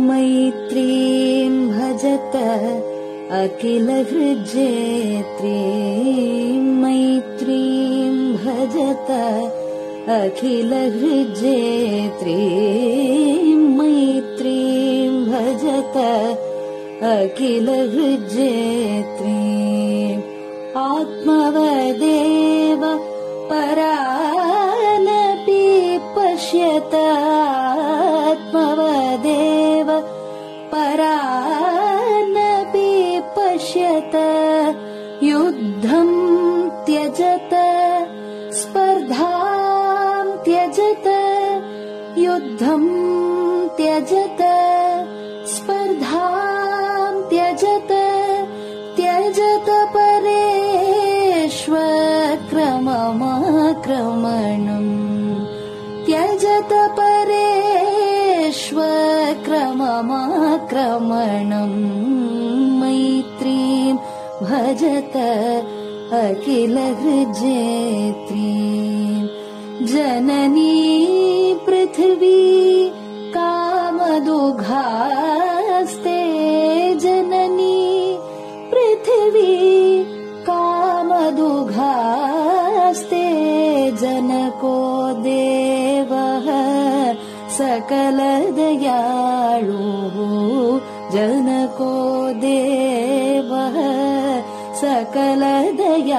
मैत्रीं भजत अखिलहृज्जेत्रीं मैत्रीं भजत अखिलहृज्जेत्रीं मैत्रीं भजत अखिलहृज्जेत्रीं आत्मवदेव परानपि पश्यत आत्मवदेव परानपि पश्यत युद्धं त्यजत स्पर्धां त्यजत युद्धं त्यजत स्पर्धां त्यजत त्यजत परेष्वक्रममाक्रमणम् त्यजत परेष्वक्रममाक्रमणम् मैत्रीं भजत अखिलहृज्जेत्रीं जननी पृथिवी कामदुघास्ते जननी पृथिवी कामदुघास्ते जनको देवः सकलदयाळुः जनको देवः सकलदयाळुः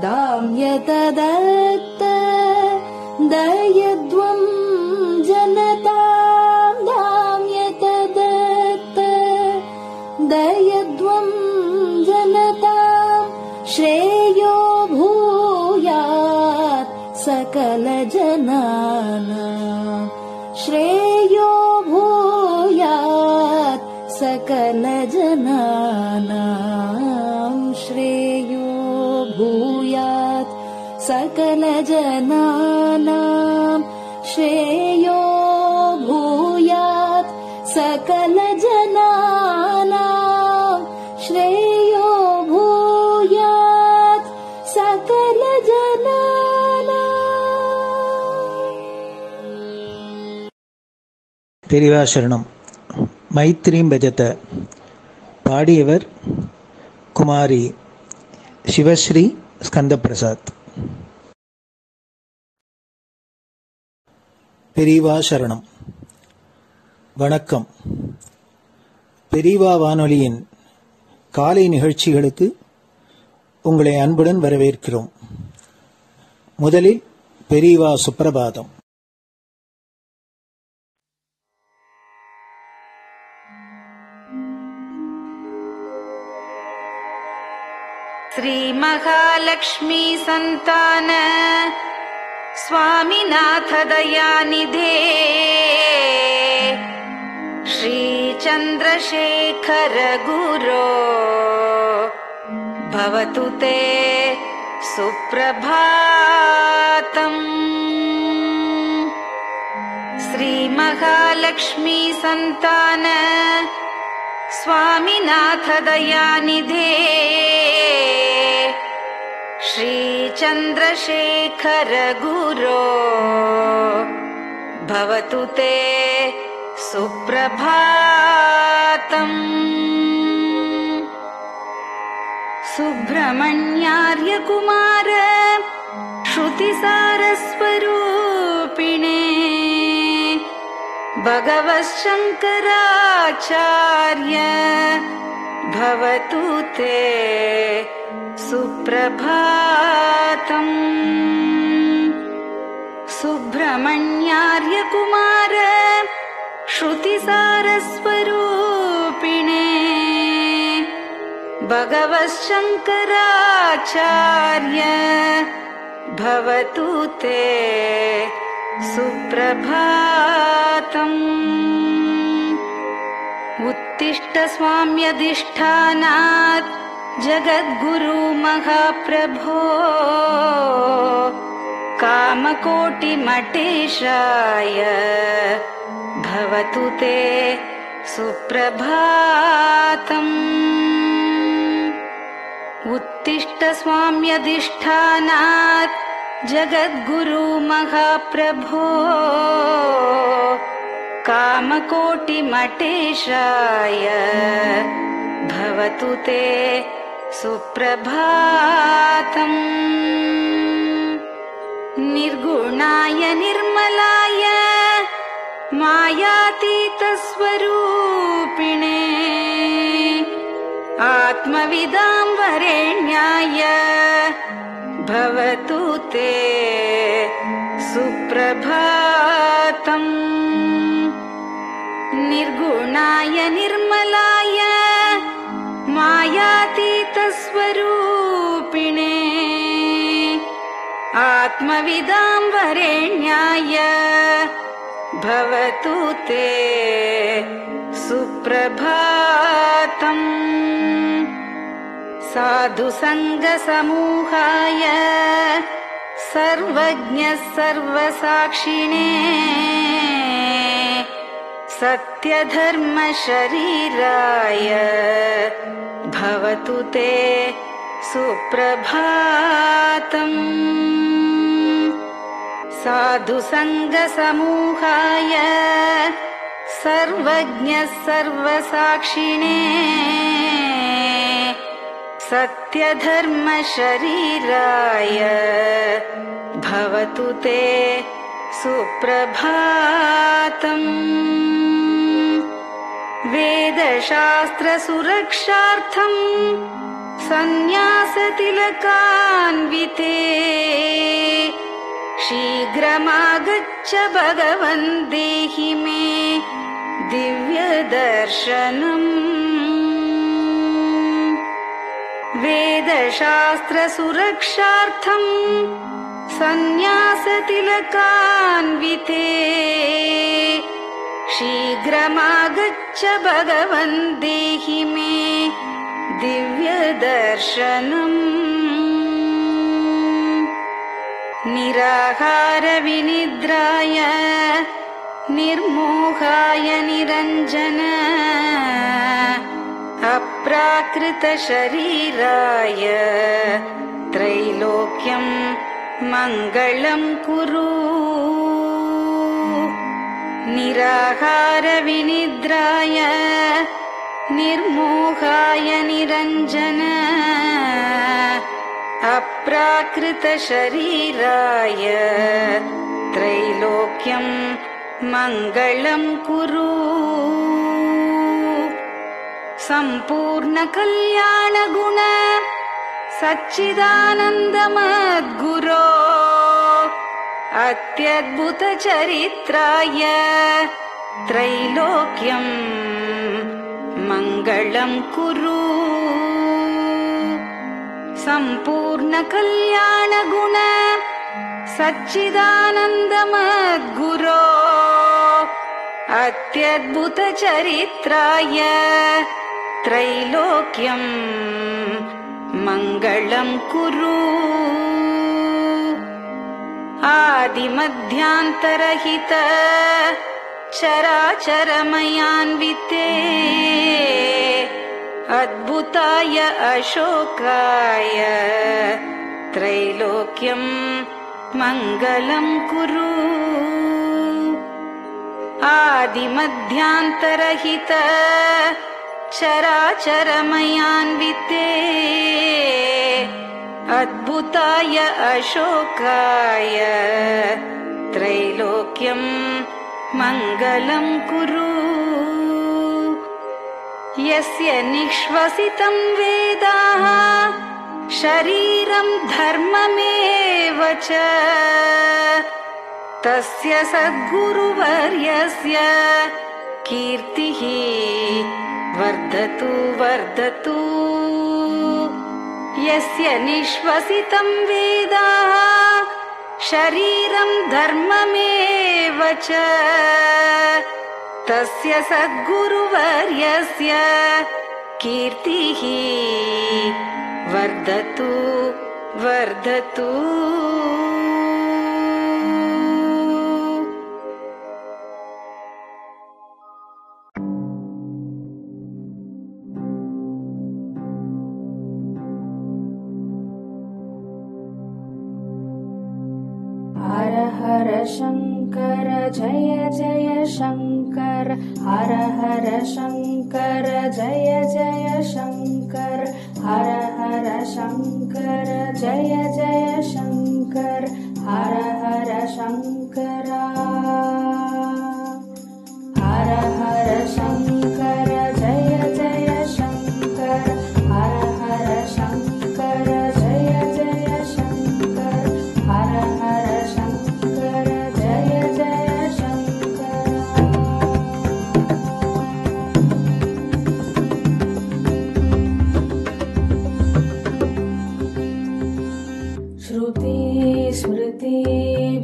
दाम्यतदत्त दयद्वं जनतां दाम्यतदत्त दयद्वं जनतां श्रेयो भूयात् सकलजनानां श्रेयो भूयात् सकलजनानां श्रेयो भूयात् सकलजनानां श्रेयो भूयात् सकलजनानां श्रेयो भूयात् सकलजनानां. பெரியவா சரணம். மைத்ரீம் பஜத பாடியவர் குமாரி சிவஸ்ரீ ஸ்கந்தபிரசாத். பெரியவா சரணம். வணக்கம். பெரியவா வானொலியின் காலை நிகழ்ச்சிகளுக்கு உங்களை அன்புடன் வரவேற்கிறோம். முதலில் பெரியவா சுப்பிரபாதம். श्री महालक्ष्मी संतान स्वामीनाथ दयानिधे श्री चंद्रशेखर गुरो भवतु ते सुप्रभातम्. श्री महालक्ष्मी संतान स्वामीनाथ दयानिधे श्री चंद्रशेखर गुरो भवतु ते सुप्रभातम्. सुब्रह्मण्यार्य कुमार श्रुतिसारस्वरूपिणे भगवच्छंकराचार्य भवतु ते सुप्रभातम्. सुब्रह्मण्यार्य कुमार श्रुतिसारस्वरूपिणे भगवच्छंकराचार्य भवतु ते सुप्रभातम्. उत्तिष्ठ स्वाम्यधिष्ठानात् जगद्गुरु महाप्रभो कामकोटिमटेशाय भवतु ते सुप्रभातम्. उत्तिष्ठ स्वाम्यधिष्ठानात् जगद्गुरु महाप्रभो कामकोटिमटेशाय भवतु ते सुप्रभातम्। निर्गुणाय निर्मलाय मायातीतस्वरूपिणे आत्मविदां वरेण्याय भवतु ते सुप्रभातम्। निर्गुणाय निर्मलाय मायातीतस्वरूपिणे आत्मविदां वरेण्याय भवतु ते सुप्रभातम्। साधुसङ्गसमूहाय सर्वज्ञ सर्वसाक्षिणे सत्यधर्मशरीराय भवतु ते सुप्रभातम्। साधुसङ्गसमूहाय सर्वज्ञ सर्वसाक्षिणे सत्यधर्मशरीराय भवतु ते सुप्रभातम्। वेदशास्त्रसुरक्षार्थम् सन्न्यासतिलकान्विते शीघ्रमागच्छ भगवन् देहि मे दिव्यदर्शनम्। वेदशास्त्रसुरक्षार्थम् सन्न्यासतिलकान्विते शीघ्रमागच्छ भगवन् देहि मे दिव्यदर्शनम्। निराहारविनिद्राय निर्मोहाय निरञ्जन अप्राकृतशरीराय त्रैलोक्यं मङ्गलं कुरु। निराहारविनिद्राय निर्मोहाय निरञ्जन अप्राकृतशरीराय त्रैलोक्यं मङ्गलं कुरु। सम्पूर्णकल्याणगुण सच्चिदानन्दमद्गुरो अत्यद्भुतचरित्राय त्रैलोक्यं मङ्गलं कुरु। सम्पूर्णकल्याणगुण सच्चिदानन्दमद्गुरो अत्यद्भुतचरित्राय त्रैलोक्यं मङ्गलं कुरु। आदिमध्यान्तरहित चराचरमयान्विते अद्भुताय अशोकाय त्रैलोक्यं मङ्गलं कुरु। आदिमध्यान्तरहित चराचरमयान्विते अद्भुताय अशोकाय त्रैलोक्यं मङ्गलं कुरु। यस्य निःश्वसितं वेदाः शरीरं धर्ममेव च तस्य सद्गुरुवर्यस्य कीर्तिः वर्धतु वर्धतु। यस्य निःश्वसितं वेदाः शरीरं धर्ममेव च तस्य सद्गुरुवर्यस्य कीर्तिः वर्धतु वर्धतु। हर हर शंकर जय जय शंकर हर हर शंकर जय जय शंकर हर हर शंकर जय जय शंकर हर हर शंकरा हर हर शंकर जय जय शंकर हर हर शंकर जय जय शंकर हर हर शंकर जय जय शंकर श्रुति स्मृति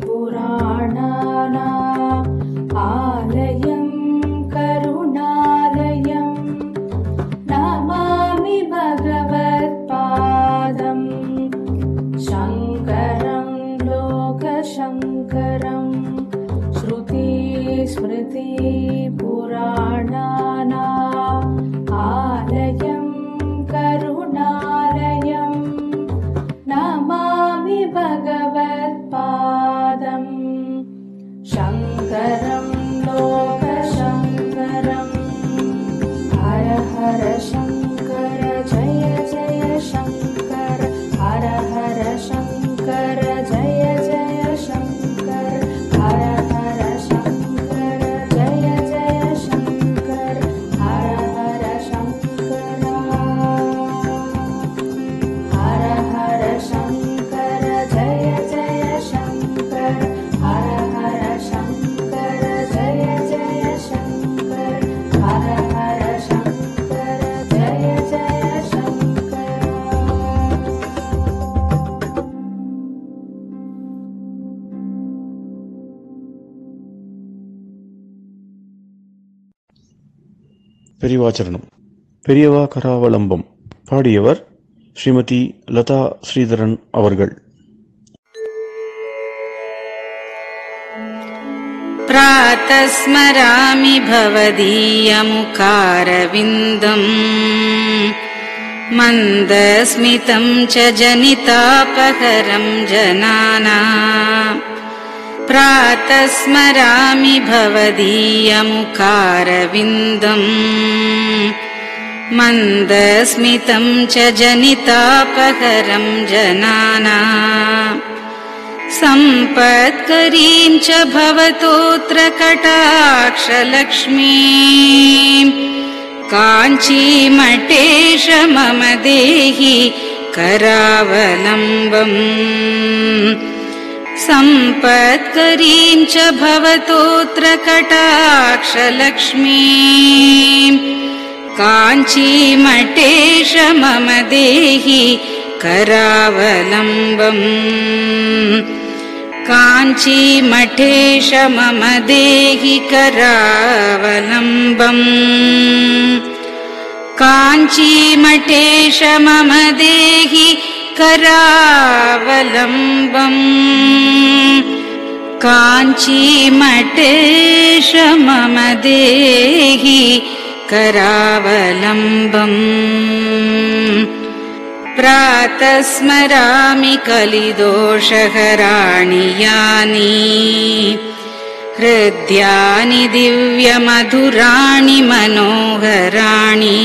पुराणानाम् आलयं करुणालयं नमामि भगवत्पादं शङ्करं लोकशङ्करं श्रुति स्मृति पुराणानाम् आलयं करुणालयं नमामि भगवत्पादं शङ्करं लोकशङ्करम् हर हर शङ्कर जय जय शङ्कर हर हर शङ्कर जय जय शङ्कर हर हर शङ्कर जय जय शङ्कर हर हर शङ्करा हर हर शङ्कर जय जय शङ्कर हर हर शङ्कर जय जय शङ्कर हर हर शङ्कर जय जय शङ्कर பெரியவாச்சரணம். பெரியவா கராவலம்பம். பாடியவர் ஸ்ரீமதி லதா ஸ்ரீதரன் அவர்கள். प्रातः स्मरामि भवदीयमुखारविन्दम् मन्दस्मितं च जनितापहरं जनानाम् प्रातः स्मरामि भवदीयमुखारविन्दम् मन्दस्मितं च जनितापहरं जनानाम् सम्पत्करीं च भवतोऽत्र कटाक्षलक्ष्मीं काञ्चीमठेश मम देहि करावलम्बम् सम्पत्करीं च भवतोऽत्र कटाक्षलक्ष्मीं काञ्चीमठेश मम देहि करावलम्बम् काञ्चीमठेश मम देहि करावलम्बम् काञ्चीमठेश मम देहि करावलम्बम् काञ्चीमठेश मम देहि करावलम्बम् प्रातः स्मरामि कलिदोषहराणि यानि हृद्यानि दिव्यमधुराणि मनोहराणि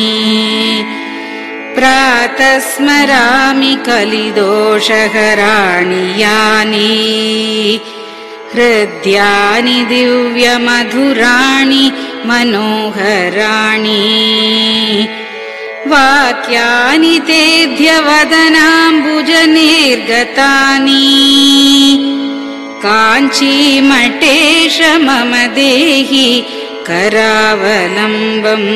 प्रातः स्मरामि कलिदोषहराणि यानि हृद्यानि दिव्यमधुराणि मनोहराणि वाक्यानि तेऽध्यवदनाम्बुजनिर्गतानि काञ्चीमठेश मम देहि करावलम्बम्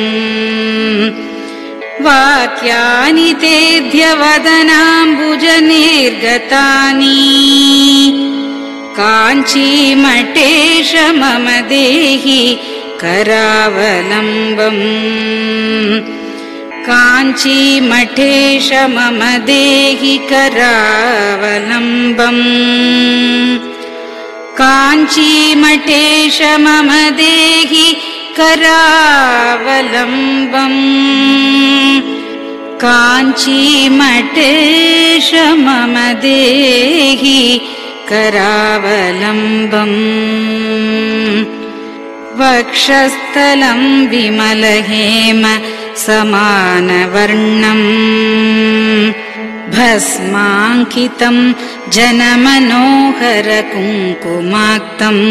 वाक्यानि तेऽध्यवदनाम्बुजनिर्गतानि काञ्चीमठेश मम देहि करावलम्बम् काञ्चीमठेश मम देहि करावलम्बम् काञ्चीमठेश मम देहि करावलम्बम् काञ्चीमठेश मम देहि करावलम्बम् वक्षस्थलं विमलहेम समानवर्णम् भस्माङ्कितं जनमनोहर कुङ्कुमाक्तम्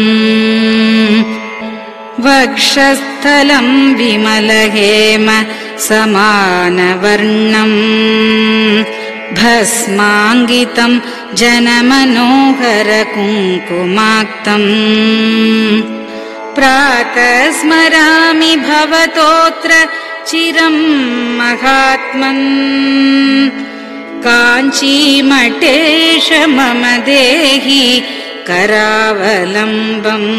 वक्षस्थलं विमलहेम समानवर्णम् भस्माङ्कितं जनमनोहर कुङ्कुमाक्तम् प्रातः स्मरामि भवतोऽत्र चिरं महात्मन् काञ्चीमठेश मम देहि करावलम्बम्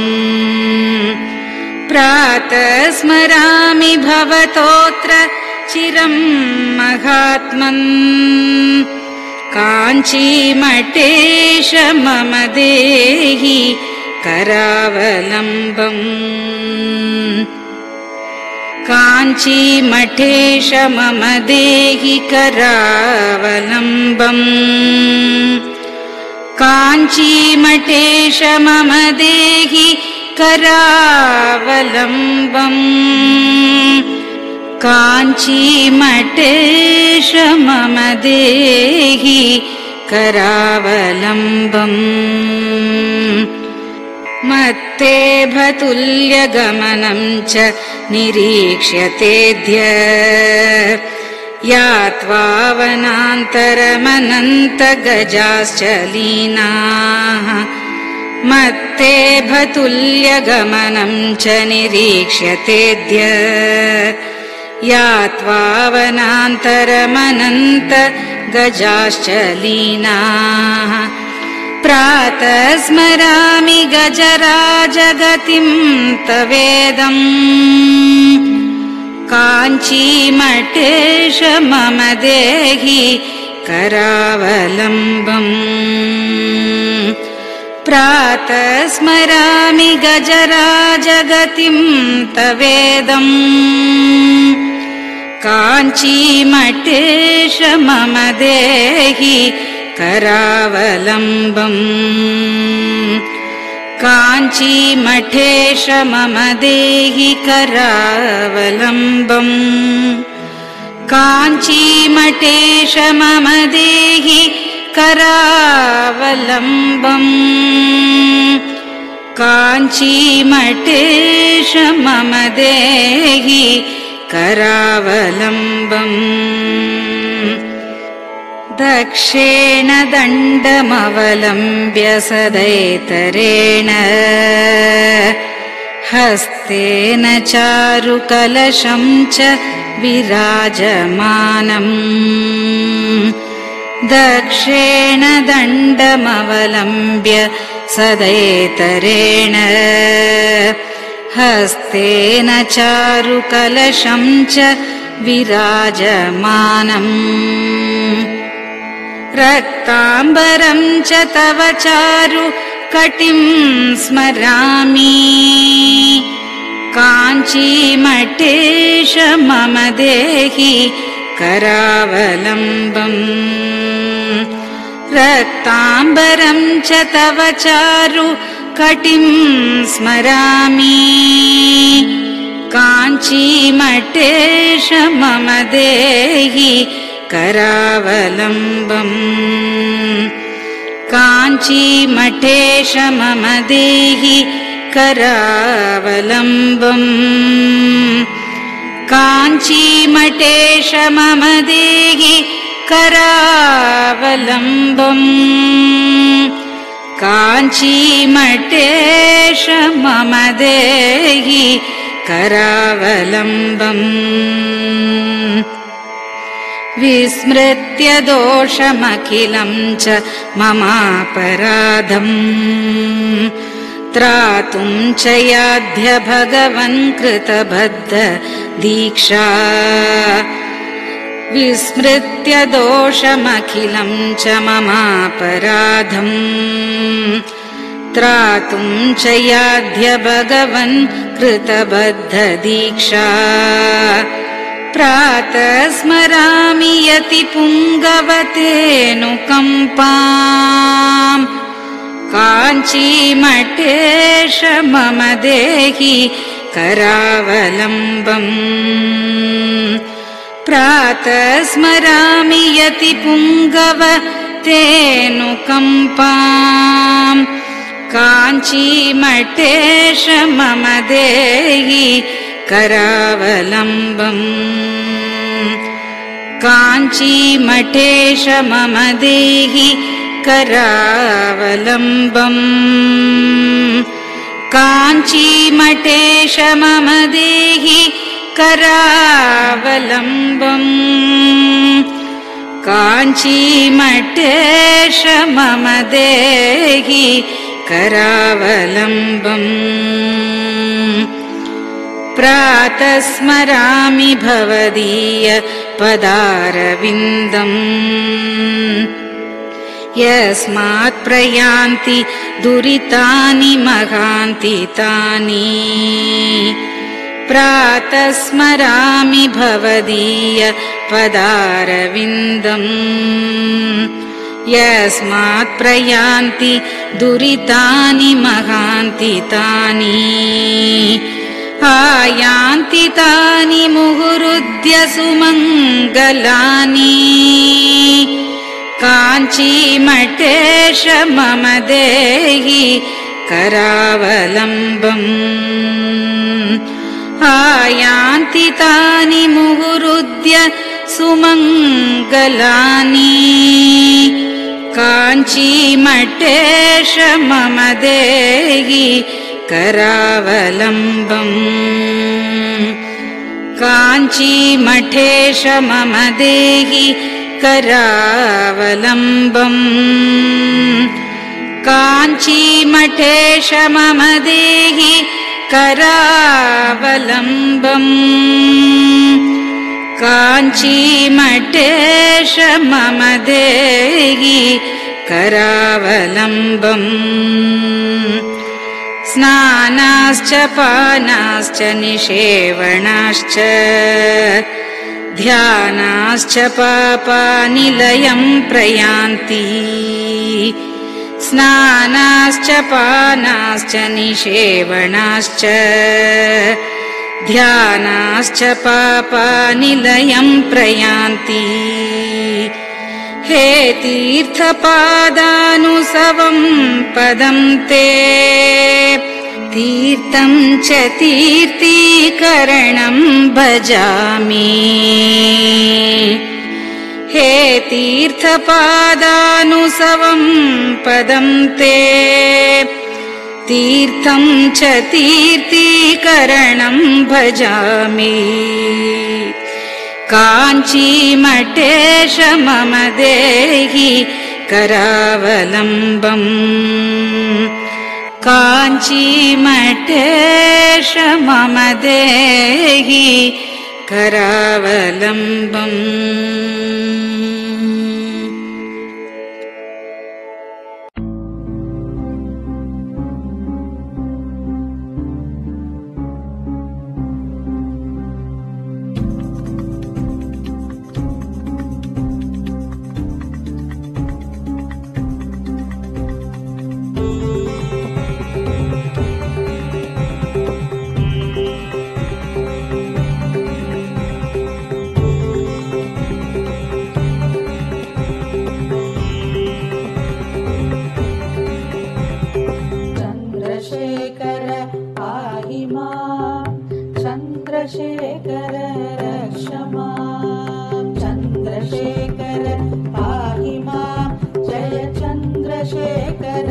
प्रातः स्मरामि भवतोऽत्र चिरं महात्मन् काञ्चीमठेश मम देहि करावलम्बम् काञ्चीमठेश मम देहि करावलम्बम् काञ्चीमठेश मम देहि करावलम्बम् काञ्चीमठेश मम देहि करावलम्बम् मत्तेभतुल्यगमनं च निरीक्ष्यतेऽद्य यात्वा वनान्तरमनन्तगजाश्च लीनाः मत्तेभतुल्यगमनं च निरीक्ष्यतेऽद्य यात्वा वनान्तरमनन्तगजाश्च लीनाः प्रातः स्मरामि गजराजगतिं तवेदम् काञ्चीमठेश मम देहि करावलम्बम् प्रातः स्मरामि गजराजगतिं तवेदम् काञ्चीमठेश मम देहि करावलम्बम् काञ्चीमठेश मम देहि करावलम्बम् काञ्चीमठेश मम देहि करावलम्बम् काञ्चीमठेश मम देहि करावलम्बम् दक्षेण दण्डमवलम्ब्य सदैतरेण हस्तेन चारुकलशं च विराजमानम् दक्षेण दण्डमवलम्ब्य सदैतरेण हस्तेन चारुकलशं च विराजमानम् रक्ताम्बरं च तव चारु कटिं स्मरामि काञ्चीमठेश मम देहि करावलम्बम् रक्ताम्बरं च तव चारु कटिं स्मरामि काञ्चीमठेश मम देहि करावलम्बम् काञ्चीमठेश मम देहि करावलम्बम् काञ्चीमठेश मम देहि करावलम्बम् काञ्चीमठेश मम देहि करावलम्बम् विस्मृत्य दोषमखिलं च ममापराधम् त्रातुं च याध्य भगवन् कृतबद्ध दीक्षा विस्मृत्य दोषमखिलं च ममापराधम् त्रातुं च याध्य भगवन् कृतबद्ध दीक्षा प्रातः स्मरामि यति पुङ्गवतेऽनुकम्पाम् काञ्चीमठेश मम देहि करावलम्बम् प्रातः स्मरामि यति पुङ्गव तेऽनुकम्पाम् काञ्चीमठेश मम देहि करावलम्बम् काञ्चीमठेश मम देहि करावलम्बम् काञ्चीमठेश मम देहि करावलम्बम् काञ्चीमठेश मम देहि करावलम्बम् प्रातः स्मरामि भवदीय पदारविन्दम् यस्मात् प्रयान्ति दुरितानि महान्ति तानि प्रातः स्मरामि भवदीय पदारविन्दम् यस्मात् प्रयान्ति दुरितानि महान्ति तानि आयान्ति तानि मुहुरुद्य सुमङ्गलानि काञ्चीमठेश मम देहि करावलम्बम् आयान्ति तानि मुहुरुद्य सुमङ्गलानि काञ्चीमठेश मम देहि करावलम्बम् काञ्चीमठेश मम देहि करावलम्बम् काञ्चीमठेश मम देहि करावलम्बम् काञ्चीमठेश मम देहि करावलम्बम् स्नानाश्च पानाश्च निषेवणाश्च ध्यानाश्च पापानिलयम् प्रयान्ति स्नानाश्च पानाश्च निषेवणाश्च ध्यानाश्च पापानिलयम् प्रयान्ति हे तीर्थपादानुसवम् पदम् ते तीर्थम् च तीर्थीकरणम् भजामि हे तीर्थपादानुसवम् पदम् ते तीर्थम् च तीर्थीकरणम् भजामि काञ्चीमठेश मम देहि करावलम्बम् काञ्चीमठेश मम देहि करावलम्बम् चन्द्रशेखर रक्ष माम् चन्द्रशेखर पाहि माम् जय चन्द्रशेखर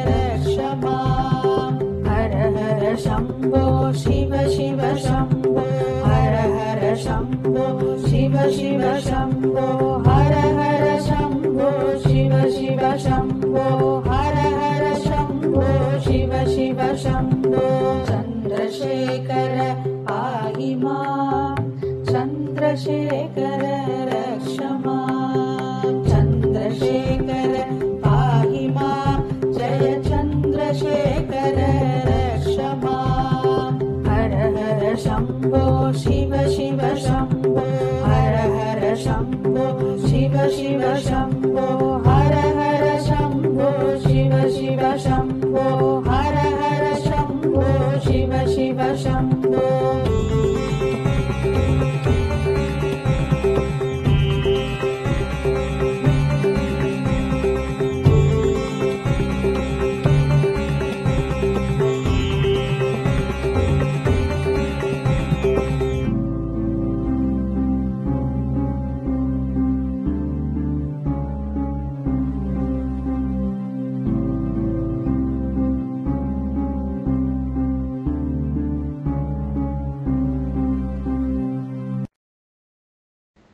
रक्ष माम् हर हर शम्भो शिव शिव शम्भो हर हर शम्भो शिव शिव शम्भो हर हर शम्भो शिव शिव शम्भो हर हर शम्भो शिव शिव शम्भो चन्द्रशेखर पाहि माम् चन्द्रशेखर रक्ष माम् चन्द्रशेखर पाहि माम् जय चन्द्रशेखर रक्ष माम् हर हर शम्भो शिव शिव शम्भो हर हर शम्भो शिव शिव शम्भो हर हर शम्भो शिव शिव शम्भो हर हर शम्भो शिव शिव शम्भो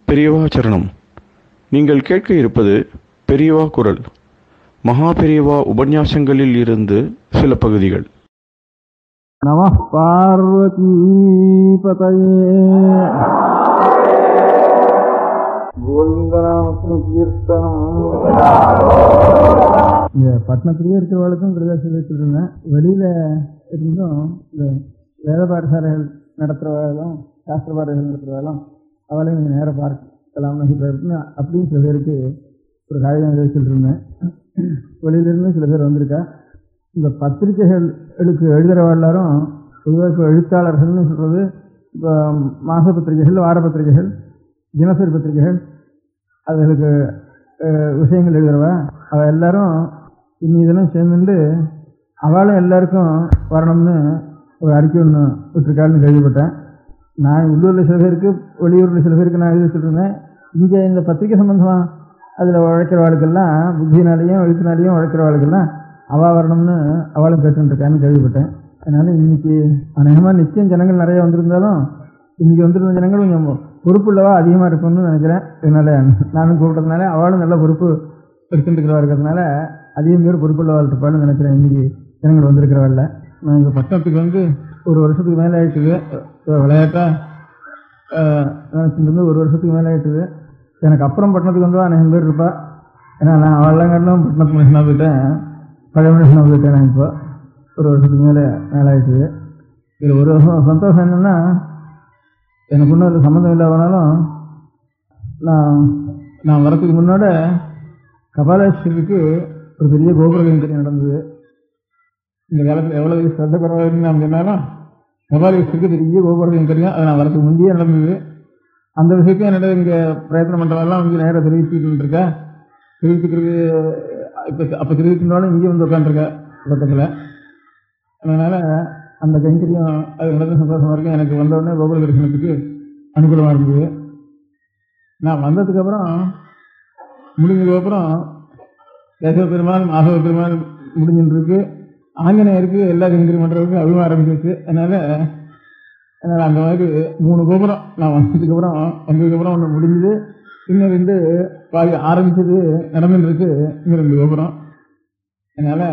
பெரியவா சரணம். நீங்கள் கேட்க இருப்பது பெரியவா குரல். மகா பெரியவா உபன்யாசங்களில் இருந்து சில பகுதிகள். நம பார்வதி பதயே. இந்த பட்டணத்திலேயே இருக்கிறவர்களுக்கும் கிருதாசி வச்சுருந்தேன். வெளியில இருந்தும் இந்த வேத பாடசாலைகள் நடத்துகிறவர்களும் சாஸ்திர பாடசாலை நடத்துகிறவர்களும் அவளையும் நீங்கள் நேராக பார்க்கலாம்னு சொல்லிட்டு அப்படின்னு சில பேருக்கு ஒரு காகிதம் எழுதிச்சுட்டு இருந்தேன். வெளியிலிருந்து சில பேர் வந்திருக்கா. இந்த பத்திரிகைகளுக்கு எழுதுகிறவ எல்லாரும் பொதுவாக இப்போ எழுத்தாளர்கள்னு சொல்கிறது இப்போ மாத பத்திரிகைகள், வார பத்திரிகைகள், தினசரி பத்திரிகைகள், அதுகளுக்கு விஷயங்கள் எழுதுகிறவ அவள் எல்லாரும் இன்னி இதெல்லாம் சேர்ந்துட்டு அவளும் எல்லாருக்கும் வரணும்னு ஒரு அறிக்கை ஒன்று விட்டுருக்காள்னு கேள்விப்பட்டேன். நான் உள்ளூரில் சில பேருக்கு, வெளியூரில் சில பேருக்கு நான் எழுதி வச்சுருந்தேன். இங்கே இந்த பத்திரிகை சம்பந்தமாக அதில் உழைக்கிறவாளுக்கெல்லாம், புத்தினாலேயும் எழுத்தினாலேயும் உழைக்கிறவாளுக்கெல்லாம் அவள் வரணும்னு அவளும் கேட்டுருக்கான்னு கேள்விப்பட்டேன். அதனால் இன்றைக்கி அநேகமாக நிச்சயம் ஜனங்கள் நிறைய வந்திருந்தாலும் இன்றைக்கி வந்திருந்த ஜனங்கள் கொஞ்சம் பொறுப்புள்ளவா அதிகமாக இருக்கும்னு நினைக்கிறேன். இதனால் நானும் கூப்பிட்டதுனால அவளும் நல்ல பொறுப்பு எடுத்துட்டுருக்கிறவா இருக்கிறதுனால அதிகம் பேர் பொறுப்புள்ளவாள் இருப்பாள்னு நினைக்கிறேன். இன்றைக்கி ஜனங்கள் வந்திருக்கிறவாள். நான் இந்த பட்டணத்துக்கு வந்து ஒரு வருஷத்துக்கு மேலே ஆகிட்டுது. விளையாட்டாக நினச்சிட்டு ஒரு வருஷத்துக்கு மேலே ஆகிட்டுது. எனக்கு அப்புறம் பட்டணத்துக்கு வந்து அநேகம் பேர் இருப்பா. ஏன்னா நான் அவெல்லாம் கட்டணும் பட்டணத்து மனுஷனாக போயிட்டேன், பழைய மனுஷனாக போயிட்டேன். நான் இப்போ ஒரு வருஷத்துக்கு மேலே ஆகிட்டுது. இதில் ஒரு வருஷம் சந்தோஷம் என்னென்னா, எனக்கு ஒன்றும் அதில் சம்மந்தம் இல்லாதனாலும் நான் வரத்துக்கு முன்னோட கபாலேஸ்வரிக்கு ஒரு பெரிய கோபுர கைங்கரியம் நடந்தது. இந்த காலத்தில் எவ்வளோ ஸ்ரத்த பரவாயில்லைன்னு நான் சொன்னாலும் கபாலேஸ்வரிக்கு பெரிய கோபுர கைங்கரியம் அது நான் வரத்துக்கு முந்தையே நடந்தது. அந்த விஷயத்தையும் என்னோட இங்கே பிரயத்தனம் பண்ணுறதெல்லாம் வந்து நேராக தெரிவிச்சுட்டு இருக்கேன். தெரிவிச்சுக்கிறது இப்போ அப்போ தெரிவிச்சுனாலும் இங்கே வந்து உட்காந்துருக்கா பக்கத்தில். அதனால் அந்த கைங்கரியம் அது நடந்த சந்தோஷமாக இருக்கும். எனக்கு வந்தவுடனே கோபுர தரிசனத்துக்கு அனுகூலமாக இருந்தது. நான் வந்ததுக்கப்புறம் முடிஞ்சதுக்கப்புறம் கேசவ பெருமாள், மாதவ பெருமாள் முடிஞ்சுருக்கு. ஆஞ்சநேயருக்கு எல்லா கைங்கரியம் பண்ணுறதுக்கு அதுவும் ஆரம்பிச்சிருச்சு. அதனால் அந்த மாதிரி 3 கோபுரம் நான் வந்ததுக்கப்புறம் ஒன்று முடிஞ்சுது. இன்னும் 2 பாதி ஆரம்பிச்சது நடந்துருக்கு. இன்னும் 2 கோபுரம். அதனால்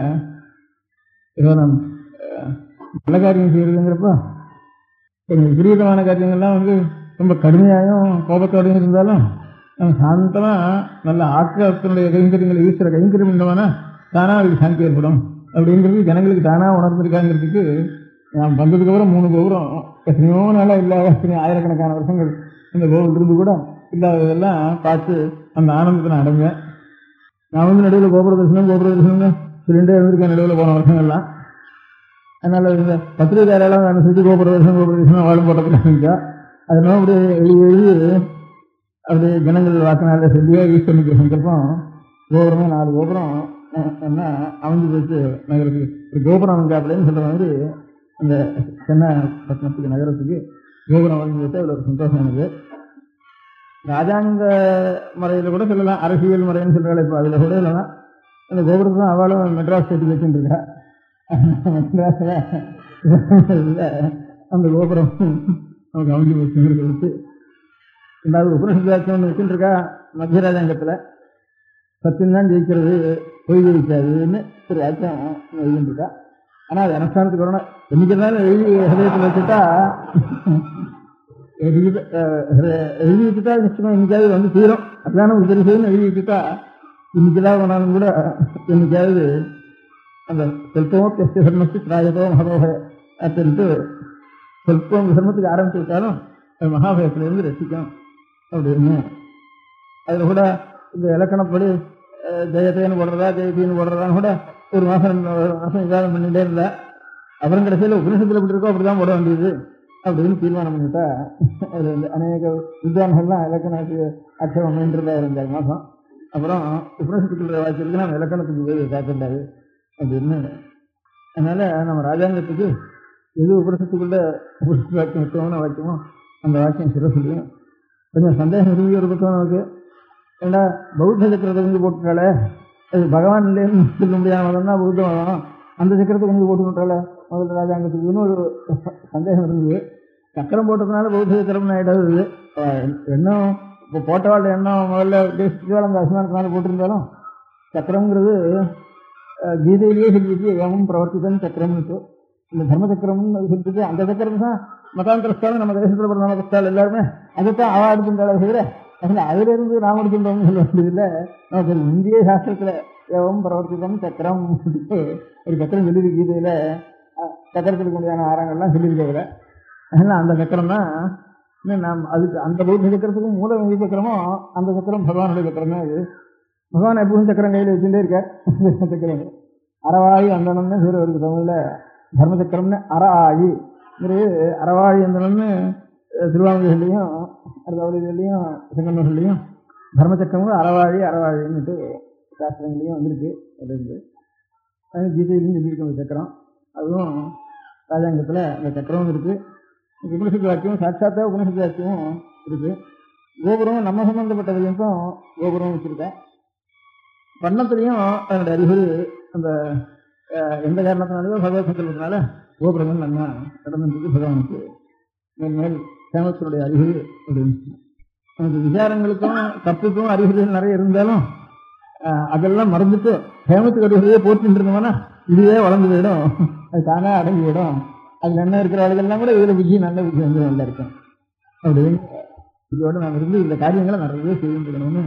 ஏதோ நான் நல்ல காரியம் செய்கிறதுங்கிறப்ப கொஞ்சம் விபரீதமான காரியங்கள்லாம் வந்து ரொம்ப கடுமையாகவும் கோபத்தோடையும் இருந்தாலும் நம்ம சாந்தமாக நல்ல ஆக்கத்தினுடைய கைங்கரியங்களை ஈஸ்வர கைங்கரியம் பண்ணோம்னா தானாக அதுக்கு சாந்தி ஏற்படும் அப்படிங்கிறது ஜனங்களுக்கு தானாக உணர்ந்திருக்காங்கிறதுக்கு நான் வந்ததுக்கப்புறம் 3 கோபுரம் எத்தனையோ நாளாக இல்லாத எத்தனையோ ஆயிரக்கணக்கான வருஷங்கள் இந்த கோவில் இருந்து கூட இல்லாததெல்லாம் பார்த்து அந்த ஆனந்தத்தை நான் அடைஞ்சேன். நான் வந்து நடுவில் கோபுர தரிசனம்னு சொல்லிகிட்டே இருந்திருக்கேன் நடுவில் போன வருஷங்கள்லாம். அதனால் இந்த பத்திரிகையாரெல்லாம் அனுசரித்து கோபுர தரிசனம் வாழும் போட்டத்தில் இருந்துச்சா அதெல்லாம் அப்படியே எழுதி அப்படியே ஜனங்கள் வாக்கினால சொல்லியே ஈஸ்வரனுக்கு சங்கல்பம் கோபுரமே 4 கோபுரம் என்ன அமைஞ்சு போச்சு நகரத்துக்கு. ஒரு கோபுரம் அமைஞ்சாப்பிலேன்னு சொல்கிற மாதிரி அந்த சென்னை பட்டணத்துக்கு நகரத்துக்கு கோபுரம் அமைஞ்சு போச்சு. அதில் ஒரு சந்தோஷம் எனக்கு. ராஜாங்க முறையில் கூட சொல்லலாம், அரசியல் முறைன்னு சொல்கிறாள். இப்போ அதில் கூட இல்லைன்னா அந்த கோபுரத்தை தான் அவளும் மெட்ராஸ் ஸ்டேட்டுக்கு வச்சுட்டு இருக்கா. மெட்ராஸில் அந்த கோபுரம் நமக்கு அமைஞ்சு போச்சுங்கிறது கொடுத்து 2வது உபனிஷத்து ஒன்று வச்சுட்டு இருக்கா மத்திய ராஜாங்கத்தில். சத்தியம்தான் ஜெயிக்கிறது, பொய் ஜெயிக்காதுன்னு ஒரு வாக்கியம் எழுதிட்டு இருக்கா. ஆனால் அது அனுஷ்டானத்துக்கு வரணும். என்னைக்கு இருந்தாலும் எழுதி ஹதயத்தில் வச்சுட்டா எழுதி வச்சுட்டா நிச்சயமாக இன்னைக்காவது வந்து தீரும். அதுதான் நமக்கு தெரிஞ்சதுன்னு எழுதி வச்சுட்டா இன்னைக்கெல்லாம் வேணாலும் கூட என்னைக்காவது அந்த சொல்பமோ தெஸ்ட் தர்மத்து திராயதோ மகதோக அப்படின்ட்டு சொல்பம் தர்மத்துக்கு ஆரம்பிச்சு விட்டாலும் அது மகாபயத்திலிருந்து ரசிக்கும் அப்படின்னு. அதில் கூட இந்த இலக்கணப்படி ஜெயத்தைன்னு போடுறதா ஜெயத்தின்னு போடுறதான்னு கூட ஒரு மாதம் 2 மாதம் விவாதம் பண்ணிகிட்டே இருந்தா. அப்புறம் கடைசியில் உபநிஷத்தில் எப்படி இருக்கோ அப்படி தான் போட வேண்டியது அப்படின்னு தீர்மானம் பண்ணிட்டா. அது வந்து அநேக வித்வான்கள்லாம் இலக்கணத்துக்கு ஆட்சேபம் பண்ணிட்டு 2 மாதம். அப்புறம் உபநிஷத்துக்குள்ள வாக்கியத்துக்கு நம்ம இலக்கணத்துக்கு போய் காக்கண்டாது அப்படின்னு. அதனால நம்ம ராஜாங்கத்துக்கு எது உபநிஷத்துக்குள்ள உபநிஷத்து வாக்கியம் முக்கியமான வாக்கியமோ அந்த வாக்கியம் சிறப்புலையும் கொஞ்சம் சந்தேகம் இருந்து ஒரு பக்கம் நமக்கு. ஏன்னா பௌத்த சக்கரத்தை கொஞ்சம் போட்டுட்டாலே அது பகவான் இல்லைன்னு சொல்ல முடியாம பௌத்த மதம் அந்த சக்கரத்தை கொஞ்சம் போட்டுட்டால முதல்ல ராஜாங்கத்துக்குன்னு ஒரு சந்தேகம் இருந்தது. சக்கரம் போட்டதுனால பௌத்த சக்கரம்னு ஆகிடாது. எண்ணம் இப்போ போட்டவாள் எண்ணம் முதல்ல அந்த அசிமானத்தினால போட்டிருந்தாலும் சக்கரம்ங்கிறது கீதையிலேயே சொல்லிட்டு ஏமும் பிரவர்த்திதான் சக்கரம்னு இந்த தர்ம சக்கரம்னு சொல்லிட்டு அந்த சக்கரம் தான் மதாந்திரஸ்தாலும் நம்ம தேசத்தில் பிறந்த மதஸ்தால் எல்லாருமே அதைத்தான் அவா எடுத்துட்டாலும் செய்கிற. அதனால் அதிலிருந்து நாம் எடுத்துட்டோம்னு சொல்ல வேண்டியதில்லை. நமக்கு இந்திய சாஸ்திரத்தில் ஏவம் பிரவர்த்திதம் சக்கரம் ஒரு சக்கரம் சொல்லியிருக்கு. கீதையில் சக்கரத்துக்கு உண்டான ஆரங்கள்லாம் சொல்லியிருக்கவில்லை. அதனால் அந்த சக்கரம் தான் நாம் அதுக்கு அந்த பௌத்த சக்கரத்துக்கும் மூல எது சக்கரமோ அந்த சக்கரம் பகவானுடைய சக்கரம் தான். இது பகவான் எப்பவும் சக்கரம் கையில் வச்சுட்டே இருக்கார். சக்கரம் அறவாயி அந்தனம்னு பேர் வருது தமிழில். தர்ம சக்கரம்னு அறஆயி அறவாழி அந்தனம்னு திருவாங்கலையும் அறுபவளிலையும் செங்கன்னூர்லையும் தர்மச்சக்கரமும் அறவாழி அறவாழின்னுட்டு சாஸ்திரங்களையும் வந்திருக்கு. அது கீதையிலையும் சொல்லியிருக்கோம் அந்த சக்கரம். அதுவும் ராஜாங்கத்தில் அந்த சக்கரமும் இருக்குது. உபனிஷத்து வாக்கியம் சாட்சாத்தா உபனிஷத்து வாக்கியமும் இருக்குது. கோபுரம் நம்ம சம்பந்தப்பட்டதுக்கும் கோபுரம் வச்சுருக்கேன். பண்ணத்துலேயும் அதனுடைய அறிகுறி அந்த எந்த காரணத்தினாலேயோ பகவத் சங்கல்பத்தினால கோபுரங்கள் நல்லா கடந்துருக்கு. பகவானுக்கு மேல் சேமத்தினுடைய அறிகுறி அப்படின்னு நமக்கு விசாரங்களுக்கும் தப்புக்கும் அறிகுறிகள் நிறைய இருந்தாலும் அதெல்லாம் மறந்துட்டு சேமத்துக்கு அறிகுறியே போட்டுட்டு இருந்தோம்னா இதுவே வளர்ந்து போயிடும். அது தானாக அடங்கி போயிடும். அதில் என்ன இருக்கிற ஆளுகள்லாம் கூட இதில் புத்தி நல்ல புத்தி வந்து நல்லா இருக்கும் அப்படின்னு இதோடு நாம் இருந்து இந்த காரியங்களை நிறைய செய்யணும்னு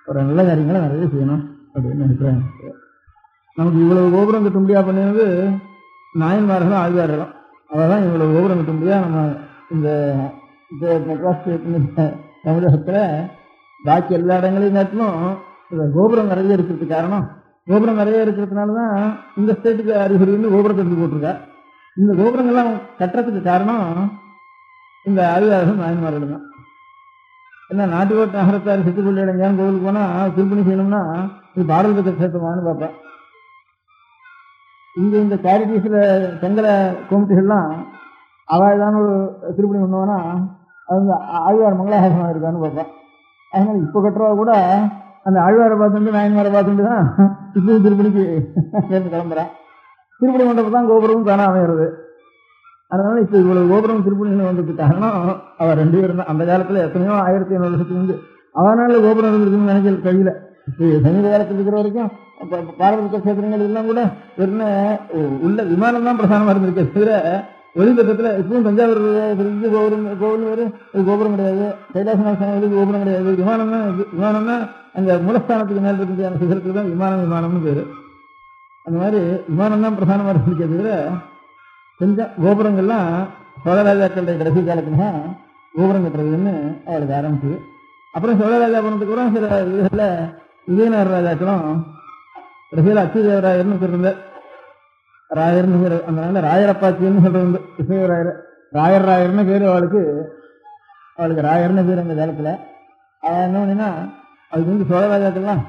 ஒரு நல்ல காரியங்களை நிறைய செய்யணும் அப்படின்னு நினைக்கிறேன். நமக்கு இவ்வளவு கோபுரம் கட்ட முடியா பண்ணினது நாயன்மார்களும் ஆழ்வார்களும். அவள் தான் இவ்வளவு கோபுரம் கட்ட முடியா. நம்ம இந்த மெட்ராஸ் தமிழகத்தில் பாக்கி எல்லா இடங்களையும் காட்டிலும் இந்த கோபுரம் நிறைய இருக்கிறதுக்கு காரணம், கோபுரம் நிறைய இருக்கிறதுனால தான் இந்த ஸ்டேட்டுக்கு அறிகுறின்னு கோபுரத்தை எடுத்து போட்டிருக்கா. இந்த கோபுரங்கள்லாம் கட்டுறதுக்கு காரணம் இந்த ஆழ்வார்கள் நாயன்மார்கள் தான். ஏன்னா நாட்டுக்கோட்டை நகரத்தார் சித்துப்பள்ளி இளைஞான் கோவிலுக்கு போனால் திருப்பணி செய்யணும்னா இது பாடல் பத்திர சேர்த்தமானு பார்ப்பேன். இங்கே இந்த சேரிட்டிஸில் செங்கலை கோமிட்டிகள்லாம் அவள் தான் ஒரு திருப்பணி பண்ணுவோன்னா அது வந்து ஆழ்வார் மங்களாசாசனம் இருக்கான்னு பார்ப்பேன். அதனால் இப்போ கட்டுறவா கூட அந்த ஆழ்வாரை பார்த்துட்டு நாயன்மாரை பார்த்துட்டு தான் இப்போ திருப்பணிக்கு சேர்ந்து கிளம்புறேன். திருப்பணி மண்டபம் தான் கோபுரமும் தானே அமைகிறது. அதனால இப்போ இவ்வளவு கோபுரம் திருப்பணின்னு வந்ததுக்கு காரணம் அவள் 2 பேரும் தான். அந்த காலத்தில் எத்தனையோ 1500 வருஷத்துக்கு வந்து அவனால கோபுரம் இருந்திருக்குன்னு நினைக்கிற கையில். சமீப காலத்தில் இருக்கிற வரைக்கும் பாரம்பரிய கஷேத்திரங்கள் எல்லாம் கூட வெறும் உள்ள விமானம் தான் பிரதானமாக இருந்திருக்கு. தவிர வெளிப்பக்கத்தில் இப்பவும் தஞ்சாவூர் கோவில் வேறு கோபுரம் கிடையாது. கைலாசநாத கோபுரம் கிடையாது. விமானம் தான் அந்த மூலஸ்தானத்துக்கு மேல் இருக்க சிகரத்துக்கு தான் விமானம்னு பேர். அந்த மாதிரி விமானம் தான் பிரதானமாக இருந்திருக்கே தவிர கொஞ்சம் கோபுரங்கள்லாம் சோழராஜாக்களுடைய கடைசி காலத்துல கோபுரம் கட்டுறதுன்னு அவளுக்கு ஆரம்பிச்சு. அப்புறம் சோழராஜா போனதுக்கு அப்புறம் சில இதுகளில் விஜயநகர ராஜாக்களும் கடைசியில் அச்சுதேவராயர்னு இருந்த ராயர்னு பேர். அதனால ராயரப்பாச்சின்னு சொல்றது விஸ்வராயர் ராயர்னு பேர். அவளுக்கு ராயர்னு பேர் அந்த காலத்தில். அவள் என்ன பண்ணினா அதுக்கு வந்து சோழராஜாக்கள்லாம்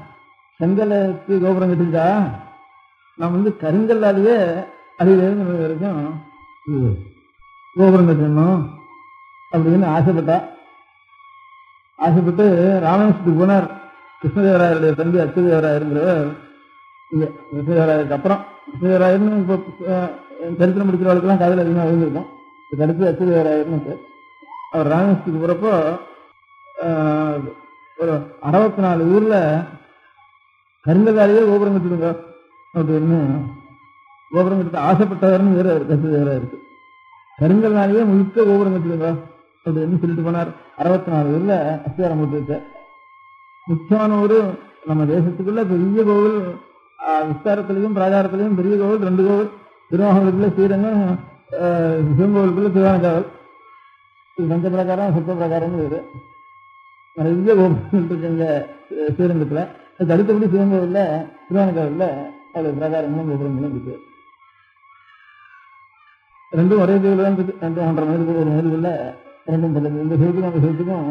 செங்கலுக்கு கோபுரம் கட்டிருக்கா, நான் வந்து கருங்கல்லாலேயே அதிலிருந்து வரைக்கும் கோபுரம் கட்டணும் அப்படின்னு ஆசைப்பட்டு ராமேஸ்வரத்துக்கு போனார். கிருஷ்ணதேவராயருடைய தம்பி அச்சுதேவராயருங்கிறவர். இல்லை, கிருஷ்ணதேவராயருக்கு அப்புறம் கிருஷ்ணதேவராயர்னு இப்போ சரித்திரம் முடிக்கிறவர்களுக்கெல்லாம் காதல் அதிகமாக விழுந்திருக்கும். இதுக்கு அடுத்து அச்சுதேவராயர்னு அவர் ராமேஸ்வரத்துக்கு போகிறப்போ ஒரு 64 ஊரில் கருங்கல்லாலேயே கோபுரம் கட்டிடுங்க அப்படின்னு கோபுரம் கட்ட ஆசைப்பட்டவர்னு வேறு கருத்துவேராக இருக்கு. கருங்கல்னாலேயே முழுக்க கோபுரம் கட்டிடுங்க அப்படின்னு சொல்லிட்டு போனார். 64 ஊரில் அஸ்திவாரம் போட்டு வச்சார். முக்கியமான ஒரு நம்ம தேசத்துக்குள்ள பெரிய கோவில், விஸ்தாரத்திலையும் பிராகாரத்திலையும் பெரிய கோவில் 2 கோவில். திருவாகூருக்குள்ள ஸ்ரீரங்கம், சிவங்கோவிலுக்குள்ள திருவானக்காவல். இது பஞ்ச பிரகாரம் சுத்த பிரகாரம்னு வேறு நிறைய கோவில் இருக்கு எங்க ஸ்ரீரங்கத்தில். அதுக்கு அடுத்தபடி சிவங்கோவிலில் திருவானக்காவலில் அதில் பிரகாரங்களும் கோபுரங்களும் இருக்கு. ரெண்டும் ஒரே தீவில் தான் இருக்கு. 2-1.5 மைலுக்கு ஒரு மைலுக்குள்ள ரெண்டும் பக்கத்து. இந்த சைட்டுக்கும் அந்த சைட்டுக்கும்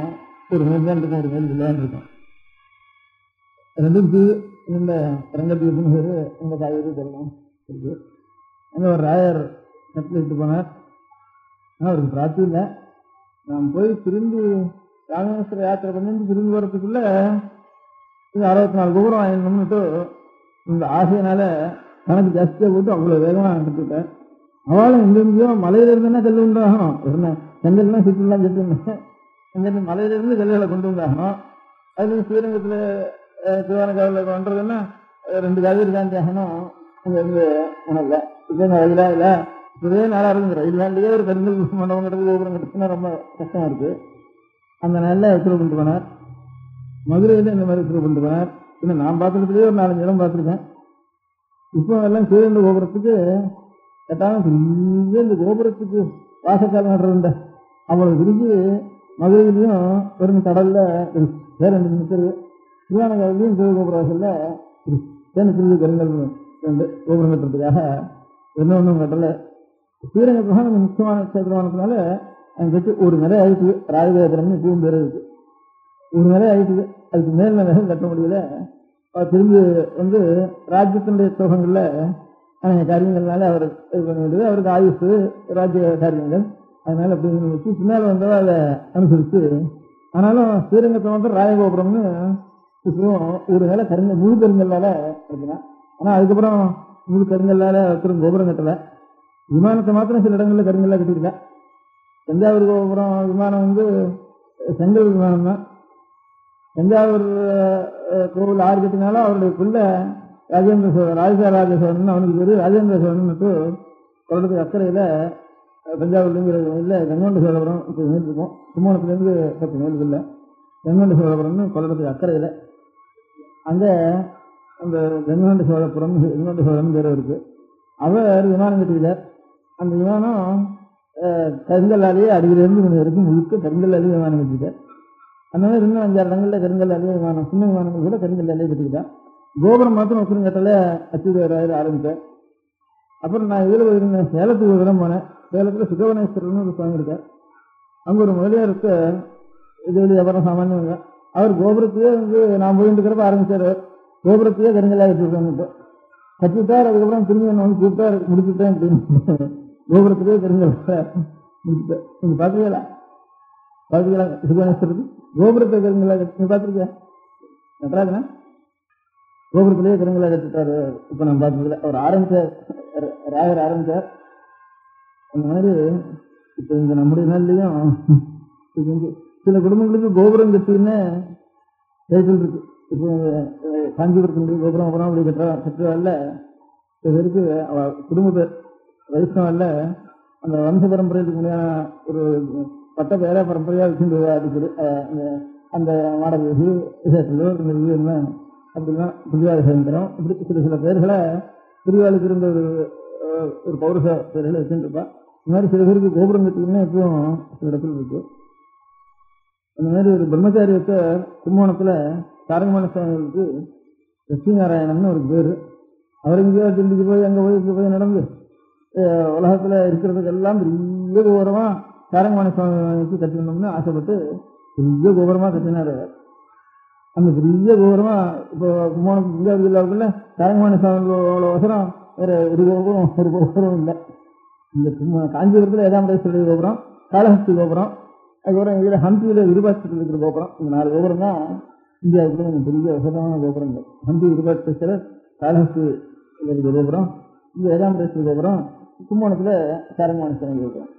ஒரு மைல் தான் இருக்கும், ஒரு மைலுக்குள்ள தான் இருக்கும். ரெண்டும் தீவு. இந்த ரங்கத்தீவுன்னு பேர். இந்த காவேரி சொல்லலாம் இருக்கு. அங்கே ஒரு ராயர் நட்டில் இட்டு போனார். ஆனால் அவருக்கு பிரார்த்தி இல்லை. நாம் போய் திரும்பி ராமேஸ்வர யாத்திரை பண்ணி திரும்பி வரத்துக்குள்ள இது 64 கோபுரம் ஆயிடணும்னுட்டு இந்த ஆசையினால கணக்கு ஜாஸ்தியாக போட்டு அவ்வளோ வேகமாக எடுத்துட்டேன். அவளும் எங்கெங்கயோ மலையில இருந்துன்னா கல் உண்டாகணும். என்ன செங்கல்லாம் சுற்றுலாம் செட்டுருந்தேன். எங்கிருந்து மலையிலிருந்து கல்லுகளை கொண்டு வந்தாகணும். அது ஸ்ரீரங்கத்தில் திருவானக்காவில் பண்ணுறதுன்னா 2 காவேரி தாண்டி ஆகணும். இங்கேருந்து உணவில் இப்போ இந்த ரயிலாக இல்லை இப்போதே நல்லா இருக்குது. ரயில் தாண்டியே ஒரு கருங்கல் மண்டபம் கிடக்கு, கோபுரம் கிடக்குன்னா ரொம்ப கஷ்டம் இருக்குது. அந்த நாளில் உத்தரவு பண்ணிட்டு போனார். மதுரையில் இந்த மாதிரி உத்தரவு பண்ணிட்டு போனார். இன்னும் நான் பார்த்துக்கிட்டே ஒரு 4-5 இடம் பார்த்துருக்கேன். இப்போ எல்லாம் ஸ்ரீரங்க கோபுரத்துக்கு கேட்டாலும் பெரிய இந்த கோபுரத்துக்கு வாசக்காலம் நடுறதுண்ட அவ்வளோ விரிஞ்சு மதுரையிலையும் வெறும் கடலில் வேறு 2 மீட்டர், திருவானக்காவிலையும் சிவகோபுர வாசலில் திருவி கருங்கல் 2 கோபுரம் கட்டுறதுக்காக ஒன்றும் கட்டலை. ஸ்ரீரங்கத்துக்கு நம்ம முக்கியமான கஷேத்திரமானதுனால அங்கே கட்டி ஒரு நிலை ஆயிடுச்சு. ராஜகோபுரம்னு இப்பவும் பேர் இருக்குது. ஒரு நிலை ஆயிடுச்சு. அதுக்கு மேல் நிலைகள் கட்ட முடியல. திரும்பி ராஜ்யத்தினுடைய தோகங்களில் காரியங்கள்னால அவர் இது பண்ண வேண்டியது. அவருக்கு ஆயுசு ராஜ்ய காரியங்கள், அதனால அப்படின்னு வச்சு பின்னால் வந்தவா அதை அனுசரித்து. ஆனாலும் ஸ்ரீரங்கத்தை ராஜகோபுரம்னு இப்பவும் ஒரு நிலை முழு கருங்கல்லால இருக்குன்னா. ஆனால் அதுக்கப்புறம் முழு கருங்கல்லால ஒருத்தரும் கோபுரம் கட்டலை. விமானத்தை மாத்திரம் சில இடங்களில் கருங்கல்லா கட்டிக்கல. தஞ்சாவூர் கோபுரம் விமானம் செங்கல் விமானம் தான். தஞ்சாவூர் கோவில் 6 கட்டினாலும் அவருடைய பிள்ளை ராஜேந்திர சோழன், ராஜ சோழன் அவனுக்கு பேர் ராஜேந்திர சோழன் கொள்ளத்துக்கு அக்கறையில் தஞ்சாவூர்லேங்கிற இல்லை கங்கொண்ட சோழபுரம் 30 மைல் இருக்கும். கும்பகோணத்துலேருந்து 10 மைலுக்கு இல்லை. கங்கொண்ட சோழபுரம்னு கொள்ளத்துக்கு அக்கறையில் அங்கே அந்த கங்கொண்ட சோழபுரம் கங்கொண்ட சோழன் பேர் இருக்குது. அவர் விமானம் கட்டிக்கிறார். அந்த விமானம் கருங்கல்லாலேயே அடியிலிருந்து கொஞ்சம் வரைக்கும் முழுக்க கருங்கல்லாலேயே விமானம் கட்டிக்கிட்டார். அந்த மாதிரி இன்னும் 5-6 இடங்களில் கருங்கல்லாலேயே விமானம், சின்ன விமானங்கள் கூட கருங்கல்லாலேயே கட்டிக்கிட்டான். கோபுரம் மாத்திரம் ஒருத்தரும் கட்டலை. அச்சுதராயர் ஆரம்பித்தார். அப்புறம் நான் இதில் போயிருந்தேன், சேலத்துக்கு ஒரு இடம் போனேன். சேலத்தில் சுகவனேஸ்வரர்னு ஒரு சுவாமி இருக்கார். அங்கே ஒரு முதலியாருக்கு இது அப்புறம் சாமானியவங்க. அவர் கோபுரத்தையே நான் போயிட்டு இருக்கிறப்ப ஆரம்பித்தார். கோபுரத்தையே கருங்கல்லாக வச்சுருக்காங்க. கட்டிவிட்டார். அதுக்கப்புறம் திரும்பி என்ன கூப்பிட்டார், முடிச்சுட்டேன் அப்படின்னு. கோபுரத்திலே கருங்கல் முடிச்சுட்டேன். நீங்கள் பார்த்துக்கலாம் சுகவனேஸ்வரருக்கு கோபுரத்தை கருங்கல்லா கட்டி பார்த்துருக்கேன். நட்ராஜனா கோபுரத்திலேயே கருங்கல்லா கட்டிட்டாரு. இப்போ நான் பார்த்துருக்கேன். அவர் ஆரம்பித்தார், ராயர் ஆரம்பித்தார். அந்த மாதிரி இப்போ இந்த நம்முடைய நாள்லையும் சில குடும்பங்களுக்கு கோபுரம் கட்டின்னு டைட்டில் இருக்கு. இப்போ காஞ்சிபுரத்தினுடைய கோபுரம் அப்புறம் அப்படி கட்டுறாள். சில பேருக்கு குடும்ப பேர் வைஷ்ணவல்ல அந்த வம்ச பரம்பரைக்கு முன்னாடி ஒரு பட்ட பேர பரம்பரையாக வச்சுட்டு அடிக்கடி அந்த மாடல் விசேஷத்தில் அப்படிலாம் பிரிவாத சேந்திரம் இப்படி சில பேர்களை பிரிவாளுக்கு இருந்த ஒரு பௌரச பேர்களை வச்சுட்டு இருப்பா. இந்த மாதிரி சில பேருக்கு கோபுரம் கட்டிங்கன்னா இப்பவும் சில இடத்துல இருக்கு. அந்த மாதிரி ஒரு பிரம்மச்சாரியத்தை கும்பகோணத்தில் சாரங்கமான சுவாமிகளுக்கு லட்சுமி நாராயணன் ஒரு பேர். அவர் எங்கேயோ டெல்லிக்கு போய் அங்கே போய் இங்கே போய் நடந்து உலகத்தில் இருக்கிறதுக்கெல்லாம் பெரிய கோபுரமாக சாரங்கமான சுவாமிக்கு கட்டணும்னு ஆசைப்பட்டு பெரிய கோபுரமாக கட்டினார். அந்த பெரிய கோபுரமாக இப்போ கும்பகோணம் தஞ்சாவூர் ஜில்லாவுக்குள்ள சாரங்கமான சுவாமிகளோட அவசரம் வேறு ஒரு கோபுரம் இல்லை. இந்த காஞ்சிபுரத்தில் ஏகாம்பரேஸ்வரர் கோபுரம், காளஹஸ்தி கோபுரம், அதுக்கப்புறம் இதில் ஹம்பியில் விருபாட்சத்தில் இருக்கிற கோபுரம். இந்த 4 கோபுரம் தான் இந்தியாவுக்குள்ள கொஞ்சம் பெரிய வசதமான கோபுரங்கள். ஹம்பி விருபாட்சேஸ்வரர், காளஹஸ்தி இருக்கிற கோபுரம், இந்த ஏகாம்பரேஸ்வரர் கோபுரம், கும்பகோணத்தில் சாரங்கமான சுவாமி கோபுரம்.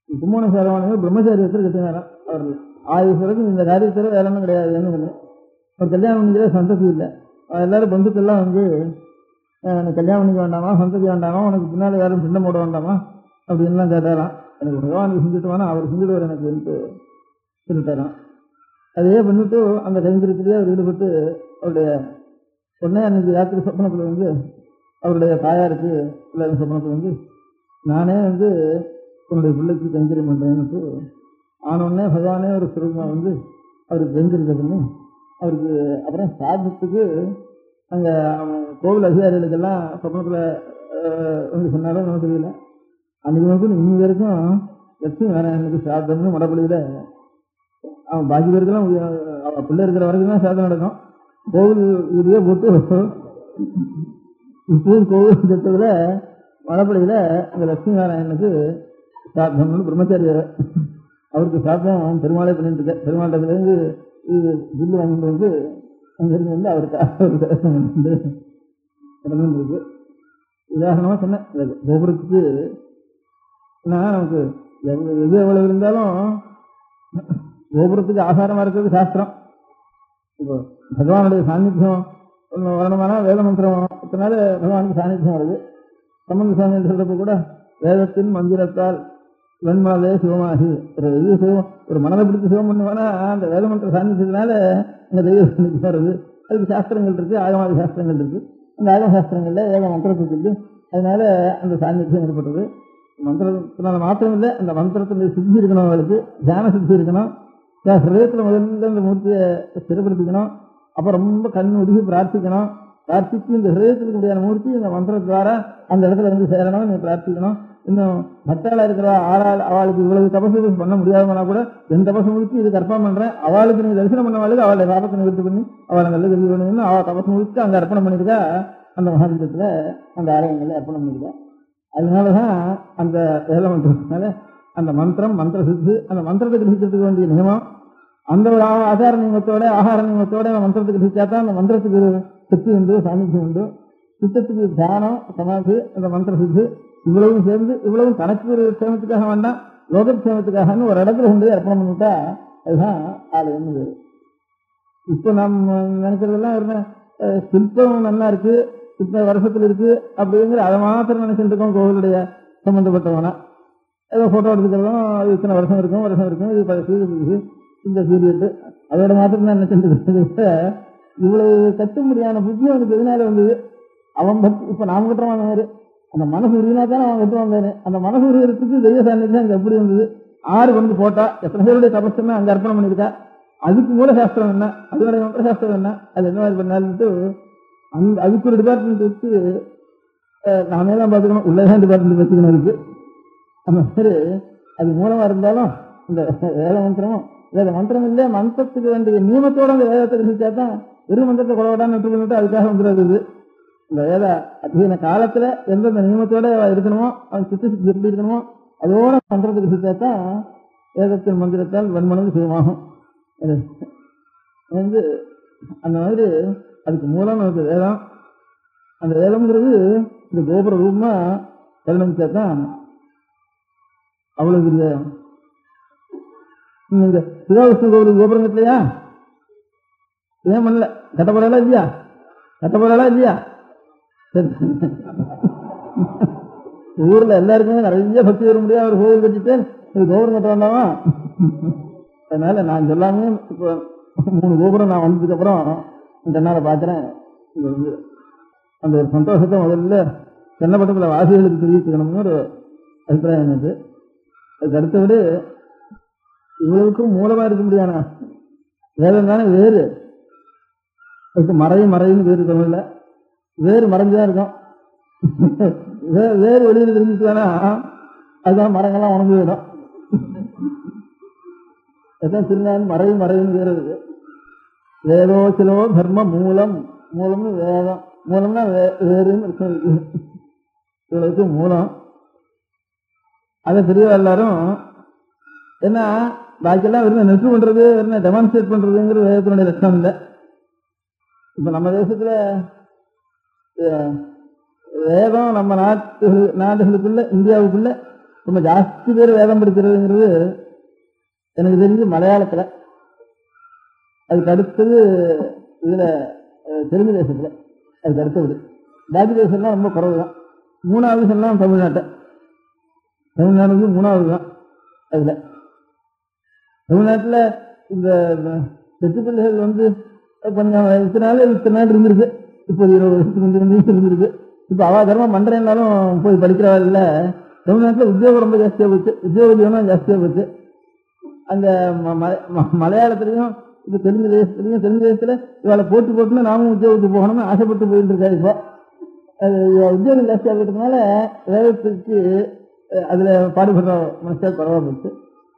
கும்பகோண சாரங்கமான பிரம்மச்சாரியத்தில் கட்டினாராம். அவர் ஆயுஷத்துக்கு இந்த காரியத்தில் வேலை ஒன்றும் கிடையாதுன்னு ஒன்று. அவர் கல்யாணம் பண்ணிக்கிற சந்ததி இல்லை. எல்லாரும் பந்துக்கெல்லாம் எனக்கு கல்யாணம் பண்ணிக்க வேண்டாமா, சந்ததி வேண்டாமா, உனக்கு பின்னால் யாரும் சின்னம் போட வேண்டாமா அப்படின்லாம் கேட்டாராம். எனக்கு பகவானுக்கு செஞ்சுட்டுவானா அவர் செஞ்சுடுவார் எனக்கு சொல்லிட்டாராம். அதையே பண்ணிட்டு அந்த கைங்கரியத்திலேயே அவர் ஈடுபட்டு அவருடைய உடனே அன்னைக்கு ராத்திரி சொப்பனத்தில் அவருடைய தாயாருக்கு எல்லாரும் சொப்பனத்தில் நானே உன்னுடைய பிள்ளைக்கு கைங்கரியம் பண்ணுறேன்னு ஆனோடனே பகவானே ஒரு சுரூபமாக அவருக்கு கைங்கரியம் பண்ணி அவருக்கு அப்புறம் சாதத்துக்கு அங்கே கோவில் அதிகாரிகளுக்கெல்லாம் சொப்னத்தில் வந்து சொன்னாலும் நமக்கு தெரியல. அன்றைக்கு வந்து இன்னி வரைக்கும் லட்சுமி நாராயணனுக்கு சாதம்னு மடப்பள்ளியில் அவன் பாக்கி பேருக்கெல்லாம் அவன் பிள்ளை இருக்கிற வரைக்கும் தான் சாதம் நடக்கும். கோவில் இதுவே போட்டு இப்பவும் கோவில் திட்டத்தில் மடப்பள்ளியில் அந்த லட்சுமி நாராயணனுக்கு சாத்தம்னு பிரம்மச்சாரிய அவருக்கு சாத்தம் பெருமாளே பண்ணிட்டு இருக்க. பெருமாண்டத்துலேருந்து இது பில்லு வாங்கிட்டு வந்து அங்கிருந்து வந்து அவருக்கு வந்து இருக்கு. உதாரணமாக சொன்னேன், கோபுரத்துக்கு நமக்கு எது எவ்வளவு இருந்தாலும் கோபுரத்துக்கு ஆதாரமாக இருக்கிறது சாஸ்திரம். இப்போ பகவானுடைய சாநித்தியம் ஒன்று வரணுமானா வேத மந்திரத்தினால பகவானுக்கு சாநித்தியம் வருது. சம்பந்த சுவாமி சொல்றப்ப கூட வேதத்தின் மந்திரத்தால் வெண்மாவே சிவமாகி ஒரு மனதை பிடிச்சி சிவம் பண்ணுவானா அந்த வேத மந்திர சாநித்தியத்தினால அந்த தெய்வ சாநித்தியம் வருது. அதுக்கு சாஸ்திரங்கள் இருக்கு, ஆகமாதி சாஸ்திரங்கள் இருக்கு. அந்த ஆகம சாஸ்திரங்கள்ல வேத மந்திரத்துக்கு இருக்கு. அதனால அந்த சாநித்தியம் ஏற்பட்டது. மந்திரத்தினால மாத்திரம் இல்லை, அந்த மந்திரத்தில் சித்தி இருக்கணும், அவளுக்கு தியான சித்தி இருக்கணும். ஹிருதயத்தில் முதல்ல இந்த மூர்த்தியை ஸ்திரப்படுத்திக்கணும். அப்போ ரொம்ப கண் உருகி பிரார்த்திக்கணும். பிரார்த்திச்சு இந்த ஹிருதயத்துக்கு முடியாத மூர்த்தி இந்த மந்திரத்வாரா அந்த இடத்துல வந்து சேரணும், நீ பிரார்த்திக்கணும். இன்னும் மத்தாளா இருக்கிற ஆளாள் அவளுக்கு இவ்வளவு தபசு பண்ண முடியாதுன்னா கூட என் தபசு முடிச்சு இது கர்ப்பம் பண்றேன், அவளுக்கு நீ தரிசனம் பண்ணவாளுக்கு அவளை சாபத்தை நிவர்த்தி பண்ணி அவளை நல்ல கல்வி பண்ணணும்னு அவள் தபசு முடிச்சு அங்கே அர்ப்பணம் பண்ணியிருக்கா. அந்த மகாபீடத்தில் அந்த ஆலயங்களில் அர்ப்பணம் பண்ணியிருக்கா. அதனாலதான் அந்த வேத மந்திரத்தினால அந்த மந்திரம் மந்திர சித்து, அந்த மந்திரத்தை கிரகிக்கிறதுக்கு வேண்டிய நியமம் அந்த ஒரு ஆதார நியமத்தோட ஆகார நியமத்தோட அந்த மந்திரத்தை கிரகிச்சாதான் அந்த மந்திரத்துக்கு சக்தி உண்டு, சாநித்தியம் உண்டு. சித்தத்துக்கு தியானம் சமாதி அந்த மந்திர சித்து இவ்வளவும் சேர்ந்து இவ்வளவும் தனக்கு ஒரு சேமத்துக்காக வேண்டாம், லோக சேமத்துக்காக ஒரு இடத்துல கொண்டு அர்ப்பணம் பண்ணிட்டா அதுதான் ஆலயம். இப்ப நம்ம நினைக்கிறதெல்லாம் இருந்த சிற்பம் நல்லா இருக்கு, இத்தனை வருஷத்துல இருக்கு அப்படிங்கிற அதை மாத்திரம் நினைச்சுட்டு இருக்கோம். கோவிலுடைய சம்பந்தப்பட்டவனா ஏதோ போட்டோ எடுத்துக்கிறதும் அது இத்தனை வருஷம் இருக்கும் இது பழைய இந்த பீரியட் அதோட மாத்திரம் தான் நினைச்சுட்டு இவ்வளவு கட்டும்படியான புத்தி அவனுக்கு எதனால வந்தது? அவன் பக்தி இப்ப நாம் கட்டுறோம் அந்த மாதிரி அந்த மனசு உருவினா தான் அவன் கட்டு வந்தானே. அந்த மனசு உருவத்துக்கு தெய்வ சாநித்தியம் அங்க எப்படி வந்தது? ஆறு கொண்டு போட்டா எத்தனை பேருடைய தபஸ்ன்னா அங்க அர்ப்பணம் பண்ணிருக்கா. அதுக்கு மூல சாஸ்திரம் என்ன, அதனுடைய மந்திர சாஸ்திரம் என்ன, அது என்ன மாதிரி பண்ணாலுன்ட்டு அந்த அதுக்கு ஒரு டிபார்ட்மெண்ட் வச்சு நானே தான் பார்த்துக்கணும், உள்ளதான் டிபார்ட்மெண்ட் வச்சுக்கணும் இருக்கு. அந்த மாதிரி அது மூலமா இருந்தாலும் இந்த வேத மந்திரமும் வேத மந்திரம் இல்லை, மந்திரத்துக்கு வேண்டிய நியமத்தோட அந்த வேதத்தை கிரகிச்சா தான் வெறும் மந்திரத்தை கொலவடான்னு விட்டு பண்ணிட்டு அதுக்காக வந்துடுறது. இந்த வேத அத்தியன காலத்துல எந்தெந்த நியமத்தோட இருக்கணுமோ அவன் சித்தி எப்படி இருக்கணுமோ அதோட மந்திரத்தை கிரகிச்சா தான் வேதத்தின் மந்திரத்தால் வன்மனது சுயமாகும். வந்து அந்த மாதிரி அதுக்கு மூலம் நமக்கு வேதம். அந்த வேதம்ங்கிறது இந்த கோபுர ரூபமா பரிணமிச்சா தான் அவ்வளவு பெரிய. இந்த சிவவிஷ்ணு கோவில் கோபுரம் கட்டலையா? ஏன் பண்ணல? கட்டப்படலாம் இல்லையா? கட்டப்படலாம் இல்லையா? சரி, ஊர்ல எல்லாருக்குமே நிறைய பக்தி வர முடியாது. ஒரு கோவில் கட்டிட்டு இது கோபுரம் கட்ட வேண்டாமா? அதனால நான் சொல்லாமே இப்போ 3 கோபுரம் நான் வந்ததுக்கு அப்புறம் கண்ணால பாக்குறேன். அந்த ஒரு சந்தோஷத்தை முதல்ல தென்னப்பட்டத்தில் வாசிகளுக்கு தெரிவிச்சுக்கணும்னு ஒரு அபிப்பிராயம் எனக்கு. அதுக்கு அடுத்தபடி இவ்வளவுக்கும் மூலமா இருக்க முடியாத வேதம் தானே வேறு. அதுக்கு மறைன்னு வேறு தமிழ்ல வேறு மறைஞ்சுதான் இருக்கும். வேறு வெளியில் தெரிஞ்சுச்சுதானா அதுதான் மரங்கள்லாம் உணர்ந்து விடும். அதான் திருநாள் மறைன்னு வேறு இருக்கு. வேதோ சிலோ தர்ம மூலம்னு வேதம். மூலம்னா வேறுன்னு இருக்கு. இவ்வளவுக்கு மூலம் அதை தெரிய எல்லாரும் ஏன்னா பாக்கியெல்லாம் வெறும் நெற்று பண்றது வெறும் டெமான்ஸ்ட்ரேட் பண்றதுங்கிறது வேதத்தினுடைய லட்சணம் இல்லை. இப்ப நம்ம தேசத்துல வேதம் நம்ம நாடுகளுக்குள்ள இந்தியாவுக்குள்ள ரொம்ப ஜாஸ்தி பேர் வேதம் படிக்கிறதுங்கிறது எனக்கு தெரிஞ்சு மலையாளத்துல, அதுக்கு அடுத்தது இதுல தெலுங்கு தேசத்துல, அதுக்கு அடுத்தது பாக்கி தேசம்லாம் ரொம்ப குறைவு தான். 3வது சொல்லலாம் தமிழ்நாடு 3வது தான். அதுல தமிழ்நாட்டில் இந்த வெற்றி பிள்ளைகள் வந்து கொஞ்சம் இத்தனை நாள் இருந்திருக்கு. இப்போ 20 வருஷத்துக்கு இருந்திருக்கு. இப்போ அவ தர்மம் பண்றேன்னாலும் போய் படிக்கிறவள் இல்லை. தமிழ்நாட்டில் உத்தியோகம் ரொம்ப ஜாஸ்தியாக போச்சு, உத்தியோக ஜீவனம் ஜாஸ்தியாக போச்சு. அந்த மலையாளத்திலையும் இப்போ தெலுங்கு தேசத்துல இவளை போட்டுன்னு நாமும் உத்தியோகத்துக்கு போகணும்னு ஆசைப்பட்டு போயிட்டு இருக்காரு. இப்போ அது உத்தியோகம் ஜாஸ்தியாக இருக்கிறதுனால வேதத்துக்கு அதுல பாடுபடுற மனுஷன் குறவா போச்சு.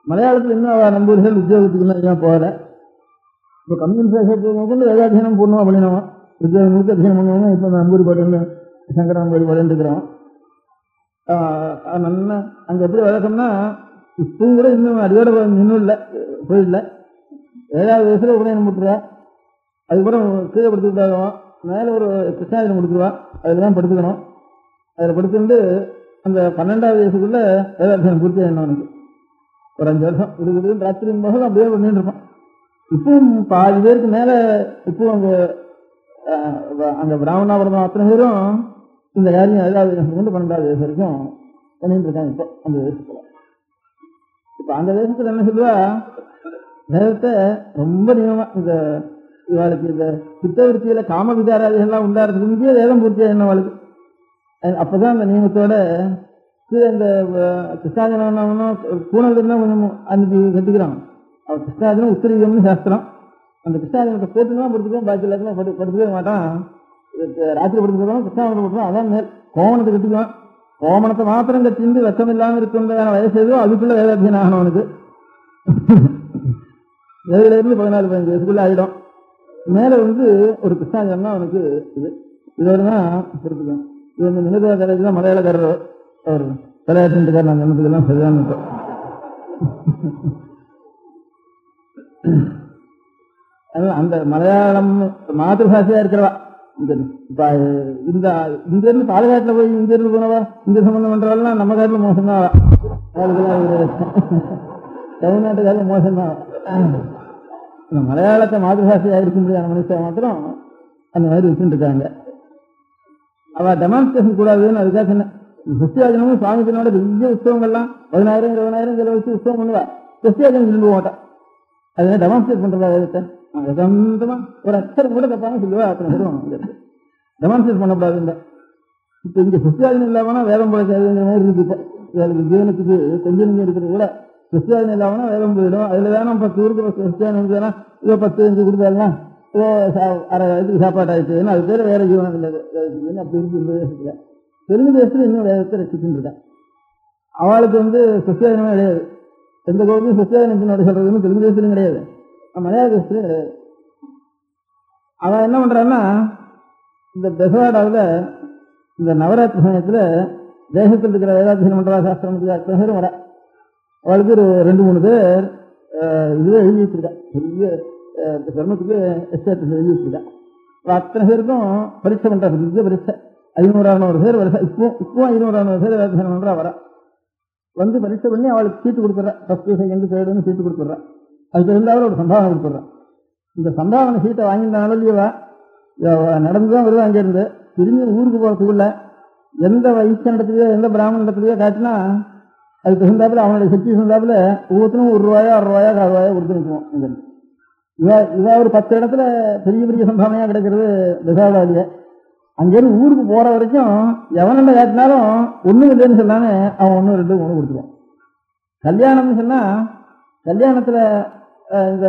மலையாளத்தில் இன்னும் நம்பூர்கள் உத்தியோகத்துக்கு இன்னும் ஏன் போகல. இப்போ கம்யூனிஸ்ட் கொண்டு வேதாத்தியனம் பூர்ணமா பண்ணினோம், உத்தியோகம் முழுக்க அத்தியனம் பண்ணுவோம். இப்போ நம்பூரி பாட்டு சங்கர நம்பூரி பாட்டு இருக்கிறோம். நல்லா அங்க எப்படி வழக்கம்னா இப்பவும் கூட இன்னும் அடியோட இன்னும் இல்லை, போயிடல. 7வது வயசுல உபநயனம் போட்டுருவா, அதுக்கப்புறம் கீழே படுத்துக்கிட்டாகும், மேலே ஒரு கிருஷ்ணாயுதம் கொடுத்துருவா, அதில் தான் படுத்துக்கணும். அதில் படுத்துட்டு அந்த 12வது வயசுக்குள்ள வேதாத்தியனம் பூர்த்தி ஆகணும். அவனுக்கு ஒரு 5 வருஷம் இருக்குதுன்னு ராத்திரி போக அப்படியே பண்ணிட்டு இருப்பான். இப்பவும் பாதி பேருக்கு மேல இப்போ அங்க பிராமணாபுரம் அத்தனை பேரும் இந்த காரியம் 7வது வயசுல இருந்து 12வது வயசு வரைக்கும் பண்ணிட்டு இருக்காங்க. இப்போ அந்த தேசத்துல இப்ப அந்த தேசத்துல என்ன சொல்லுவா, வேதத்தை ரொம்ப நியமமா இந்த இவாளுக்கு இந்த சித்தவருத்தியில காம விகாராதிகள்லாம் உண்டாடுறதுக்கு முந்தைய வேதம் பூர்த்தியா என்ன அவளுக்கு. அப்பதான் அந்த நியமத்தோட இந்த கிருஷ்ணாஜனம் பூனதுன்னா கொஞ்சம் அன்னைக்கு கட்டிக்கிறான். அவன் கிருஷ்ணாஜனம் உத்தரீகம்னு சாஸ்திரம். அந்த கிருஷ்ணாஜனத்தை போட்டுதான் படுத்துக்குவோம், பாக்கி எல்லாத்தையும் படுத்துக்கவே மாட்டான். ராத்திரி படுத்துக்கிறோம், கிருஷ்ணாஜனம் போட்டுருவோம், அதான் மேல் கோமணத்தை கட்டிக்குவான். கோமணத்தை மாத்திரம் கட்டிந்து வெக்கம் இல்லாமல் இருக்கின்றதான வயசு ஏதோ அதுக்குள்ள வேதாத்தியனம் ஆகணும் அவனுக்கு. 7ல இருந்து 14-15 வயசுக்குள்ள ஆகிடும். மேல ஒரு கிருஷ்ணாஜனம் தான் அவனுக்கு இதோட தான் படுத்துக்குவான். இது வந்து நினைவு காலேஜ் தான் மலையாளக்காரர், அவர் தலையாட்டுக்கார். நான் சொன்னதுக்கெல்லாம் சரிதான். அந்த மலையாளம் மாதபாஷையா இருக்கிறவா இப்ப இந்த இங்க இருந்து பாலக்காட்டுல போய் இங்க இருந்து போனவா இங்க சம்பந்தம் பண்றவாள்லாம் நம்ம காட்டுல மோசம்தான். தமிழ்நாட்டுக்காரில் மோசம்தான். மலையாளத்தை மாதபாஷையா இருக்க முடியாத மனுஷன் மாத்திரம் அந்த மாதிரி வச்சுட்டு இருக்காங்க. அவ டெமான்ஸ்ட்ரேஷன் கூடாதுன்னு அதுக்காக சொன்ன. கிறிஸ்டியாஜனமும் சுவாமிஜனோட பெரிய உற்சவங்கள்லாம் 10,000-20,000 செலவு வச்சு உற்சவம் பண்ணுவா. கிறிஸ்டியாஜனம் சொல்லுவ மாட்டான். அதை டெமான்ஸ்ட்ரேட் பண்றதா வேதத்தை சொந்தமா ஒரு அச்சரம் கூட தப்பான சொல்லுவா. அத்தனை சொல்லுவாங்க டெமான்ஸ்ட்ரேட் பண்ணக்கூடாது. இப்ப இங்க கிறிஸ்டியாஜனம் இல்லாமனா வேதம் பிழைக்காதுங்கிற மாதிரி இருக்கு. இப்போ ஜீவனத்துக்கு கொஞ்சம் நெஞ்சம் இருக்கிறது கூட கிறிஸ்டியாஜனம் இல்லாமனா வேதம் போயிடும். அதுல வேணும் 10 ஊருக்கு கிறிஸ்டியானம் இருந்ததுன்னா இதோ 10-5 கொடுத்தாலாம் ஏதோ அரை வயதுக்கு சாப்பாடு ஆயிடுச்சுன்னா அது பேர் வேற ஜீவனம் இல்லை. அப்படி இருக்கு இந்த தேசத்துல. தெலுங்கு தேசத்துல இன்னும் வேதத்தை ரசிச்சுட்டு இருக்கேன். அவளுக்கு கிறிஸ்டியானமே கிடையாது. எந்த கோவிலும் கிறிஸ்டியானத்தினோட சொல்றதுன்னு தெலுங்கு தேசத்துலையும் கிடையாது, மலையாள தேசத்துலையும் கிடையாது. அவன் என்ன பண்றான்னா இந்த பெசவாடாவில் இந்த நவராத்திரி சமயத்துல தேசத்தில் இருக்கிற வேதாத்தியனம் பண்றா சாஸ்திரத்துக்கு அத்தனை பேரும் வர. அவளுக்கு ஒரு 2-3 பேர் இதுவே எழுதி வச்சிருக்கா. பெரிய தர்மத்துக்கு எஸ்டேட் எழுதி வச்சிருக்கா. அத்தனை பேருக்கும் பரீட்சை பண்றா. பெரிய பரீட்சை 500-600 பேர் வருஷம். இப்போ 500-600 பேர் வேதாத்தியனம் பண்றா வர. பரீட்சை பண்ணி அவளுக்கு சீட்டு கொடுத்துட்றா. 1st, 2nd, 3rd சீட்டு கொடுத்துட்றா. அதுக்கு இருந்தாலும் ஒரு சம்பாவனை கொடுத்துட்றான். இந்த சம்பாவனை சீட்டை வாங்கியிருந்தாலும் இல்லையவா நடந்துதான் வருவா. அங்கிருந்து திரும்பி ஊருக்கு போறதுக்குள்ள எந்த வைஷ்ணவத்திலேயோ எந்த பிராமண இடத்துலயோ காட்டினா அதுக்கு தகுந்தாப்புல அவனுடைய சக்தி தகுந்தாப்புல ஒவ்வொருத்தரும் ₹1, ₹6, ₹4 கொடுத்து நிற்குவோம். இவா ஒரு 10 இடத்துல பெரிய பெரிய சம்பாவனையா கிடைக்கிறது பெசாவடாலிய. அங்கிருந்து ஊருக்கு போற வரைக்கும் எவனண்ட காட்டினாலும் ஒண்ணும் இல்லைன்னு சொன்னானே அவன் 1, 2, 3 கொடுத்துருவான். கல்யாணம்னு சொன்னா கல்யாணத்துல இந்த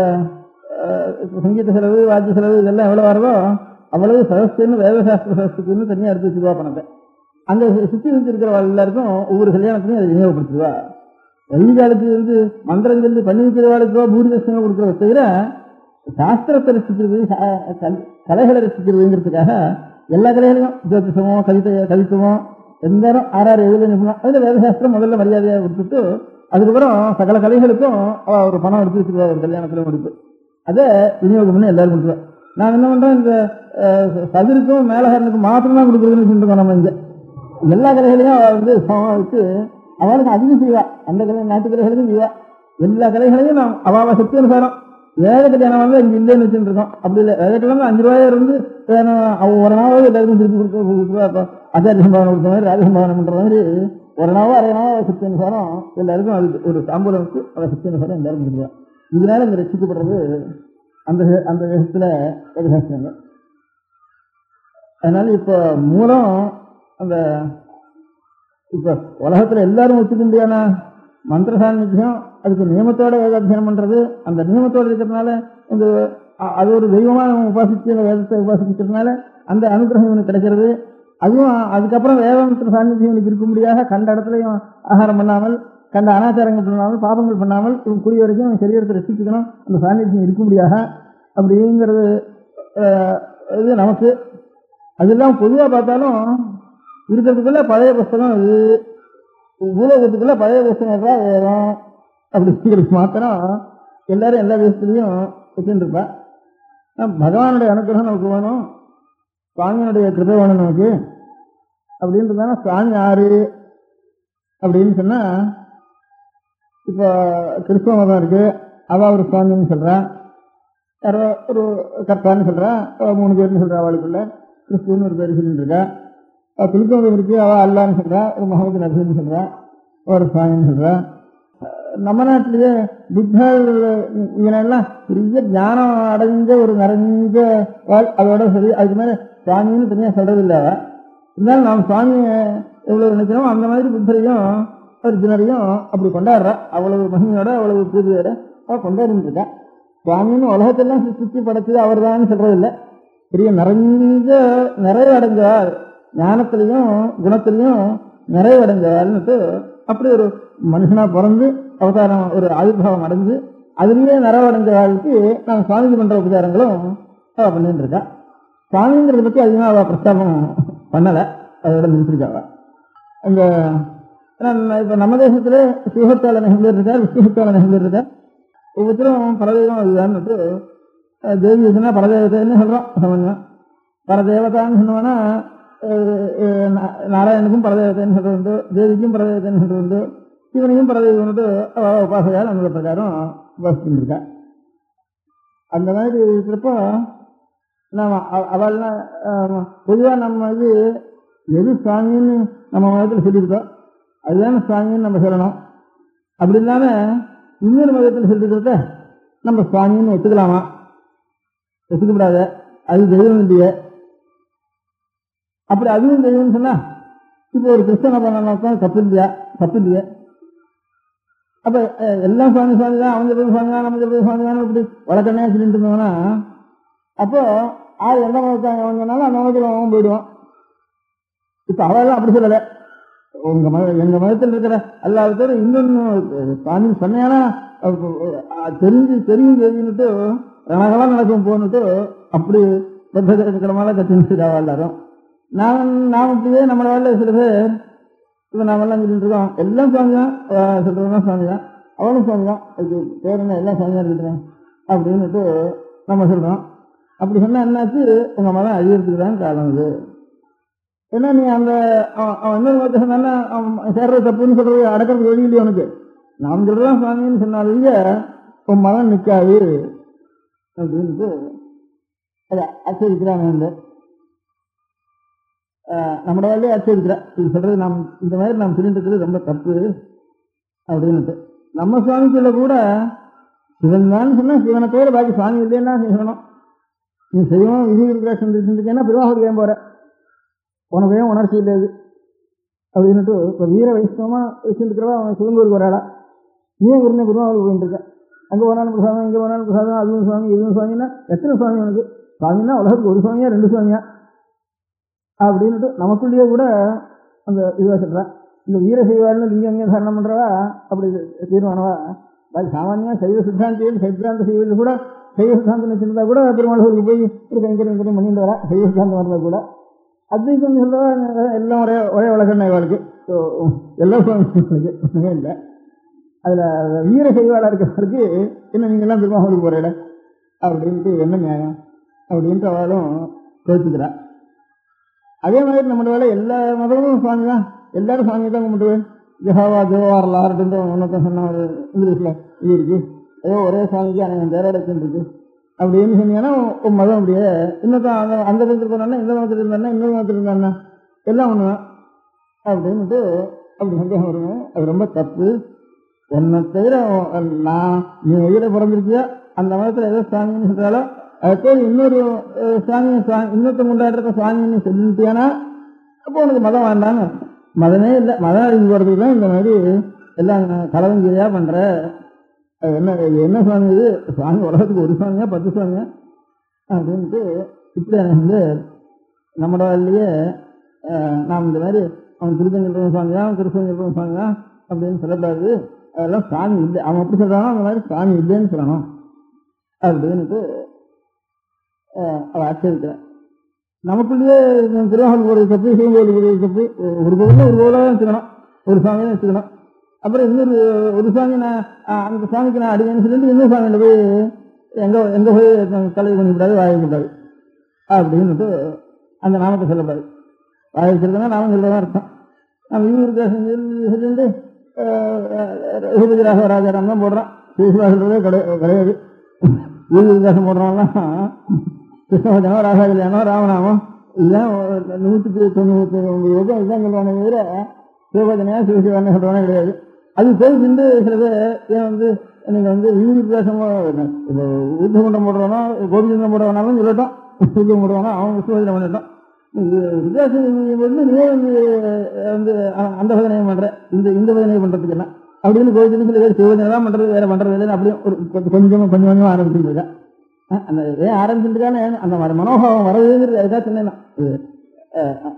சங்கீத செலவு, வாத்திய செலவு இதெல்லாம் எவ்வளவு வருதோ அவ்வளவு சதஸ்துன்னு வேதசாஸ்திர சதஸ்துன்னு தனியா எடுத்து வச்சுருவா பணத்தை. அங்க சுத்தி வச்சிருக்கிற எல்லாருக்கும் ஒவ்வொரு கல்யாணத்திலையும் அதை விநியோகப்படுத்துவா. வைகாலத்துக்கு மந்திரம் சொல்லி பண்ணி வைக்கிறவாளுக்கோ பூரி தட்சணை கொடுக்குறத தவிர சாஸ்திரத்தை ரசிக்கிறது, கலைகளை ரசிக்கிறதுங்கிறதுக்காக எல்லா கலைகளையும் ஜோதிஷமோ கவித்துவமோ எந்த நேரம் 6-7 நிமிடம் அதுல வேதசாஸ்திரம் முதல்ல மரியாதையாக கொடுத்துட்டு அதுக்கப்புறம் சகல கலைகளுக்கும் ஒரு பணம் எடுத்து வச்சிருவா. ஒரு கல்யாணத்துல முடிப்பு அதை விநியோகம் பண்ணி எல்லாரும் கொடுத்துருவா. நான் என்ன பண்றேன், இந்த சதுருக்கும் மேலகாரனுக்கும் மாத்திரம் தான் கொடுக்குறதுன்னு சொல்லிட்டு நம்ம இங்க எல்லா கலைகளையும் வச்சு அவளுக்கு அதிகம் செய்வா. அந்த கலை நாட்டு கலைகளுக்கும் செய்வா. எல்லா கலைகளையும் நாம் அவ சக்தி அனுசாரம் வேத கல்யாணம் இங்க இல்லைன்னு வச்சுட்டு இருக்கோம். அப்படி இல்லை, வேத கல்யாணம் ₹5 இருந்து ஒரு நாளாவது எல்லாருக்கும் திருப்பி கொடுத்துருவா. ஆச்சாரிய சம்பாவனை கொடுத்த மாதிரி ராஜசம்பாவனை பண்ற மாதிரி ஒரு நாவோ அரை நாவோ சக்தி அனுசாரம் எல்லாருக்கும் அது ஒரு தாம்பூலம் வச்சு அவ சக்தி அனுசாரம் எல்லாருக்கும் கொடுத்துருவா. இதனால இந்த ரசிக்கப்படுறது அந்த தேசத்துல வேதசாஸ்திரங்க. அதனால இப்ப மூலம் அந்த இப்ப உலகத்துல எல்லாரும் ஒத்துக்க முடியாத மந்திர சாநித்தியம் அதுக்கு நியமத்தோட வேதாத்தியனம் பண்றது. அந்த நியமத்தோடு இருக்கிறதுனால இந்த அது ஒரு தெய்வமா நம்ம உபாசிச்சு அந்த வேதத்தை உபாசிக்கிறதுனால அந்த அனுகிரகம் இவனுக்கு கிடைக்கிறது. அதுவும் அதுக்கப்புறம் வேதாந்தத்தின் சாநித்தியம் இவனுக்கு இருக்கும்படியாக கண்ட இடத்துலையும் ஆகாரம் பண்ணாமல், கண்ட அனாச்சாரங்கள் பண்ணாமல், பாபங்கள் பண்ணாமல் இவன் கூடிய வரைக்கும் அவன் சரீரத்தை ரசிச்சுக்கணும், அந்த சாநித்தியம் இருக்கும்படியாக அப்படிங்கிறது இது நமக்கு. அதெல்லாம் பொதுவாக பார்த்தாலும் இருக்கிறதுக்குள்ள பழைய புஸ்தகம் இது, பூலோகத்துக்குள்ள பழைய புஸ்தகம் வேதம் அப்படிங்கிறது மாத்திரம் எல்லாரும் எல்லா தேசத்துலையும் வச்சுட்டு இருப்பா. பகவானுடைய அனுகிரகம் நமக்கு வேணும், சுவாமியினுடைய கிருபை வேணும் நமக்கு அப்படின்றதான சுவாமி யாரு அப்படின்னு சொன்னா, இப்போ கிறிஸ்தவ மதம் இருக்கு, அவ ஒரு சுவாமின்னு சொல்றா, யாரோ ஒரு கர்த்தான்னு சொல்றா, 3 பேர்னு சொல்றா, அவளுக்குள்ள கிறிஸ்துவன்னு ஒரு பேர் சொல்லிட்டு இருக்கா. கிறிஸ்தவ மதம் இருக்கு, அவ அல்லான்னு சொல்றா, ஒரு முகமது நபின்னு சொல்றா, ஒரு சுவாமின்னு சொல்றா. நம்ம நாட்டிலேயே புத்தர் இவனெல்லாம் பெரிய ஞானம் அடைஞ்ச ஒரு நிறைஞ்ச அதோட சரி, அதுக்கு மேல சுவாமின்னு தனியாக சொல்றது இல்லை. இருந்தாலும் நாம் சுவாமியை எவ்வளவு நினைக்கிறோம் அந்த மாதிரி புத்தரையும் அர்ஜுனரையும் அப்படி கொண்டாடுறா. அவ்வளவு மகிமையோட அவ்வளவு பூஜையோட அவள் கொண்டாடிட்டு இருக்கா. சுவாமின்னு உலகத்தெல்லாம் சுற்றி படைச்சது அவர் தான் சொல்றது இல்லை, பெரிய நிறைவடைஞ்சவார், ஞானத்திலையும் குணத்திலையும் நிறைவடைஞ்சவார்னுட்டு அப்படி ஒரு மனுஷனா பிறந்து அவதாரம் ஒரு ஆவிர்வாவம் அடைஞ்சு அதுலேயே நிறைவடைஞ்ச வாழ்க்கை நான் சுவாமிக்கு பண்ற உபச்சாரங்களும் அவ பண்ணிட்டு இருக்கா. சுவாமிங்கிறத பத்தி அதிகமாக அவ பிரஸ்தாபம் பண்ணல, அதோட நிறுத்திருக்காவ. அந்த இப்ப நம்ம தேசத்துல சிவத்தால நெகம்பேர் இருக்கார், விஷ்ணுத்தால நெகம்பேர் இருக்கார். ஒவ்வொருத்தரும் பரதேவம் இதுதான்ட்டு தேவி இதுனா பரதேவத்தைன்னு சொல்றோம். சமன்யம் பரதேவதான்னு சொன்னோம்னா நாராயணுக்கும் பரதேவத்தைன்னு சொல்றது உண்டு, தேவிக்கும் பரதேவத்தைன்னு சொல்றது உண்டு, சிவனையும் பரதேவன்ட்டு உபாசையால் அந்த பிரகாரம் உபாசிச்சுருக்கா. அந்த மாதிரி இருக்கிறப்போ நம்ம அவள்லாம் பொதுவாக நம்ம இது எது சுவாமின்னு நம்ம மதத்தில் சொல்லியிருக்கோம் அதுதானே சுவாமின்னு நம்ம சொல்லணும். அப்படி இல்லாம இன்னொரு மதத்தில் சொல்லிருக்கிறத நம்ம சுவாமின்னு ஒத்துக்கலாமா? ஒத்துக்கப்படாத, அது தெய்வம் இல்லையே. அப்படி அதுவும் தெய்வம்னு சொன்னா இப்போ ஒரு கிறிஸ்தவ பண்ண தப்பு இல்லையா? அப்ப எல்லாம் சுவாமி சுவாமி தான், அவன் சொல்றது சுவாமி தான், நம்ம சொல்றது சுவாமி தான் இப்படி வழக்கண்ணே சொல்லிட்டு இருந்தோம்னா அப்போ எந்த மதத்தாங்க அவன் சொன்னாலும் அந்த மதத்தில் அவன் போயிடுவான். இப்ப அவெல்லாம் அப்படி சொல்லலை. எங்க மதத்தில் இருக்கிற எல்லாத்தோட இன்னொன்னு சுவாமி சொன்னா தெரிஞ்சுட்டு ரணகலாம் நடக்கும் போன்னுட்டு அப்படி பத்திரமா கத்தின்னு எல்லாரும். நாம் இப்படியே நம்ம வேலை சில பேர் இப்போ நாமெல்லாம் சொல்லிட்டு இருக்கோம், எல்லாம் சுவாமி தான் சொல்றதுதான் சுவாமி தான், அவனும் சுவாமி தான், அதுக்கு பேர் என்ன எல்லாம் சுவாமியா இருக்கிறேன் அப்படின்னுட்டு நம்ம சொல்றோம். அப்படி சொன்னா என்னாச்சு, உங்க மதம் அழியறதுக்கு தான் காரணம் இது. ஏன்னா நீ அந்த அவன் இன்னொரு மதத்தை சொன்னா சேர்றது தப்புன்னு சொல்றது அடக்கிறது வழி இல்லையா உனக்கு? நாம் சொல்றதான் சுவாமின்னு சொன்னாலேயே உன் மதம் நிற்காது அப்படின்ட்டு அதை அச்சரிக்கிறாங்க. நம்மளோட வேலையை அச்சரிக்கிறா, இது சொல்றது நாம் இந்த மாதிரி நாம் சொல்லிட்டு இருக்கிறது ரொம்ப தப்பு அப்படின்னுட்டு. நம்ம சுவாமிக்குள்ள கூட சிவன் தான் சொன்னா சிவனை தவிர பாக்கி சுவாமி இல்லைன்னா செய்யணும். நீ செய்வோம் விதி இருக்கேன்னா பெருமாள் ஏன் போற, உனக்கு ஏன் உணர்ச்சி இல்லையாது அப்படின்னுட்டு. இப்போ வீர வைஷ்ணவமா வச்சுருக்கிறவா அவன் சிவங்கூருக்கு வராடா, நீ இருந்த பெருமாளுக்கு போயிட்டு இருக்க, அங்கே போனாலும் பிரசாதம் இங்கே போனாலும் பிரசாதம், அதுவும் சுவாமி இதுவும் சுவாமின்னா எத்தனை சுவாமி உனக்கு? சுவாமின்னா உலகத்துக்கு ஒரு சுவாமியா 2 சுவாமியா அப்படின்னுட்டு நமக்குள்ளேயே கூட அந்த இதுவாக சொல்கிறேன். இந்த வீர செய்வாள்னு லிங்கங்க தாரணம் பண்ணுறவா அப்படி தீர்மானவா சாமானியா சைவ சித்தாந்தியில் சைத்ராந்த செய்வதில் கூட சைவ சித்தாந்தம் வச்சிருந்தா கூட பெருமாளுக்கு போய் ஒரு கைங்கரியம் பண்ணிட்டு வரா. சைவ சித்தாந்தம் வரதா கூட அத்வைத்தம் சொல்றவா எல்லாம் ஒரே வழக்கண்ணா இவாளுக்கு, எல்லா சுவாமிகளுக்கு இல்லை. அதில் வீர செய்வாளாக இருக்கிறவருக்கு என்ன நீங்கள்லாம் பெருமாளுக்கு போகிற இடம் அப்படின்ட்டு என்ன நியாயம் அப்படின்ட்டு அவளும் கோச்சுக்கிறா. அதே மாதிரி நம்மளோட வேலை எல்லா மதமும் சுவாமி தான், எல்லாரும் சுவாமியை தான் கும்பிட்டுவேன். ஜெஹாவா ஜோவார்லாம் அப்படின்ற ஒன்றத்தான் சொன்ன ஒரு இங்கிலீஷில் இது இருக்கு, ஏதோ ஒரே சுவாமிக்கு அனைவன் தேரடச்சுன்னு இருக்கு அப்படின்னு சொன்னீங்கன்னா உன் மதம் அப்படியே இன்னொருத்தான் அந்த மதத்தில் போனான்னா இந்த மதத்தில் இருந்தானா இன்னொரு மதத்தில் இருந்தானா எல்லாம் ஒன்றுதான் அப்படின்ட்டு அப்படி சந்தேகம் வருவேன். அது ரொம்ப தப்பு. என்னை தவிர நீ எதிர பிறந்திருக்கியா அந்த மதத்தில் ஏதோ சுவாமின்னு சொல்றாலும் அதுக்கு இன்னொரு சுவாமியை இன்னொருத்த கொண்டாடுற சுவாமின்னு சொல்லிட்டியானா அப்போ உனக்கு மதம் வேண்டான்னு. மதமே இல்லை, மதம் அறிஞ்சு போகிறதுக்கு தான் இந்த மாதிரி எல்லாம் கலவங்கிரியா பண்ற என்ன சுவாமி இது, சுவாமி உலகத்துக்கு ஒரு சுவாமியா 10 சுவாமியா அப்படின்ட்டு இப்படி வந்து நம்மளோடய நாம் இந்த மாதிரி அவன் திருச்செங்கல்வன் சுவாமியா அவன் திருச்செங்கல்வன் சுவாமியா அப்படின்னு சொல்லக்கூடாது. அதெல்லாம் சாமி இல்லை, அவன் எப்படி சொல்றானோ அந்த மாதிரி சாமி இல்லைன்னு சொல்லணும் அப்படின்ட்டு அவள் ஆட்சேபிக்கிறான். நமக்குள்ளேயே திருவாகூர் ஒரு தப்பு, சிவங்கோவில் ஒரு தப்பு, ஒரு கோவில ஒரு கோவிலாக வச்சுக்கணும், ஒரு சுவாமியை வச்சுக்கணும். அப்புறம் இன்னொரு ஒரு சுவாமி நான் அந்த சுவாமிக்கு நான் அடிக்கணும்னு சொல்லிட்டு இன்னொரு சுவாமியில போய் எங்க போய் தலையை பண்ணிக்கூடாது, வாயை கூடாது அப்படின்னுட்டு அந்த நாமத்தை சொல்லக்கூடாது. வாயை வச்சிருக்கா நாமம் சொல்லதான் அர்த்தம். நம்ம இவருக்கு சொல்லிட்டு ரகுபதி ராக ராஜாராம் தான் போடுறான், சிவசிவா சொல்றதே கிடையாது. ஈவி விகாசம் போடுறோம்லாம் கிருஷ்ணவச்சனோ ராசா கல்யாணம் ராமநாமம் இதுதான் 199 இதுதான் சொல்லுவானே தவிர சிவபஜனையா சிவசிவான்னு சொல்றவனே கிடையாது. அது போய் நின்று சில பேர் ஏன் வந்து நீங்க வந்து ஈவி விகாசம் ஊர்தகுண்டம் போடுறவனோ கோபிச்சந்திரம் போடுறவனாலும் சொல்லட்டும், ஊர்தம் போடுவானோ அவன் விஸ்வபஜனை பண்ணிட்டோம். வித்தியாசம் வந்து நீ வந்து அந்த பதனையை பண்ற இந்த பதனையை பண்றதுக்கு என்ன அப்படின்னு கோவிச்சந்திரம் சில பேர் சிவபஜனை தான் பண்றது, வேற பண்றது இல்லைன்னு அப்படியே ஒரு கொஞ்சம் ஆரம்பிச்சுட்டு இருக்கா. அந்த ஏன் ஆரம்பிச்சுட்டுக்கான அந்த மாதிரி மனோபாவம் வரதுங்கிறது அதுக்காக சொன்னேன்.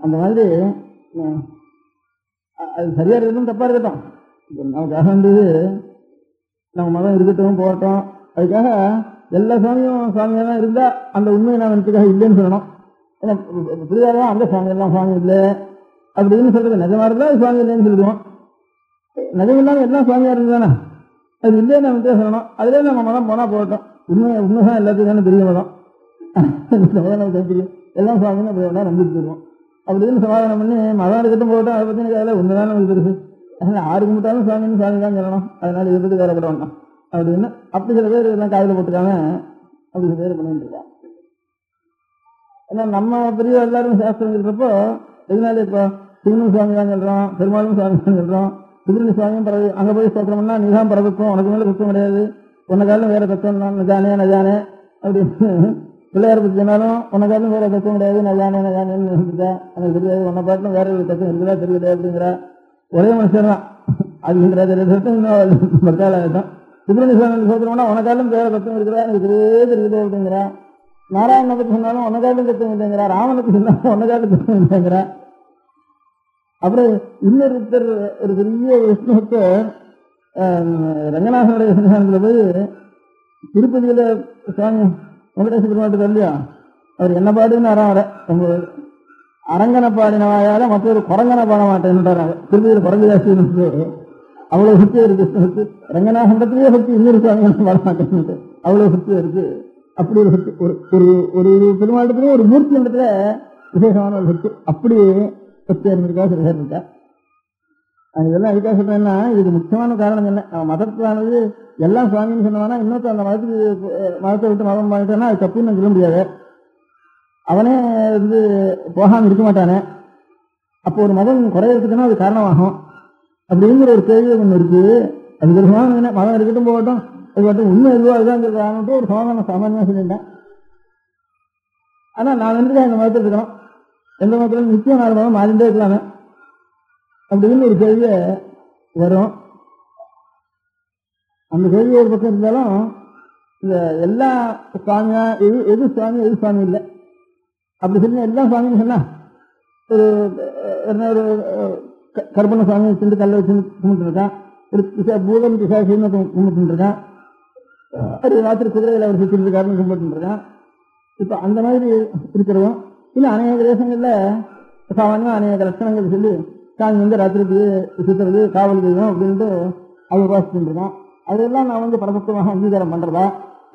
அந்த மாதிரி அது சரியா இருக்கட்டும் தப்பா இருக்கட்டும், நமக்காக வந்து நம்ம மதம் இருக்கட்டும் போகட்டும், அதுக்காக எல்லா சுவாமியும் சுவாமியா தான் இருந்தா அந்த உண்மையை நான் எனக்காக இல்லைன்னு சொல்லணும். ஏன்னா புரியாதான் அந்த சுவாமி எல்லாம் சுவாமி இல்லை அப்படின்னு சொல்றது நிஜமா இருந்தா சுவாமி இல்லைன்னு சொல்லிடுவோம். நிஜம் இல்லாம எல்லாம் சுவாமியா இருந்தானே அது இல்லையே நம்ம சொல்லணும். அதுலேயே நம்ம மதம் போனா போகட்டும், உண்மைதான் எல்லாத்துக்கும் தானே பெரிய மதம், நமக்கு தெரியும் எல்லாம் சுவாமின்னு அப்படி வேணா நம்பிட்டு போயிடுவோம். அப்படின்னு சமாதானம் பண்ணி மதம் இருக்கட்டும் போகட்டும், அதை பற்றி எனக்கு அதில் உண்மைதான் நமக்கு பெருசு, அதனால ஆறு கும்பிட்டாலும் சுவாமின்னு சுவாமி தான் சொல்லணும், அதனால இதை பற்றி வேறப்பட வேண்டாம் அப்படின்னு அப்படி சில பேர் இதெல்லாம் காதில் போட்டுக்காம அப்படி சில பேர் பண்ணிட்டு இருக்காங்க. ஏன்னா நம்ம பெரிய எல்லாரும் சாஸ்திரம் சொல்றப்போ எதனால இப்போ சிவனும் சுவாமி தான் சொல்றோம், பெருமாளும் சுவாமி தான் சொல்றோம், சுப்பிரமணிய சுவாமியும் பரவி அங்கே போய் ஸ்தோத்திரம்னா நீதான் பரதத்துவம், உனக்கு மேலே தத்துவம் கிடையாது, உனக்காலும் வேற தத்துவம் தான் நஜானே அப்படின்னு பிள்ளையார பற்றி சொன்னாலும் உனக்காலும் வேற தத்துவம் கிடையாது, நஜானேன்னு இருக்குதா எனக்கு தெரியாது, உன்னை பாட்டிலும் வேற ஒரு தத்துவம் இருக்குதா தெரியல அப்படிங்கிற ஒரே மனுஷன் தான் அதுங்கிறாரு. இன்னும் பக்காலம் சுப்பிரமணிய சுவாமி ஸ்தோத்திரம்னா உனக்காலும் வேற தத்துவம் இருக்குதா எனக்கு தெரியுது அப்படிங்கிறா. நாராயணனை பற்றி சொன்னாலும் உனக்காலும் தத்துவம் இல்லைங்கிறா, ராமனுக்கு சொன்னாலும் உனக்காலும் தத்துவம் இல்லைங்கிறா. அப்புறம் இன்னொருத்தர் ஒரு பெரிய விஷ்ணுபக்தர் ரங்கநாதனுடைய சன்னிதானத்தில் போய் திருப்பதியில சுவாமி வெங்கடேச பெருமாட்டுக்கு இல்லையா அவர் என்ன பாடுன்னு வர அரங்கனை பாடினவாயால மற்றொரு குரங்கனை பாட மாட்டேன்னுட்டாங்க. திருப்பதியில குரங்கு ஜாஸ்தி அவ்வளவு சக்தி இருக்கு விஷ்ணுக்கு, ரங்கநாதத்திலேயே சக்தி இன்னொரு சுவாமி பாட மாட்டேன்னு அவ்வளவு சக்தி இருக்கு. அப்படி ஒரு சக்தி ஒரு பெருமாட்டத்திலேயே ஒரு மூர்த்தி இடத்துல விசேஷமான ஒரு சக்தி அப்படி சக்தியா இருந்திருக்கா சில இருக்கா. இதெல்லாம் எதுக்காக சொல்றேன்னா இதுக்கு முக்கியமான காரணம் என்ன, நம்ம மதத்தானது எல்லாம் சுவாமின்னு சொன்னோம்னா இன்னொருத்த அந்த மதத்தை விட்டு மதம் பண்ணிட்டோன்னா அது தப்புன்னு சொல்ல முடியாது. அவனே வந்து போகாம இருக்க மாட்டானே, அப்போ ஒரு மதம் குறையறதுக்குன்னா அது காரணமாகும் அப்படிங்கிற ஒரு கேள்வி ஒன்று இருக்கு. அது ஒரு சமாதானம் மதம் இருக்கட்டும் போகட்டும், அது மட்டும் உண்மை எதுவோ அதுதான் ஒரு சமாதானம் சாமானியமாக சொல்லிட்டேன். ஆனா நான் வந்து இந்த மதத்தில் இருக்கணும், எந்த மதத்துல நிச்சயம் 4 மதம் மாறிண்டே இருக்கலாமே அப்படின்னு ஒரு கேள்வியை வரும். அந்த கேள்வி ஒரு பக்கம் இருந்தாலும் இந்த எல்லா சுவாமியா எது சுவாமி எது சுவாமி இல்லை அப்படி சொல்லி எல்லா சுவாமின்னு சொன்னா ஒரு கற்பனை சுவாமி வச்சுட்டு கல்லை வச்சு கும்பிட்டு இருக்கான், ஒரு பூதம் பிசாசின்னு கும்பிட்டு இருக்கான், ஒரு ராத்திரி குதிரையில் அவர் சுற்றிட்டு இருக்காருன்னு கும்பிட்டு இருக்கான். இப்போ அந்த மாதிரி இருக்கிறதும் இல்லை அநேக தேசங்கள்ல சாமானியமாக அநேக லட்சணங்கள் சொல்லி சாமி வந்து ராத்திரிக்கு சுற்றுறது காவல் தெய்வம் அப்படின்ட்டு அது உபாசிச்சுட்டு இருக்கான். அதெல்லாம் நான் வந்து பரபக்தமாக அங்கீகாரம் பண்றதா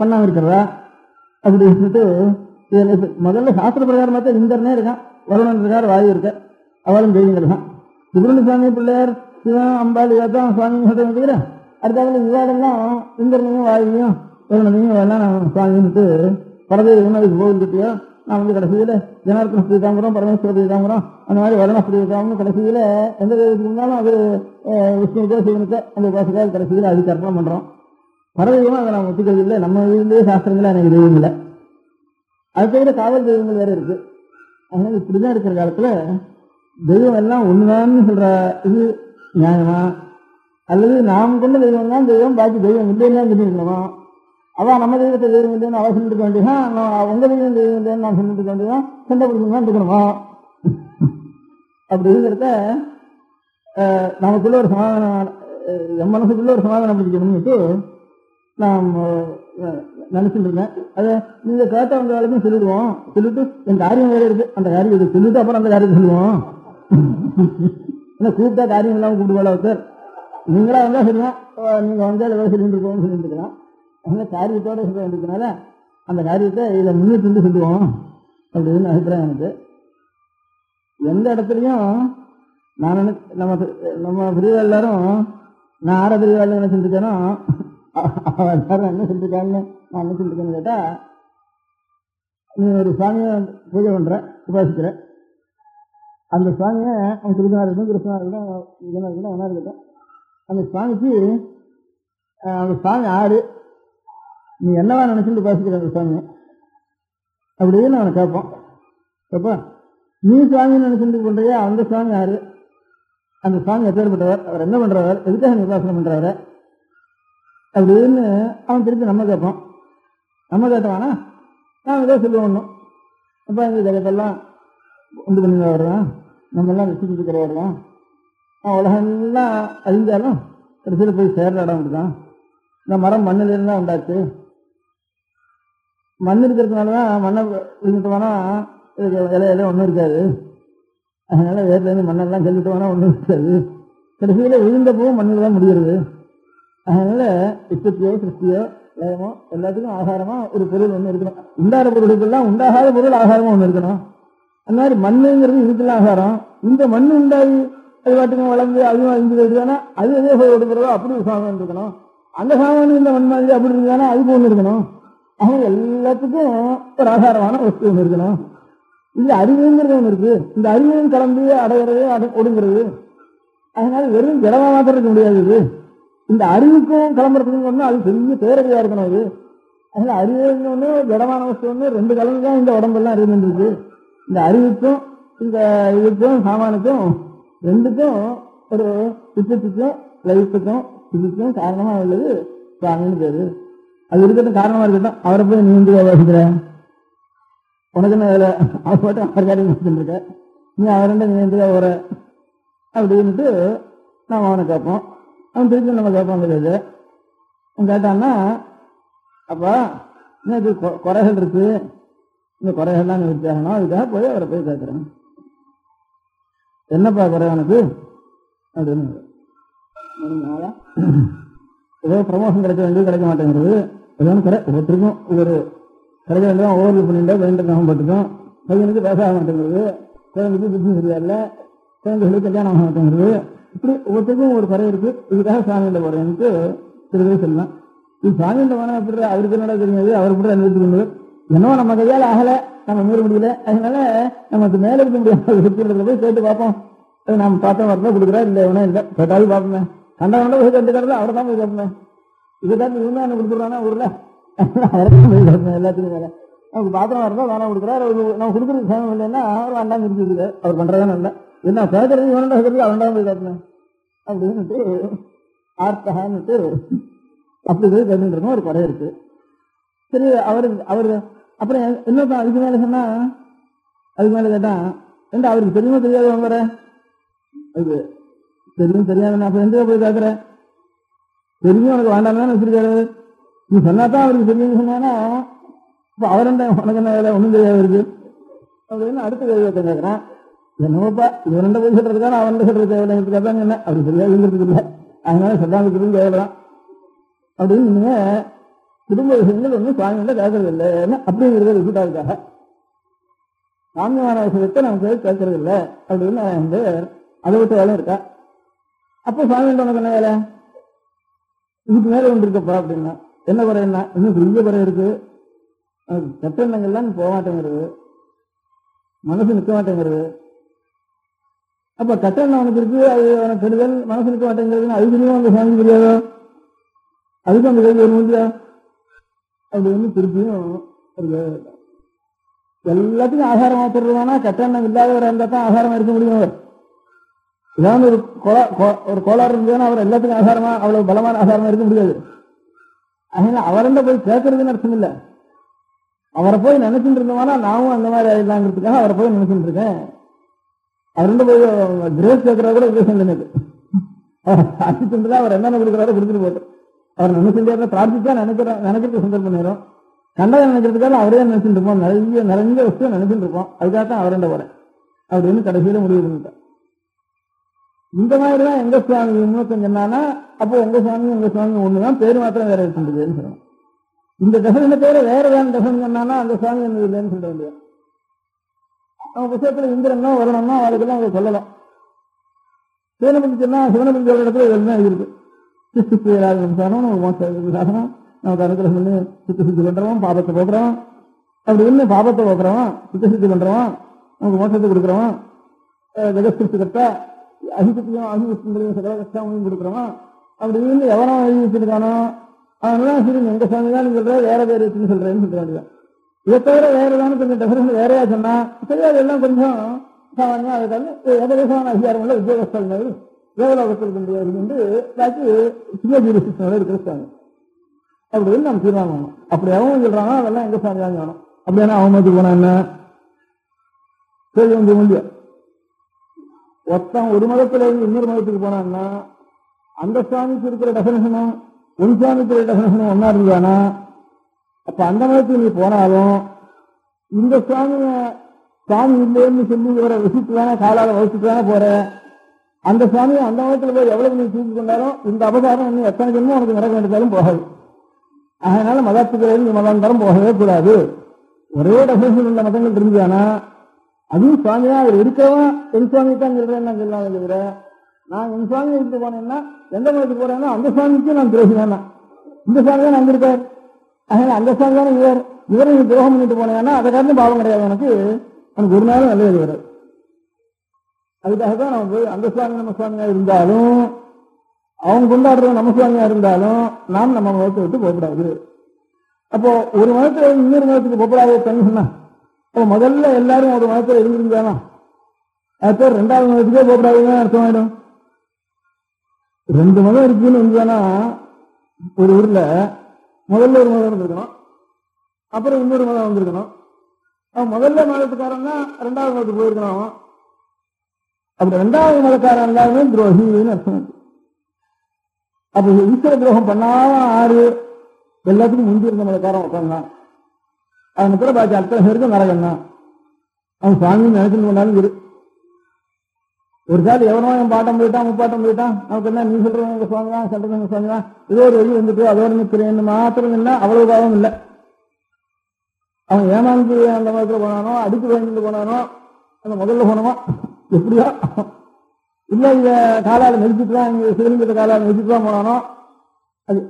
பண்ணாம இருக்கிறதா அப்படி சொல்லிட்டு முதல்ல சாஸ்திர பிரகாரம் பார்த்தா இந்திரனே இருக்கான், வருணன் இருக்கார், வாயு இருக்க, அவளும் தெய்வங்கள் தான். சுப்பிரமணிய சுவாமி பிள்ளையார் சிவன் அம்பாள் இதான் சுவாமி சொல்றேன் தவிர அடுத்தாலும் விவாதம்லாம் இந்திரனையும் வாயுவையும் வருணனையும் எல்லாம் நான் சுவாமின்ட்டு பரதெய்வம் அதுக்கு கோவில் கட்டியோ நான் வந்து கடைசியில ஜனார்த்தன ஸ்ரீதாம்பரம் பரமேஸ்வர ஸ்ரீதாம்பரம் அந்த மாதிரி வருண ஸ்ரீதாம்பரம் கடைசியில எந்த தெய்வத்துக்கு இருந்தாலும் அது விஷ்ணுக்கோ சிவனுக்கோ அந்த உபாசிக்காக கடைசியில அதுக்கு அர்ப்பணம் பண்றோம். பரதெய்வம் அதை நான் ஒத்துக்கிறது இல்லை, நம்ம இதுலேயே சாஸ்திரங்களே எனக்கு தெய்வம் இல்லை. அது தவிர காவல் தெய்வங்கள் வேற இருக்கு. அதனால இப்படிதான் இருக்கிற காலத்துல தெய்வம் எல்லாம் ஒண்ணுதான்னு சொல்ற இது நியாயமா அல்லது நாம் கொண்ட தெய்வம் தான் தெய்வம், பாக்கி தெய்வம் இல்லைன்னு சொல்லியிருக்கணுமா? அதான் நம்ம தெய்வத்தை தெய்வம் இல்லைன்னு அவ சொல்லிட்டு வேண்டியதான், உங்க தெய்வம் தெய்வம் இல்லைன்னு நான் சொல்லிட்டு வேண்டியதான், சண்டை பிடிக்கணும் இருக்கணுமா? அப்படி இருக்கிறத நமக்குள்ள ஒரு சமாதானம், என் மனசுக்குள்ள ஒரு சமாதானம் பிடிக்கணும்னுட்டு நாம் நினைச்சுட்டு இருக்கேன். அதை நீங்க கேட்டவங்க வேலைக்கும் சொல்லிடுவோம். சொல்லிட்டு என் காரியம் வேலை இருக்கு, அந்த காரியத்தை சொல்லிட்டு அப்புறம் அந்த காரியத்தை சொல்லுவோம். கூப்பிட்டா காரியம் இல்லாமல் கூப்பிடுவாள் ஒருத்தர். நீங்களா வந்தா சொல்லுவேன், நீங்க வந்தா வேலை சொல்லிட்டு இருக்கோம்னு சொல்லிட்டு இருக்கலாம். அதனால காரியத்தோட சொல்ல வேண்டியதுனால அந்த காரியத்தை இதை முன்னிட்டு சொல்லுவோம் அப்படின்னு அபிப்பிராயம் எனக்கு. எந்த இடத்துலையும் நான் நம்ம பிரிவா எல்லாரும் நான் ஆற பிரிவாள் என்ன செஞ்சுருக்கேனோ எல்லாரும் என்ன செஞ்சிருக்கான்னு நான் என்ன செஞ்சிருக்கேன்னு கேட்டா, நீ ஒரு சுவாமியை பூஜை பண்ற, உபாசிக்கிற, அந்த சுவாமியை அவன் திருநாள் இருக்கும், கிருஷ்ணா இருக்கட்டும், இதனா இருக்கட்டும், அவனா இருக்கட்டும், அந்த சுவாமிக்கு அந்த சுவாமி ஆறு, நீ என்னவா நினைச்சுட்டு உபாசிக்கிற அந்த சுவாமியை அப்படின்னு அவனை கேட்போம். கேப்பா, நீ சுவாமின்னு நினைச்சுட்டு பண்றியா, அந்த சுவாமி யாரு, அந்த சுவாமி எப்பேற்பட்டவர், அவர் என்ன பண்றவர், எதுக்காக நீ உபாசனை பண்றவரை அப்படின்னு அவன் திருப்பி நம்ம கேட்பான். நம்ம கேட்டவானா நான் ஏதோ சொல்லுவோம் ஒன்றும். அப்போ இந்த ஜகத்தெல்லாம் உண்டு பண்ணி வருவான், நம்மெல்லாம் வச்சுட்டு இருக்கிறவர் தான், உலகம்லாம் அழிஞ்சாலும் கடைசியில் போய் சேர்ற இடம் இருக்குதான். இந்த மரம் மண்ணில் இருந்தால் உண்டாச்சு, மண் இருக்கிறதுனால தான் மண்ணை விழுந்துட்டோம்னா இலையில ஒன்றும் இருக்காது. அதனால வேர்லேருந்து மண்ணெல்லாம் செல்லிட்டோம்னா ஒன்றும் இருக்காது. கடைசியில் விழுந்த போகும் மண்ணில் தான் முடிகிறது. அதனால இஷ்டத்தையோ சிருஷ்டியோ லயமோ எல்லாத்துக்கும் ஆகாரமா ஒரு பொருள் ஒன்று இருக்கணும். உண்டார பொருளுக்கெல்லாம் உண்டாகாத பொருள் ஆகாரமா ஒன்று இருக்கணும். அந்த மாதிரி மண்ணுங்கிறது இதுக்கெல்லாம் ஆகாரம். இந்த மண் உண்டாகி அது பாட்டுக்கும் வளர்ந்து அதுவும் அழிஞ்சு போயிடுதானா அது எதே போய் ஓடுக்கிறதோ அப்படி ஒரு சாமான் இருக்கணும். அந்த சாமான் இந்த மண் மாதிரி அப்படி இருந்தானா அதுக்கு ஒன்று இருக்கணும். அவங்க எல்லாத்துக்கும் ஒரு ஆகாரமான வஸ்து ஒன்று இருக்கணும். இந்த அறிவுங்கிறது ஒன்று இருக்கு. இந்த அறிவையும் கலந்து அடைகிறது ஒடுங்கிறது. அதனால வெறும் ஜடமா மாத்திரம் இருக்க முடியாது. இந்த அறிவுக்கும் கிளம்புறதுக்கும் ஒன்று அது பெரிய பேரறிவா இருக்கணும். அது அதனால அறிவுன்னு ஒன்று ஜடமான வஸ்து ஒன்று ரெண்டு கலந்து தான் இந்த உடம்பெல்லாம் இருந்துருக்கு. இந்த அறிவுக்கும் இந்த இதுக்கும் சாமானுக்கும் ரெண்டுக்கும் ஒரு சித்தத்துக்கும் லைஃபுக்கும் இதுக்கும் காரணமா உள்ளது சுவாமின்னு பேரு. அது இருக்கட்டும், காரணமா இருக்கட்டும். அவரை போய் நீ வந்து வசிக்கிற உனக்கு என்ன வேலை, அவர் போட்டு அவர் காரியம் இருக்க, நீ அவர்கிட்ட நீ வந்து வர அப்படின்ட்டு நாம் அவனை கேட்போம். அவன் திருப்பி நம்ம கேட்பான். கிடையாது அவன் கேட்டான்னா, அப்பா இன்னும் இது குறைகள் இருக்கு, இந்த குறைகள்லாம் நிவர்த்தி ஆகணும், அதுக்காக போய் அவரை போய் கேட்கிறேன். என்னப்பா குறை உனக்கு அப்படின்னு. ஏதோ ப்ரமோஷன் கிடைக்க வேண்டியது கிடைக்க மாட்டேங்கிறது, ஏதோ குறை ஒவ்வொருத்தருக்கும் ஒவ்வொரு கிடைக்க வேண்டியதான். ஓவர்லு பண்ணிட்டா பயந்துக்காம போட்டுக்கும். பையனுக்கு பேச ஆக மாட்டேங்கிறது, குழந்தைக்கு புத்தி சரியா இல்லை, குழந்தைகளுக்கு கல்யாணம் ஆக மாட்டேங்கிறது. இப்படி ஒவ்வொருத்தருக்கும் ஒரு குறை இருக்கு. இதுக்காக சாமியில போறேன்ட்டு திருவே சொல்லலாம். இது சாமியில போனா எப்படி அவருக்கு என்னடா தெரியாது, அவர் கூட அனுபவிச்சுக்கொண்டு என்னவோ நம்ம கையால் ஆகல, நம்ம மீற முடியல, அதனால நமக்கு மேல இருக்க முடியாது. போய் கேட்டு பார்ப்போம். நம்ம பார்த்தா வரதான் கொடுக்குறா, இல்லை வேணா இல்லை கேட்டாலும் பார்ப்போமே. கண்டவன போய் கண்டுக்கிறது அவரை தான் போய் கேட்பேன். இதுதான் இவங்க என்ன கொடுக்குறானா ஊர்ல அவரைதான் போய் கேட்பேன். எல்லாத்துக்கும் வேலை நமக்கு பாத்திரம் வரதான் வேணா கொடுக்குறாரு. நம்ம கொடுக்குறது சேமம் இல்லைன்னா அவர் வேண்டாம் இருக்குது. அவர் பண்றதானே இல்லை, என்ன கேட்கறது இவனோட கேட்கறது அவன்தான் போய் கேட்பேன் அப்படின்னுட்டு ஆர்த்தகான்னுட்டு அப்படி போய் கேட்டுட்டு இருக்கோம். ஒரு குறை இருக்கு. சரி, அவரு அப்புறம் என்னப்பா அதுக்கு மேல சொன்னா, அதுக்கு மேல கேட்டா ஏண்டா அவருக்கு தெரியுமா தெரியாது வாங்குற, அது தெரியும் தெரியாது, அப்ப எந்த போய் கேட்கற, தெரியும் உனக்கு வேண்டாம் தானே வச்சிருக்காரு, நீ சொன்னாதான் அவருக்கு தெரியும் சொன்னா இப்ப அவர் என்ன உனக்கு என்ன வேலை ஒன்றும் தெரியாது இருக்கு அப்படின்னு அடுத்த கேள்வி கேட்கறான். என்னப்பா இவன் போய் சொல்றதுக்கான அவன் சொல்றது தேவையில்லை, என்ன அவருக்கு தெரியாதுங்கிறதுக்கு இல்லை, அதனால சொல்லாம தேவைதான் அப்படின்னு நீங்க குடும்ப விஷயங்கள் ஒன்றும் சுவாமியில கேட்கறது இல்லை அப்படிங்கிறத விட்டுட்டாருக்காக சாமியான விஷயத்தை நம்ம கேட்கறது இல்லை அப்படின்னு வந்து அதை விட்டு வேலை இருக்கா. அப்போ சுவாமியிட்ட உனக்கு என்ன வேலை, இதுக்கு மேல ஒன்று இருக்கப்பா அப்படின்னா என்ன குறை, என்ன இன்னும் பெரிய குறை இருக்கு, கெட்ட எண்ணங்கள்லாம் போக மாட்டேங்கிறது, மனசு நிற்க மாட்டேங்கிறது. அப்ப கெட்ட எண்ணம் அவனுக்கு இருக்கு, அது அவனுக்கு கெடுதல், மனசு நிற்க மாட்டேங்கிறதுன்னு அது தெரியும் அந்த சுவாமி தெரியாதோ, அதுக்கு அந்த கேள்வி ஒரு முடியா அப்படின்னு திருப்பியும் எல்லாத்துக்கும் ஆகாரம் மாத்திரமானா கெட்ட எண்ணம் இல்லாதவரை இருந்தா தான் ஆகாரம் இருக்க முடியும். அவர் ஏதாவது ஒரு கோளாறு இருந்ததுன்னா அவர் எல்லாத்துக்கும் ஆதாரமா அவ்வளவு பலமான ஆதாரமா இருக்க முடியாது. அதனால அவர்கிட்ட போய் கேட்கறதுன்னு அர்த்தம் இல்லை. அவரை போய் நினைச்சுட்டு இருந்தோம்னா நாமும் அந்த மாதிரி ஆயிடலாங்கிறதுக்காக அவரை போய் நினைச்சுட்டு இருக்கேன். அவர்கிட்ட போய் கிரேஸ் கேட்கறா கூட உபதேசம் இல்லை எனக்கு. சாட்சிச்சுட்டு அவர் என்னென்ன கொடுக்குறாரோ கொடுத்துட்டு போட்டோம். அவர் நினைச்சுட்டே பிரார்த்திச்சா நினைக்கிறது சந்தர்ப்பம் நேரம் கண்டதை நினைக்கிறதுக்காக அவரே நினைச்சுட்டு இருப்போம். நிறைய வசதியை நினைச்சுட்டு இருப்போம். அதுக்காகத்தான் அவர்கிட்ட போறேன் அப்படின்னு கடைசியில முடிவு பண்ணிட்டேன். இந்த மாதிரிதான் எங்க சுவாமி முன்னூத்தம் சொன்னானா, அப்போ உங்க சுவாமி ஒண்ணுதான், பேரு மாத்திரம் வேற இருக்கின்றதுன்னு சொல்லணும். இந்த டெஃபனிஷனை பேர வேற வேற டெஃபன் சொன்னானா அந்த சுவாமி என்ன இல்லைன்னு சொல்ல வேண்டியது. அவங்க புத்தகத்துல இந்திரனோ வரணும்னா அவளுக்கெல்லாம் அவங்க சொல்லலாம். சிவனை சொன்னா சிவனை சொல்ற இடத்துல இதெல்லாம் இருக்கு. சித்து சாசனம் நமக்கு அனுகிரகம் பண்ணி சித்து சித்தி பண்றவன், பாபத்தை போக்குறவன், அப்படி ஒண்ணு பாபத்தை போக்குறவன், சித்த சித்தி பண்றவன், நமக்கு மோசத்தை கொடுக்குறவன், ஜெகஸ்திருஷ்டி கர்த்தா, அகிசத்தையும் அகிவிஷ்ணுங்களையும் சகல கஷ்டமையும் கொடுக்குறவன், அப்படி இருந்து எவனோ எழுதி வச்சிருக்கானோ அவனெல்லாம் சரி எங்க சுவாமி தான் சொல்ற வேற பேர் வச்சுன்னு சொல்றேன்னு சொல்ல வேண்டியதான். இதை தவிர வேற ஏதாவது கொஞ்சம் டெஃபரன்ஸ் வேறையா சொன்னா சரி அதெல்லாம் கொஞ்சம் சாமானியா அதுக்காக ஏகதேசமான அதிகாரம் உள்ள உத்தியோகஸ்தல் தேவலோகத்தில் கொண்டு பாக்கி சின்ன ஜூரிஸ்டிக்ஷனோட இருக்கிறாங்க அப்படின்னு நம்ம தீர்மானம் பண்ணணும். அப்படி அவங்க சொல்றாங்க அதெல்லாம் எங்க சுவாமி தான் வேணும். அப்படின்னா அவமதிக்கு போனா என்ன சரி வந்து முடியும். ஒருத்தன் ஒரு மதத்துல இருந்து இன்னொரு மதத்துக்கு போனான்னா அந்த சுவாமிக்கு இருக்கிற டெஃபனிஷனும் உன் சுவாமிக்கு இருக்கிற டெஃபனிஷனும் ஒன்னா இருந்தானா அப்ப அந்த மதத்துக்கு நீ போனாலும் இந்த சுவாமி இல்லைன்னு சொல்லி இவரை விசிட்டு தானே காலால வசிட்டு தானே போற. அந்த சுவாமி அந்த மதத்துல போய் எவ்வளவு நீ தூக்கி கொண்டாலும் இந்த அபகாரம் இன்னும் எத்தனை ஜென்மம் உனக்கு நடக்க வேண்டியதாலும் போகாது. அதனால மதத்துக்கு நீ மதாந்தரம் போகவே கூடாது. ஒரே டெஃபனிஷன் உள்ள மதங்கள் இருந்தானா அதுவும் சுவாமியா அவர் இருக்கவன் என் சுவாமி தான் சொல்றேன் நான் சொல்லாம தவிர நான் என் சுவாமி இருந்து போனேன்னா எந்த மதத்துக்கு போறேன்னா அந்த சுவாமிக்கு நான் துரோகினா இந்த சுவாமி தான் அங்க இருக்கார். அதனால அந்த சுவாமி தானே இவரை நீ துரோகம் பண்ணிட்டு போனேன்னா அதை காரணம் பாவம் கிடையாது. எனக்கு ஒரு நாளும் நல்லது வராது. அதுக்காகத்தான் நம்ம போய் அந்த சுவாமி நம்ம சுவாமியா இருந்தாலும் அவங்க கொண்டாடுறது நம்ம சுவாமியா இருந்தாலும் நாம் நம்ம மதத்தை விட்டு போகக்கூடாது. அப்போ ஒரு மதத்துல இன்னொரு மதத்துக்கு போகக்கூடாது சொன்னா அப்போ முதல்ல எல்லாரும் ஒரு மதத்துல இருந்திருந்தானா அது ரெண்டாவது மதத்துக்கே போகக்கூடாதுன்னு அர்த்தமாயிடும். ரெண்டு மதம் இருக்குன்னு இருந்தானா ஒரு ஊர்ல முதல்ல ஒரு மதம் இருந்திருக்கணும், அப்புறம் இன்னொரு மதம் வந்திருக்கணும். முதல்ல மதத்துக்காரன்னா ரெண்டாவது மதத்துக்கு போயிருக்கணும். அப்படி ரெண்டாவது மதக்காரன் எல்லாருமே துரோகின்னு அர்த்தம். அப்ப ஈஸ்வர துரோகம் பண்ணாம ஆறு எல்லாத்துக்கும் முந்தி இருந்த மதக்காரன் உட்காந்தான். அவன் கூட பாக்கி அத்தனை பேருக்கு நரகம் தான். அவன் சுவாமி நினைச்சுட்டு கொண்டாலும் இரு. ஒரு காலம் எவனோ என் பாட்டம் போயிட்டான் முப்பாட்டம் போயிட்டான் நமக்கு என்ன நீ சொல்றவங்க சுவாமி தான் சொல்றவங்க சுவாமி தான் ஏதோ ஒரு வழி வந்துட்டு அதோட நிற்கிறேன்னு மாத்திரம் இல்லை, அவ்வளவு காலம் இல்லை. அவன் ஏமாந்து அந்த மதத்துல போனானோ அடித்து வாங்கிட்டு போனானோ அந்த முதல்ல போனோமா எப்படியோ இல்ல இத காலால மெதிச்சுட்டு தான் இங்க சிவலிங்கத்தை காலால மெதிச்சுட்டு தான் போனானோ அது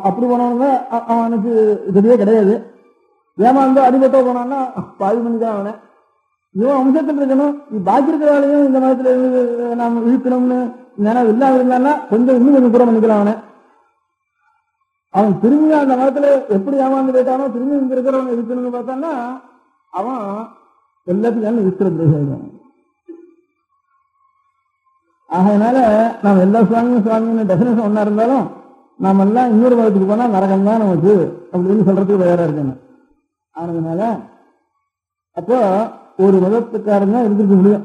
அப்படி போனவங்க அவனுக்கு இதுவே கிடையாது. ஏமாந்தோ அடிபட்டோ போனான்னா பாதி மணிதான் அவனை இவன் வம்சத்தில் இருக்கணும். பாக்கி இருக்கிற வேலையும் இந்த மதத்துல இருந்து நாம் இழுக்கணும்னு நினைவு இல்லாம இருந்தான்னா கொஞ்சம் இன்னும் கொஞ்சம் தூரம் பண்ணிக்கலாம் அவனை. அவன் திரும்பி அந்த மதத்துல எப்படி ஏமாந்து போயிட்டானோ திரும்பி இங்க இருக்கிறவங்க இருக்கணும்னு பார்த்தான்னா அவன் எல்லாத்துக்கும் இருக்கிறது. ஆகையினால நாம் எல்லா சுவாமியும் டெஃபினேஷன் ஒன்னா இருந்தாலும் நாம எல்லாம் இன்னொரு மதத்துக்கு போனா நரகம் தான் நமக்கு அப்படின்னு சொல்றதுக்கு வேற இருக்கேன். ஆனதுனால அப்போ ஒரு மதத்துக்காரன் தான் இருந்திருக்க முடியும்.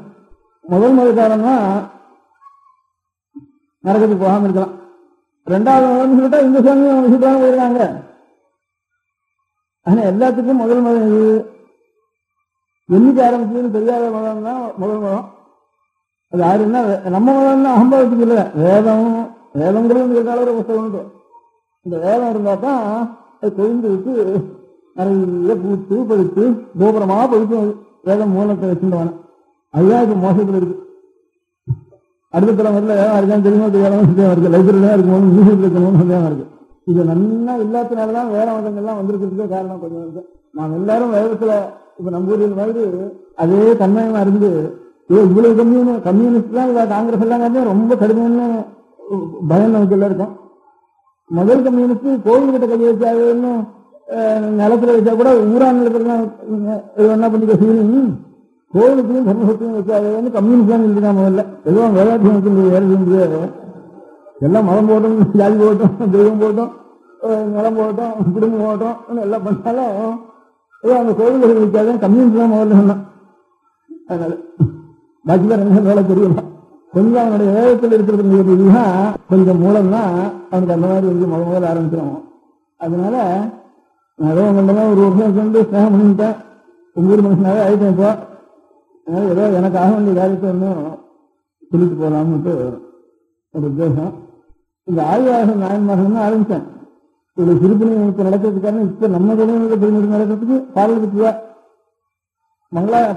முதல் மதக்காரன் தான் நரகத்துக்கு போகாம இருக்கலாம். ரெண்டாவது மதம் சொல்லிட்டா இந்த சுவாமியும் விசிட்டான போயிருக்காங்க. ஆனா எல்லாத்துக்கும் முதல் மதம் இது என்னைக்கு ஆரம்பிச்சதுன்னு தெரியாத மதம் தான் முதல் மதம். அது யாருன்னா நம்ம மதம் தான் அகம்பாவத்துக்கு இல்லை. வேதங்கிறது கேட்டாலும் ஒரு புத்தகம் உண்டு. இந்த வேதம் இருந்தா தான் அது கொழுந்து விட்டு நிறைய பூத்து பழுத்து கோபுரமா பழுத்து வேதம் மூலத்தை வச்சுருவான. அதுதான் இப்ப மோசத்துல இருக்கு. அடுத்த தலைமுறையில் வேதம் இருக்கான்னு தெரியுமோ தெரியாத சந்தேகம் இருக்கு. லைப்ரரியா இருக்கணும், மியூசியத்தில் இருக்கணும்னு சந்தேகம் இருக்கு. இது நல்லா இல்லாதனாலதான் வேத மதங்கள்லாம் வந்திருக்கிறதுக்கே காரணம் கொஞ்சம் இருக்கு. நாம் எல்லாரும் வேதத்துல இப்ப நம்ம ஊரில் மாதிரி அதே தன்மையமா இருந்து இவ்வளவு கம்யூனிஸ்ட் தான் இவ காங்கிரஸ் எல்லாம் ரொம்ப கடுமையான பயம் நமக்கு எல்லாம் இருக்கும். முதல் கம்யூனிஸ்ட் கோவில் கிட்ட கையை வச்சாதுன்னு நிலத்துல வச்சா கூட ஊரான் என்ன பண்ணிக்க செய்யணும் கோவிலுக்கும் தர்மசத்தியம் வச்சாது கம்யூனிஸ்ட் இல்லைதான் முதல்ல எதுவும் வேதாத்தியம் வச்சு வேலை செஞ்சு எல்லாம் மதம் போட்டோம், ஜாதி போட்டோம், தெய்வம் போட்டோம், நிலம் போட்டோம், குடும்பம் போட்டோம் எல்லாம் பண்ணாலும் ஏதோ அந்த கோவில்கள் வைக்காத கம்யூனிஸ்ட் தான் முதல்ல சொன்னான். அதனால பாக்கிதான் ரெண்டு வேலை தெரியல. கொஞ்சம் அவனுடைய வேதத்தில் இருக்கிறது கொஞ்சம் மூலம் தான் அவனுக்கு அந்த மாதிரி வந்து முதல்ல ஆரம்பிச்சிடும். அதனால நான் ஏதோ உங்கள்தான் ஒரு வருஷம் சேர்ந்து ஸ்நேகம் பண்ணிட்டேன், உங்க ஊர் மனுஷனாவே ஆயிட்டேன். இப்போ அதனால ஏதோ எனக்கு ஆக வேண்டிய காரியத்தை ஒன்றும் சொல்லிட்டு போகலாம்னுட்டு ஒரு உத்தேசம். இந்த ஆய்வாக நாயன்மார்கள் ஆரம்பித்தேன். இவ்வளவு திருப்பணி இப்போ நடக்கிறதுக்கான இப்ப நம்ம தொழில்நுட்ப திருமணம் நடக்கிறதுக்கு பாடல் பற்றி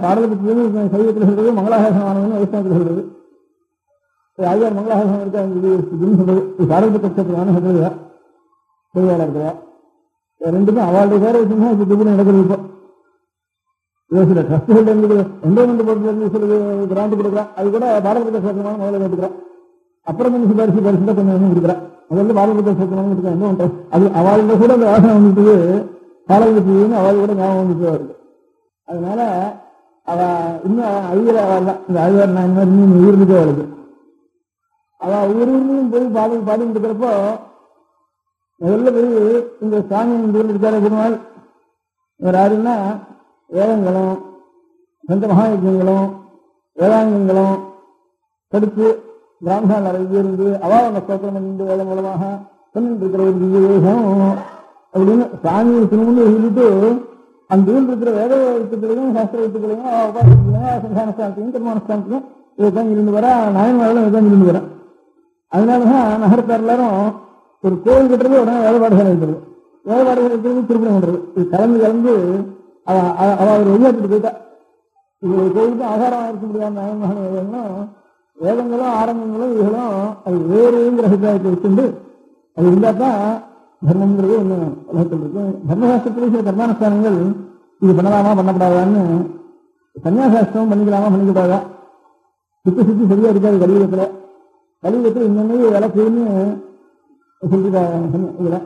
பாடல் பற்றி சைவத்தில் சொல்றது, மங்களாசாசனமானதுன்னு வைஷ்ணவத்தில் சொல்றது. ஆய்வார் மங்களாசாசனம் இருக்கான்னு சொல்றது, பாடல் பட்சத்துக்கான சொல்றதா பொதுவாளர் இருக்கிறா. ரெண்டுக்கும் அவளுடைய பேரை வச்சுன்னா இப்ப திருப்பணி நடக்கிறது. இப்போ சில ட்ரஸ்டுகள் இருந்து என்டோமெண்ட் போர்ட்ல இருந்து சில கிராண்ட் கொடுக்குறான், அது கூட பாடல் பட்சமான முதல்ல கேட்டுக்கிறான். அப்புறம் கொஞ்சம் சிபாரிசு தான் கொஞ்சம் கொடுக்குறான். முதல்ல பாடல் பட்சமான இருக்கேன். என்ன அது அவள்கிட்ட கூட அந்த வாசனை வந்துட்டு பாடல் பட்சின்னு அவள் கூட ஞாபகம் வந்துட்டு வருது. அதனால அவ இன்னும் ஐயர் அவள் தான். இந்த ஐயர் நான் இன்னும் உயிர்ந்துட்டே வருது. அவள் ஊர்லையும் போய் பாடல் பாடிட்டு இருக்கிறப்போ முதல்ல போய் இந்த சாமி இருக்காரு பெருமாள். இவர் யாருன்னா வேதங்களும் சந்த மகாயஜங்களும் வேதாங்கங்களும் படித்து பிராமணால் இருந்து அவாவன ஸ்தோத்திரம் பண்ணிட்டு வேதம் மூலமாக சொல்லிட்டு இருக்கிற ஒரு திவ்யவேகம் அப்படின்னு சாமியை திரும்ப சொல்லிட்டு அந்த ஊரில் இருக்கிற வேத எழுத்துக்களையும் சாஸ்திர எழுத்துக்களையும் உபாசனையும் சந்தானஸ்தானத்தையும் திருமணஸ்தானத்தையும் இதுதான் இருந்து வர நாயன்மார்களும் இதுதான் இருந்து வரேன். அதனாலதான் நகரத்தார் எல்லாரும் ஒரு கோவில் கட்டுறது உடனே வேலைப்பாடுகள் இருக்கிறது, வேலைப்பாடுகள் இருக்கிறது திருப்பணி பண்றது. இது கலந்து அவ அவர் வெளியாட்டு போயிட்டா. இது கோவிலுக்கு ஆகாரமாக இருக்க முடியாத நாயன்மகன் வேதம்னா வேதங்களும் ஆரம்பங்களும் இதுகளும் அது வேறுங்கிற அபிப்பிராயத்தை வச்சுண்டு அது இருந்தால் தான் தர்மங்கிறது ஒன்று உலகத்தில் இருக்கு. தர்மசாஸ்திரத்திலே சில கர்மானுஷ்டானங்கள் இது பண்ணலாமா பண்ணப்படாதான்னு சன்னியாசாஸ்திரம் பண்ணிக்கலாமா பண்ணிக்கூடாதா சுத்தி சரியா இருக்காது. கலியுகத்தில் இன்னமே விளக்குன்னு சொல்லிருக்காங்க. இதுல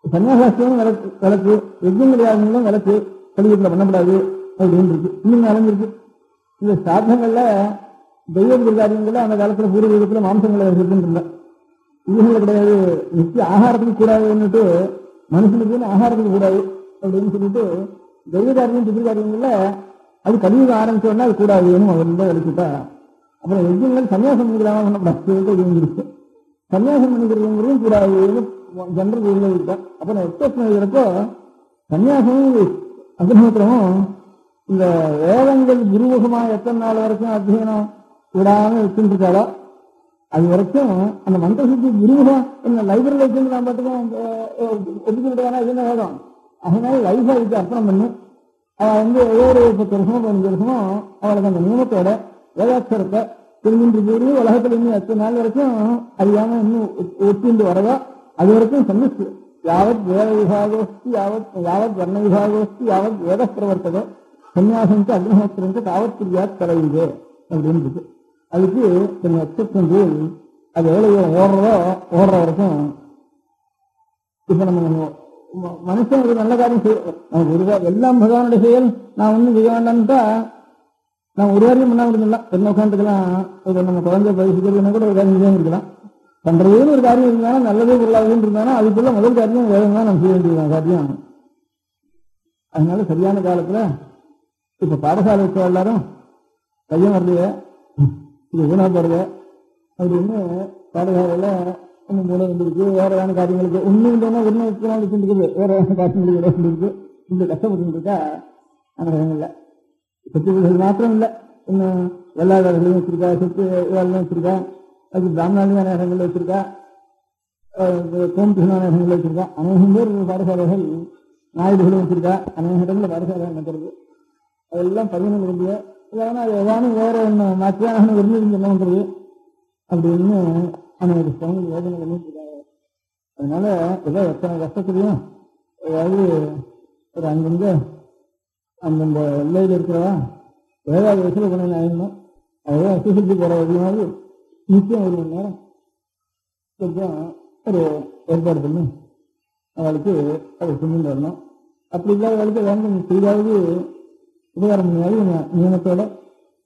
சன்னியாசாஸ்திரம் விளக்கு, யஜ்ஞங்கள் யாருங்களும் விளக்கு கலியுகத்தில் பண்ணப்படாது அப்படின்னு இருக்கு. இன்னும் நடந்திருக்கு. இந்த சாதனங்கள்ல தெய்வ காரியங்கள்ல அந்த காலத்துல பூர்வ யுகத்துல மாம்சங்களை இருக்குன்னு இதுகளை கிடையாது. நிச்சய ஆகாரத்துக்கு கூடாதுன்னுட்டு மனுஷனுக்கு ஆகாரத்துக்கு கூடாது அப்படின்னு சொல்லிட்டு தெய்வ காரியம் புதிய காரியங்கள்ல அது கலியுகம் ஆரம்பிச்சோன்னா அது கூடாதுன்னு அவர்தான் எழுதிட்டா. அப்புறம் யஜ்ஞங்கள் சன்னியாசம் பண்ணிக்கிறாங்க பண்ணப்படாது, சன்னியாசம் பண்ணிக்கிறதுங்கிறதும் கூடாதுன்னு ஜெனரல் ஊர்ல இருக்கேன். அப்புறம் எக்ஸ்பிரஸ் எழுதுறப்போ சன்னியாசமும் அக்னிஹோத்திரமும் இந்த வேதங்கள் குருமுகமா எத்தனை நாள் வரைக்கும் அத்தியனம் விடாம வச்சுட்டு இருக்காளோ அது வரைக்கும் அந்த மந்திர சுத்தி குருமுகம் இந்த லைப்ரரியில் வச்சுட்டு நான் பாட்டுக்கும் ஒதுக்கிட்டானா இது என்ன வேதம். அதனால லைஃபா இதுக்கு அர்ப்பணம் பண்ணி அவள் வந்து ஒவ்வொரு 10 வருஷமோ 15 வருஷமோ அவளுக்கு அந்த நியமத்தோட வேதாட்சரத்தை தெரிஞ்சுட்டு போய் உலகத்துல இன்னும் எத்தனை நாள் வரைக்கும் அறியாம இன்னும் ஒத்திண்டு வரதோ அது வரைக்கும் சன்னிச்சு யாவத் வேத விபாகோஸ்தி யாவத் வர்ண விபாகோஸ்தி யாவத் வேத பிரவர்த்ததோ சன்னியாசம் அக்னிஹோத்திரம் தாவத் பிரியாத் தலையுது அப்படின்னு இருக்கு. அதுக்கு கொஞ்சம் எக்ஸப்ஷன் ரூல் அது எவ்வளவு ஓடுற வரைக்கும். இப்ப நம்ம மனுஷன் ஒரு நல்ல காரியம் நமக்கு ஒரு எல்லாம் பகவானுடைய செயல் நான் ஒன்றும் செய்ய வேண்டாம்ட்டா நான் ஒரு வாரியம் பண்ணா முடியல. என்ன உட்காந்துக்கலாம் நம்ம குழந்தை பயிற்சிக்கிறதுனா கூட ஒரு காரியம் செய்ய இருக்கலாம். பண்றதுன்னு ஒரு காரியம் இருந்தாலும் நல்லதே பொருளாதுன்னு இருந்தாலும் அதுக்குள்ள முதல் காரியம் வேதம் தான் நம்ம செய்ய வேண்டியது காரியம். அதனால சரியான காலத்துல இப்ப பாடசாலை வச்ச எல்லாரும் கையம் வரலையே இது ஊனா போறது அப்படின்னு பாடசாலையில ஒன்னும் போல வந்துருக்கு. வேற வேற காரியங்களுக்கு ஒன்னும் ஒன்னு வச்சுருக்குது, வேற வேற காரியங்களுக்கு இருக்கு. இந்த கஷ்டப்பட்டு இருக்கா அந்த இடங்கள்ல சொத்து மாத்திரம் இல்லை, இன்னும் வெள்ளாளர்களையும் வச்சிருக்கா, சொத்து வேலையும் வச்சிருக்கா, அது பிராமணாலையும் இடங்கள்ல வச்சிருக்கா, கோம்பிசனான இடங்கள்ல வச்சிருக்கா. அநேகம் பேர் பாடசாலைகள் நாயுடுகளும் வச்சிருக்கா. அநேக இடங்கள்ல பாடசாலை நடக்கிறது. அதெல்லாம் பதினொன்று விரும்பிய இல்லைன்னா அது ஏதானும் வேற ஒன்று மாற்றியான விரும்பி என்ன பண்றது அப்படின்னு அனைவரு சமூக யோஜனை பண்ணிட்டு இருக்காங்க. அதனால ஏதோ எத்தனை கஷ்டத்துலையும் ஏதாவது ஒரு அங்கங்க அந்தந்த எல்லையில் இருக்கிறவா ஏதாவது வயசுல பண்ண ஆகணும். அதுதான் எஸ்எஸ்எல்சி போற வரைக்குமாவது நிச்சயம் 1 மணி நேரம் கொஞ்சம் ஒரு ஏற்பாடு பண்ணி அவளுக்கு அதை செஞ்சுட்டு வரணும். அப்படி இல்லாதவர்களுக்கு வேண்டும் செய்தாவது உபகாரம் பண்ணியாவது நியமத்தோட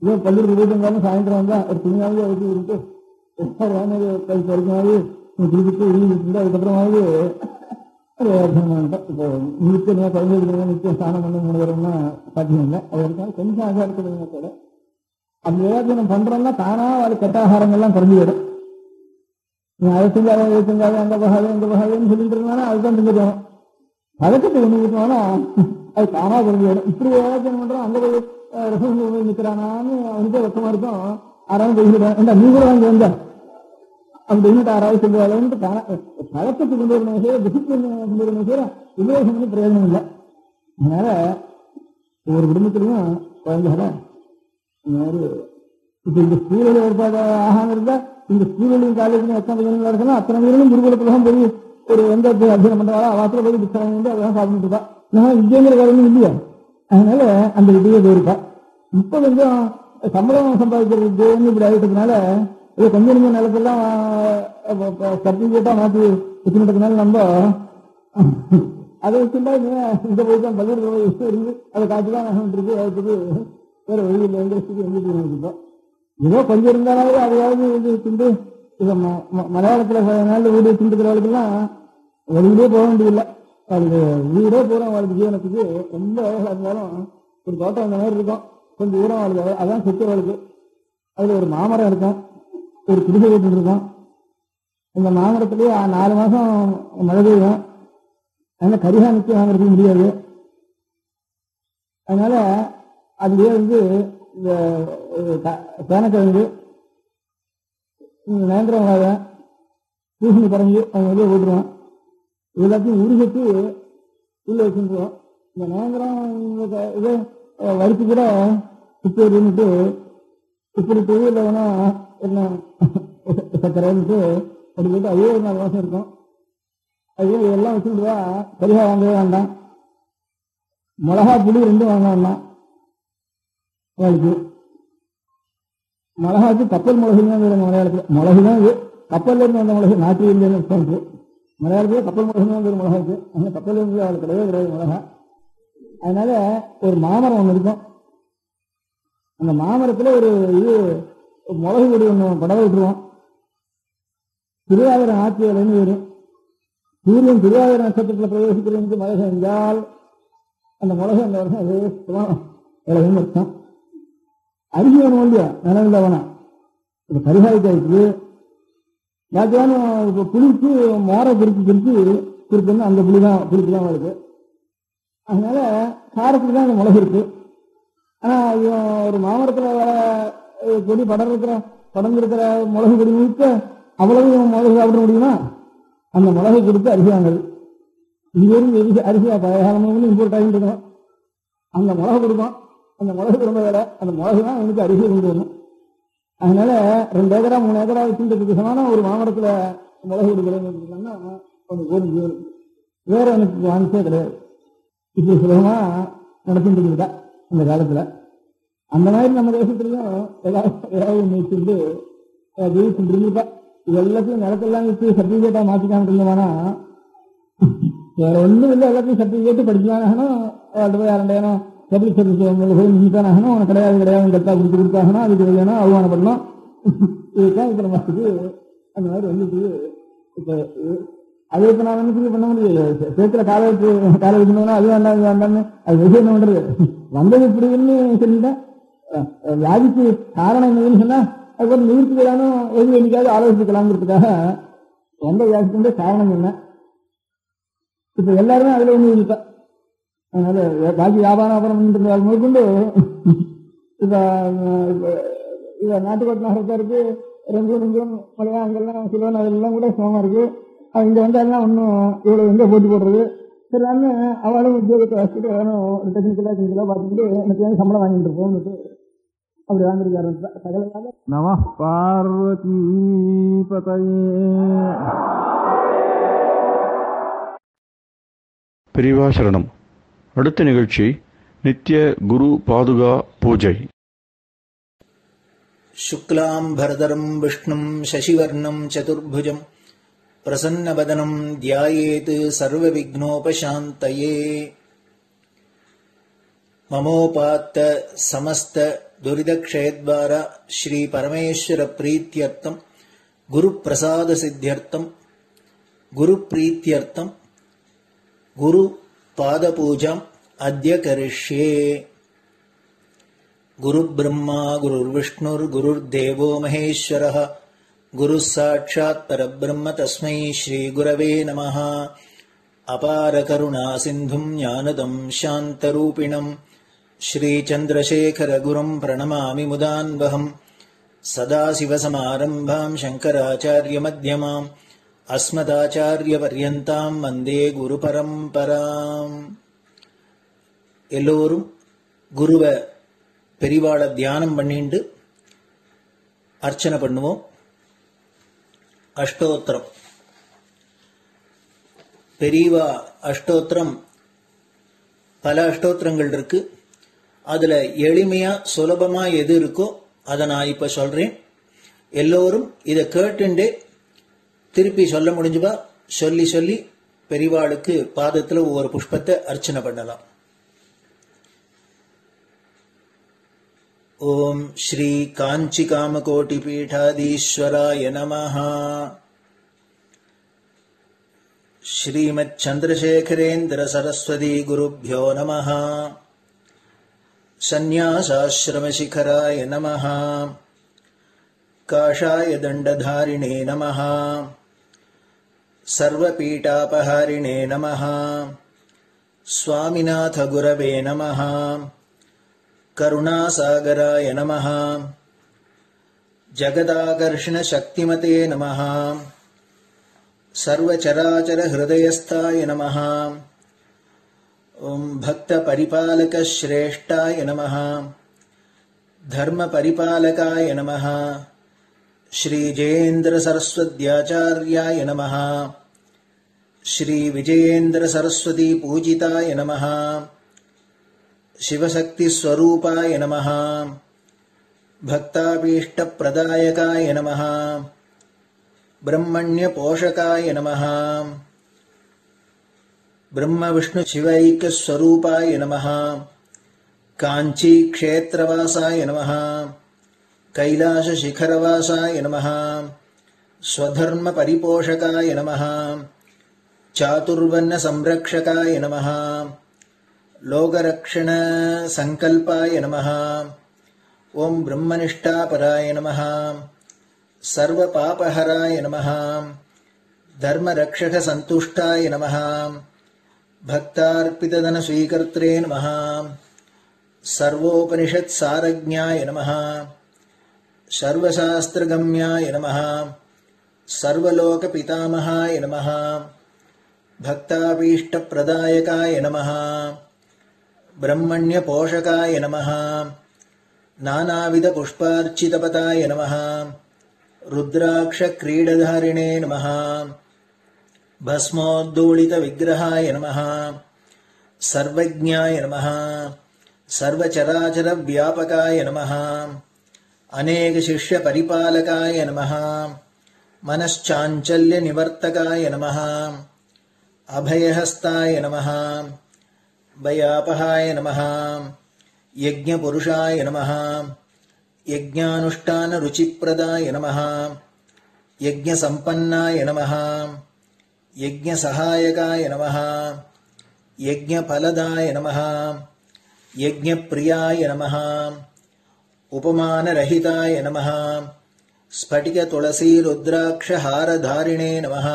இதோ பள்ளிக்கு போயிட்டு இருந்தாலும் சாயந்தரம் வந்தா ஒரு துணியாவது வச்சு விட்டு கை பறிக்கமாவது குளிச்சுட்டு இருந்தா அதுக்கப்புறமாவது இப்போ நிச்சயம் குழந்தைகளுக்கு நிச்சயம் ஸ்நானம் பண்ண 3 தடவைன்னா சாத்தியம் இல்லை. அது வரைக்கும் கொஞ்சம் ஆகாரத்தோட அந்த விவாதம் பண்றோம்னா தானா அது கெட்ட ஆகாரங்கள்லாம் குறைஞ்சி விடும். நீ அதை செஞ்சாலும் இதை செஞ்சாலும் அந்த பகாவே இந்த பகாவேன்னு சொல்லிட்டு இருந்தாலும் அதுதான் செஞ்சுக்கணும். பதக்கத்தை ஒண்ணு விட்டோம்னா அது தானா குறைஞ்சி விடும். இப்படி விவாதம் பண்றோம் அங்க போய் ரசம் நிற்கிறானான்னு அவனுக்கே வெக்கமா இருக்கும். யாராவது பேசிடுவேன் ஏண்டா நீ கூட வாங்கி வந்த அப்படின்னு யாராவது சொல்லுவாங்க. பழக்கத்தை கொண்டு வரணும் செய்ய டிசிப்ளின் கொண்டு வரணும் செய்ய உபயோகம் பண்ணி பிரயோஜனம் இல்லை. அதனால ஒவ்வொரு குடும்பத்திலையும் குழந்தைகளை இப்ப இந்த ஸ்கூலில் ஏற்பாடு ஆகாம இருந்தா இந்த ஸ்கூலையும் காலேஜ்லையும் எத்தனை பையன்கள் இருக்கணும் அத்தனை பேரும் குருகுலத்துலாம் போய் ஒரு எந்த அத்தியானம் பண்றாரோ வாசல போய் புத்தகம் வந்து அதெல்லாம் சாப்பிட்டு இருக்கா. நான் விஜயங்கிற காரணம் இல்லையா, அதனால அந்த விதியை போயிருக்கா. இப்ப கொஞ்சம் சம்பளம் சம்பாதிக்கிறதுன்னு இப்படி ஆகிட்டதுனால இது கொஞ்சம் கொஞ்சம் நிலத்தெல்லாம் சர்டிபிகேட்டா மாற்றி வச்சுக்கிட்டதுனால நம்ம அதை வச்சுட்டா இந்த போய் தான் பள்ளிக்கூட இருக்கு அதை காட்டுதான் இருக்கு. அதுக்கு வேற வழியில் எங்களுக்கு எங்கிட்டு ஏதோ கொஞ்சம் இருந்தாலும் அதையாவது இது திண்டு இதை மலையாளத்துல நாள் வீடு திண்டுக்கிறவளுக்கெல்லாம் வெளியிலே போக வேண்டியதில்லை. அவளுக்கு வீடே போகிறோம். அவளுக்கு ஜீவனத்துக்கு ரொம்ப வேலைகளாக இருந்தாலும் ஒரு தோட்டம் அந்த மாதிரி இருக்கும். கொஞ்சம் தூரம் அவளுக்கு அதான் சுற்றுறவளுக்கு. அதில் ஒரு மாமரம் இருக்கும், ஒரு குடிசை வீட்டு இருக்கும். இந்த மாமரத்துலேயே 4 மாதம் மழை பெய்யும். அதனால கரிகாணிக்கு வாங்குறதுக்கு முடியாது. அதனால அதுலேயே வந்து இந்த சேனக்கிழங்கு நேந்திரம் பூசணி பறஞ்சு அவங்க வெளியே போட்டுருவோம். எல்லாத்தையும் உருகட்டு உள்ள வச்சுருவோம். இந்த நேந்திரம் இதே வறுத்து கூட உப்பு இருந்துட்டு உப்பு இல்லை வேணா என்ன சக்கரைன்ட்டு அப்படி போட்டு அதே ஒரு 4 மாதம் இருக்கும். அதே எல்லாம் வச்சுருந்தா கரிகா வாங்கவே வேண்டாம். மிளகா புளி 2 வாங்க வேண்டாம். அவளுக்கு மிளகாக்கு கப்பல் மிளகுதான் வேணும். மலையாளத்தில் மிளகுதான் இது கப்பல்ல இருந்து வந்த மிளகு, நாட்டு இருந்து மலையாளத்தில் கப்பல் மிளகுதான் வேறு மிளகாக்கு. அந்த கப்பல் இருந்து அவளுக்கு கிடையாது மிளகா. அதனால ஒரு மாமரம் ஒன்று இருக்கும். அந்த மாமரத்தில் ஒரு இது மிளகு கொடி ஒன்று படவை விட்டுருவோம். திருவாதிரை ஆட்சி வேலைன்னு வரும். சூரியன் திருவாதிரை நட்சத்திரத்தில் பிரவேசிக்கிறதுக்கு மழை செஞ்சால் அந்த மிளகு அந்த வருஷம் விளையும் அர்த்தம். அரிசி வேணும் இல்லையா, நிலவில் வேணாம். இப்போ கரிகாய்க்காய்க்கு யாத்தியான இப்போ புளிக்கு மோரை பிரிச்சுன்னா அந்த புளிக்கு தான் வருது. அதனால காரத்துக்கு தான் அந்த மிளகு இருக்கு. ஆனால் ஒரு மாமரத்தில் வர கொடி படர்ந்துருக்கிற மிளகு கொடி முழுக்க அவ்வளவு மிளகு சாப்பிட முடியுமா? அந்த மிளகு கொடுத்து அரிசி வாங்குது. இங்கிருந்து அரிசியா பழைய இம்போர்ட் ஆகிட்டு இருக்கணும். அந்த மிளகு கொடுக்கும். அந்த மிளகு ரொம்ப வேலை. அந்த மிளகு தான் எனக்கு அரிசி கொண்டு வரணும். அதனால 2 ஏக்கரா 3 ஏக்கரா வச்சுட்டு சமான ஒரு மாமரத்தில் மிளகு கொடுக்குறேன்னா கொஞ்சம் போதும். வேற எனக்கு வாங்கிச்சே கிடையாது. இப்படி சுலபமா நடத்திட்டு இருக்குதா அந்த காலத்துல. அந்த மாதிரி நம்ம தேசத்துலையும் ஏதாவது வச்சுட்டு ஜெயிச்சுட்டு இருந்துட்டா இது எல்லாத்தையும் நிலத்தெல்லாம் வச்சு சர்டிபிகேட்டா மாற்றிக்காம இருந்தோம்னா வேற ஒன்றும் இல்லை. எல்லாத்தையும் சர்டிபிகேட்டு படிச்சாங்கன்னா அவள்கிட்ட போய் 2 பப்ளிக் சர்வீஸ் போய் நின்றுட்டானாகணும். அவனை கிடையாது கட்டா கொடுத்தாங்கன்னா அதுக்கு வேணும் அவமானப்படணும். இதுதான் இருக்கிற மாதத்துக்கு அந்த மாதிரி வந்துட்டு. இப்போ அது இப்போ நான் வந்து பண்ண முடியாது. சேர்த்துல காலை வச்சுனோம்னா அது வேண்டாம் இது வேண்டாம்னு அது விஷயம் என்ன பண்றது? வந்தது இப்படின்னு சொல்லிட்டேன். வியாதிக்கு காரணம் என்னதுன்னு சொன்னா அது ஒரு நிவர்த்திக்கலானும் எது என்னைக்காவது ஆலோசிக்கலாங்கிறதுக்காக எந்த வியாதிக்கு காரணம் என்ன. இப்ப எல்லாருமே அதுல ஒண்ணு இருக்கா. அதனால பாக்கி வியாபாரம் பண்ணிட்டு முதற்கொண்டு இத நாட்டுக்கோட்டை நகரத்தாருக்கு 2 மலையா அங்கெல்லாம் சிலவன் அதெல்லாம் கூட சமமா இருக்கு. இங்க வந்தாலும் ஒன்னும் இவ்வளவு எங்க போட்டி போடுறது சரி. அவளும் உத்தியோகத்தை வச்சுட்டு வேணும் ஒரு டெக்னிக்கலா பார்த்துட்டு எனக்கு சம்பளம் வாங்கிட்டு இருப்போம் அப்படி வாங்கிருக்காரு. சகல நம பார்வதி பதையே. பெரியவா சரணம். அடுத்த நிகழ்ச்சி நித்திய குரு பாதுகா பூஜை. शुक्लां भरदरं विष्णुं शशिवर्णं चतुर्भुजं प्रसन्नवदनं ध्यायेत् सर्वविघ्नोपशान्तये. ममोपात्त समस्त दुरिदक्षयद्वारा श्री परमेश्वर प्रीत्यर्थम गुरु प्रसाद सिद्ध्यर्थम गुरु प्रीत्यर्थम गुरु पाद पूजां अद्य करिष्ये। गुरु ब्रह्मा गुरुर्विष्णुर् गुरुर्देवो महेश्वरः गुरुः साक्षात् परब्रह्म तस्मै श्री गुरवे नमः। अपार करुणा सिन्धुं ज्ञानदं शान्तरूपिणं श्रीचन्द्रशेखर गुरुं प्रणमामि मुदान्वहम्। सदाशिवसमारम्भां शङ्कराचार्यमध्यमाम् अस्मदाचार्यपर्यन्तां वन्दे गुरुपरम्पराम्। எல்லோரும் குருவை பெரிவாளை தியானம் பண்ணிண்டு அர்ச்சனை பண்ணுவோம். அஷ்டோத்திரம். பெரியவா அஷ்டோத்திரம் பல அஷ்டோத்திரங்கள் இருக்கு. அதுல எளிமையா சுலபமா எது இருக்கோ அதை நான் இப்ப சொல்றேன். எல்லோரும் இதை கேட்டுண்டே திருப்பி சொல்ல முடிஞ்சுபா சொல்லி சொல்லி பெரியவாளுக்கு பாதத்துல ஒவ்வொரு புஷ்பத்தை அர்ச்சனை பண்ணலாம். ओम श्री कांची कामकोटि पीठाधीश्वराय नमः। श्रीमत् चंद्रशेखरेन्द्र सरस्वती गुरुभ्यो नमः। सन्यासाश्रम शिखराय नमः। काषाय दंडधारिणे नमः। सर्वपीठापहारिणे नमः। स्वामिनाथ गुरवे नमः। करुणासागराय नमः। जगदाकर्षण शक्तिमते नमः। सर्वचराचर हृदयस्थाय नमः। ओम भक्त परिपालक श्रेष्ठाय नमः। धर्म परिपालकाय नमः। श्री जयेन्द्र सरस्वत्याचार्याय नमः। श्री विजयेन्द्र सरस्वती पूजिताय नमः। शिवशक्ति स्वरूपाय नमः। भक्ताभीष्ट प्रदायकाय नमः। ब्रह्मण्य पोषकाय नमः। ब्रह्म विष्णु शिवैक्य स्वरूपाय नमः। कांची क्षेत्रवासाय नमः। कैलाश शिखरवासाय नमः। स्वधर्म परिपोषकाय नमः। चातुर्वर्ण संरक्षकाय नमः। लोकरक्षण संकल्पाय नमः। ओम ब्रह्मनिष्ठापराय नमः। सर्वपापहराय नमः। धर्मरक्षक संतुष्टाय नमः। भक्तार्पितधन स्वीकर्त्रे नमः। सर्वोपनिषत् सारज्ञाय नमः। सर्वशास्त्रगम्याय नमः। सर्वलोक पितामहाय नमः। भक्ताभीष्ट प्रदायकाय नमः। ब्रह्मण्य पोषकाय नमः। नानाविध पुष्पार्चितपताय नमः। रुद्राक्ष क्रीडधारिणे नमः। भस्मोद्धूलित विग्रहाय नमः। सर्वज्ञाय नमः। सर्वचराचर व्यापकाय नमः। अनेक शिष्य परिपालकाय नमः। मनश्चाञ्चल्य निवर्तकाय नमः। अभयहस्ताय नमः। भयापहाय नमः। यज्ञपुरुषाय नमः। यज्ञानुष्ठान रुचिप्रदाय नमः। यज्ञसम्पन्नाय नमः। यज्ञसहायकाय नमः। यज्ञफलदाय नमः। यज्ञप्रियाय नमः। उपमानरहिताय नमः। स्फटिक तुलसी रुद्राक्ष हारधारिणे नमः।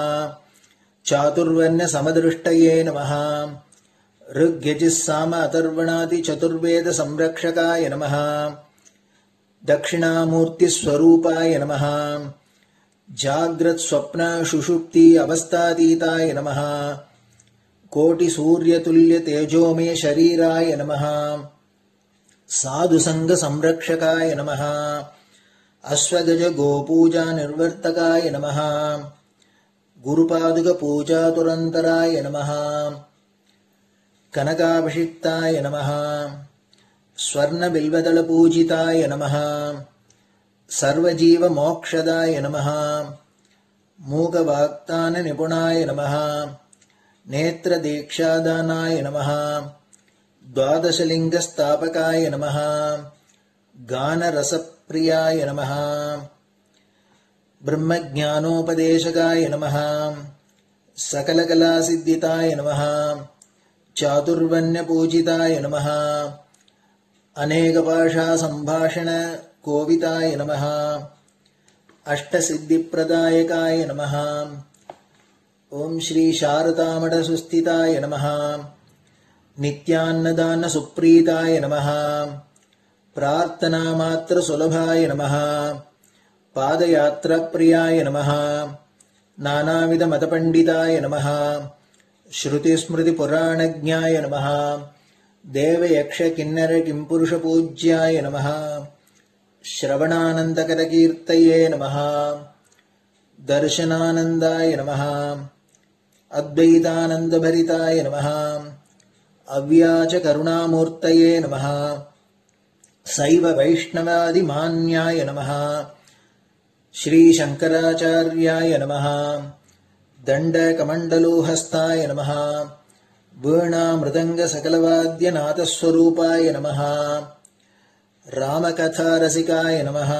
चातुर्वर्ण समदृष्टये नमः। ऋग्यजुस्साम अथर्वणादि चतुर्वेद संरक्षकाय नमः। दक्षिणामूर्ति स्वरूपाय नमः। जाग्रत् स्वप्न सुषुप्ति अवस्थातीताय नमः। कोटि सूर्यतुल्य तेजोमय शरीराय नमः। साधु संग संरक्षकाय नमः। अश्वगज गोपूजा निर्वर्तकाय नमः। गुरुपादुक पूजा तुरंतराय नमः। कनकाभिषिक्ताय नमः। स्वर्ण बिल्वदल पूजिताय नमः। सर्वजीव मोक्षदाय नमः। मूकवाक्तान निपुणाय नमः। नेत्र दीक्षादानाय नमः। द्वादशलिङ्गस्थापकाय नमः गानरसप्रियाय नमः ब्रह्मज्ञानोपदेशकाय नमः सकलकलासिद्धिताय नमः चातुर्वण्यपूजिताय नमः अनेकभाषासम्भाषणकोविताय नमः अष्टसिद्धिप्रदायकाय नमः ओम श्री शारदामठसुस्थिताय नमः नित्यान्नदानसुप्रीताय नमः प्रार्थनामात्रसुलभाय नमः पादयात्राप्रियाय नमः नानाविधमतपण्डिताय नमः श्रुतिस्मृतिपुराणज्ञाय नमः देवयक्षकिन्नरकिंपुरुषपूज्याय नमः श्रवणानन्दकरकीर्तये नमः दर्शनानन्दाय नमः अद्वैतानन्दभरिताय नमः अव्याजकरुणामूर्तये नमः शैव वैष्णवादिमान्याय नमः श्रीशङ्कराचार्याय नमः दण्डकमण्डलोहस्ताय नमः वीणामृदङ्गसकलवाद्यनाथस्वरूपाय नमः रामकथारसिकाय नमः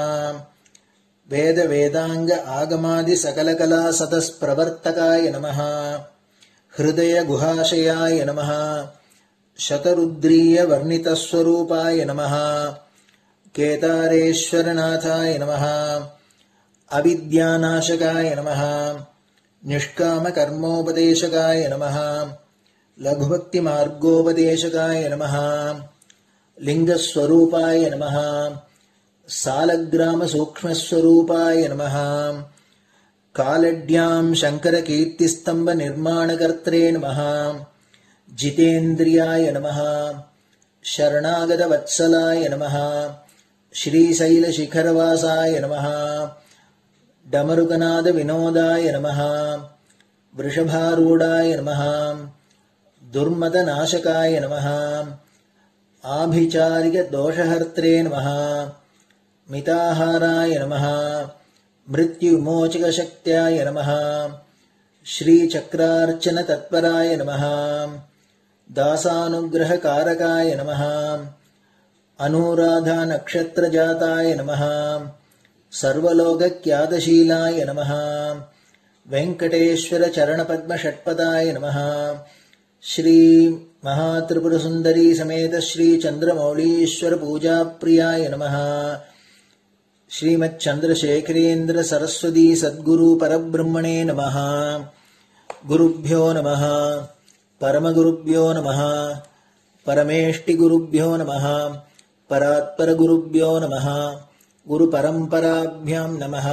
वेदवेदांग आगमादिसकलकलासतस्प्रवर्तकाय नमः हृदयगुहाशयाय नमः शतरुद्रीयवर्णितस्वरूपाय नमः केदारेश्वरनाथाय नमः अविद्यानाशकाय नमः निष्कामकर्मोपदेशकाय नमः लघुभक्तिमार्गोपदेशकाय नमः लिंगस्वरूपाय नमः सालग्रामसूक्ष्मस्वरूपाय नमः कालड्यां शङ्करकीर्तिस्तम्भनिर्माणकर्त्रे नमः जितेन्द्रियाय नमः शरणागतवत्सलाय नमः श्रीशैलशिखरवासाय नमः डमरुकनादविनोदाय नमः वृषभारूढाय नमः दुर्मदनाशकाय नमः आभिचारिकदोषहर्त्रे नमः मिताहाराय नमः मृत्युविमोचकशक्त्याय नमः श्रीचक्रार्चनतत्पराय नमः दासानुग्रहकारकाय नमः अनुराधानक्षत्रजाताय नमः सर्वलोकख्यातशीलाय नमः वेङ्कटेश्वरचरणपद्मषट्पदाय नमः श्री महात्रिपुरसुन्दरी समेत श्री चन्द्रमौलीश्वर पूजाप्रियाय नमः श्रीमच्चन्द्रशेखरेन्द्र सरस्वती सद्गुरु परब्रह्मणे नमः गुरुभ्यो नमः परमगुरुभ्यो नमः परमेष्टिगुरुभ्यो नमः परात्परगुरुभ्यो नमः गुरुपरम्पराभ्यां नमः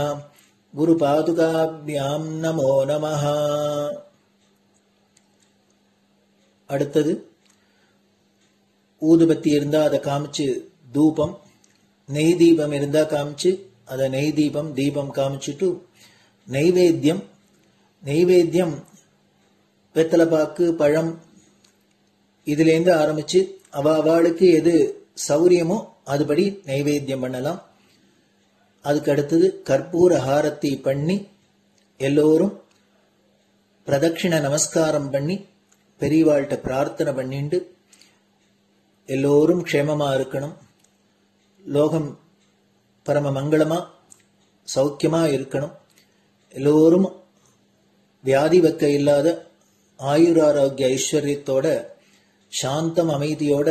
गुरुपादुकाभ्यां नमो नमः அடுத்தது ஊதுபத்தி இருந்தா அதை காமிச்சு தூபம், நெய் தீபம் இருந்தா காமிச்சு அதை நெய் தீபம் தீபம் காமிச்சுட்டு நைவேத்தியம் வெத்தலைப்பாக்கு பழம் இதுலேருந்து ஆரம்பிச்சு அவளுக்கு எது சௌரியமோ அதுபடி நைவேத்தியம் பண்ணலாம். அதுக்கு அடுத்தது கற்பூர ஹாரத்தி பண்ணி எல்லோரும் பிரதட்சிண நமஸ்காரம் பண்ணி பெரியவாள்கிட்ட பிரார்த்தனை பண்ணிண்டு எல்லோரும் க்ஷேமமா இருக்கணும், லோகம் பரம மங்களமா சௌக்கியமா இருக்கணும், எல்லோரும் வியாதி வெக்க இல்லாத ஆயுராரோக்கிய ஐஸ்வர்யத்தோட சாந்தம் அமைதியோட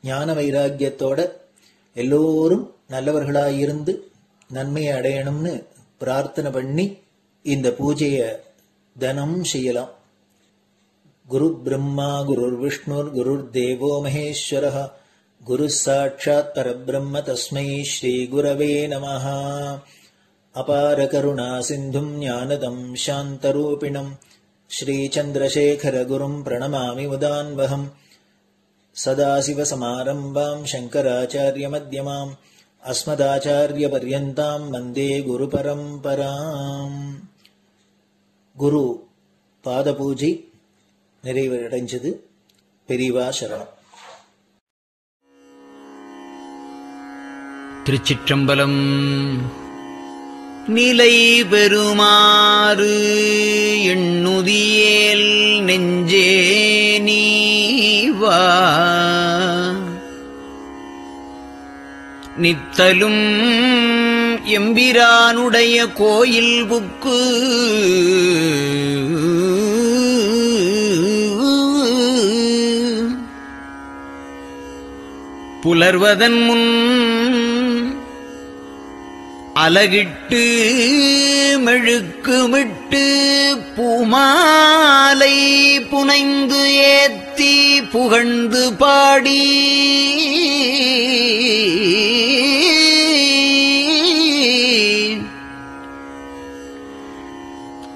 ஞான வைராக்கியத்தோட எல்லோரும் நல்லவர்களாயிருந்து நன்மையை அடையணும்னு பிரார்த்தனை பண்ணி இந்த பூஜையை தினம் செய்யலாம். குரு பிரம்மா குருர் விஷ்ணுர் குருர் தேவோ மகேஸ்வரः குரு சாட்சாத் பரபிரம்ம தஸ்மை ஸ்ரீ குரவே நமः. அபார கருணா சிந்தும் ஞானதம் சாந்தரூபிணம் ஸ்ரீ சந்திரசேகர குரும் பிரணமாமி முதான்வகம். சதாசிவசமாரம்பாம் சங்கராச்சார்ய மத்யமாம் அஸ்மதாச்சார்ய பர்யந்தாம் வந்தே குரு பரம்பராம். குரு பாத பூஜை நிறைவடைஞ்சது. பெரியவா சரணம். திருச்சிற்றம்பலம். நிலை பெறுமாறு எண்ணுதியேல் நெஞ்சே நீவா நித்தலும் எம்பிரானுடைய கோயில் புக்கு புலர்வதன் முன் அலகிட்டு மெழுக்குமிட்டு பூமாலை புனைந்து ஏத்தி புகழ்ந்து பாடி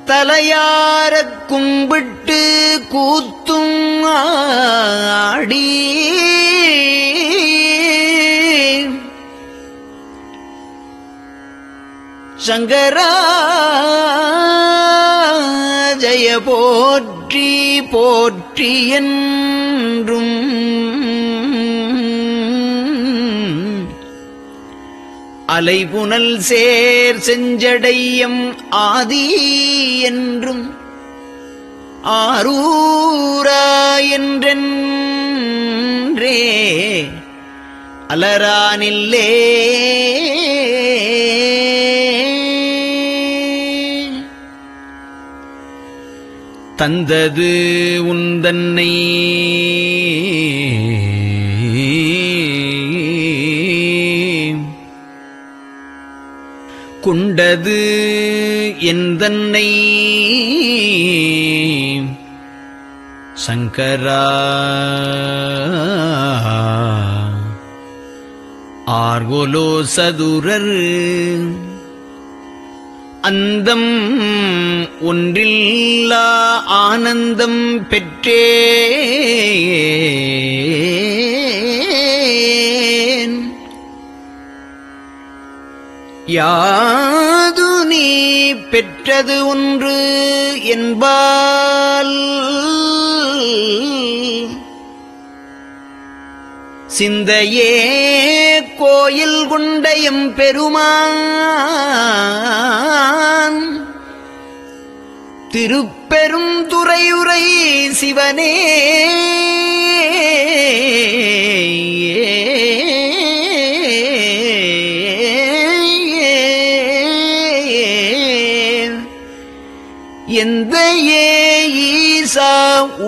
தலையாரக் கும்பிட்டு கூத்தும் ஆடி சங்கரா ஜய போற்றி போற்றி என்றும் அலைபுனல் சேர் செஞ்சடையம் ஆதி என்றும் ஆரூரா என்றென்றே அலரானில்லே தந்தது உந்தன்னை கொண்டது எந்தன்னை சங்கரா ஆர்கோலோ சதுரர் அந்தம் ஒன்றில்லா ஆனந்தம் பெற்றேன் யாது நீ பெற்றது ஒன்று என்பால் சிந்தையே கோயில் கொண்டயம் பெருமான் திருப்பெரும் துறையுரை சிவனே எந்த ஈசா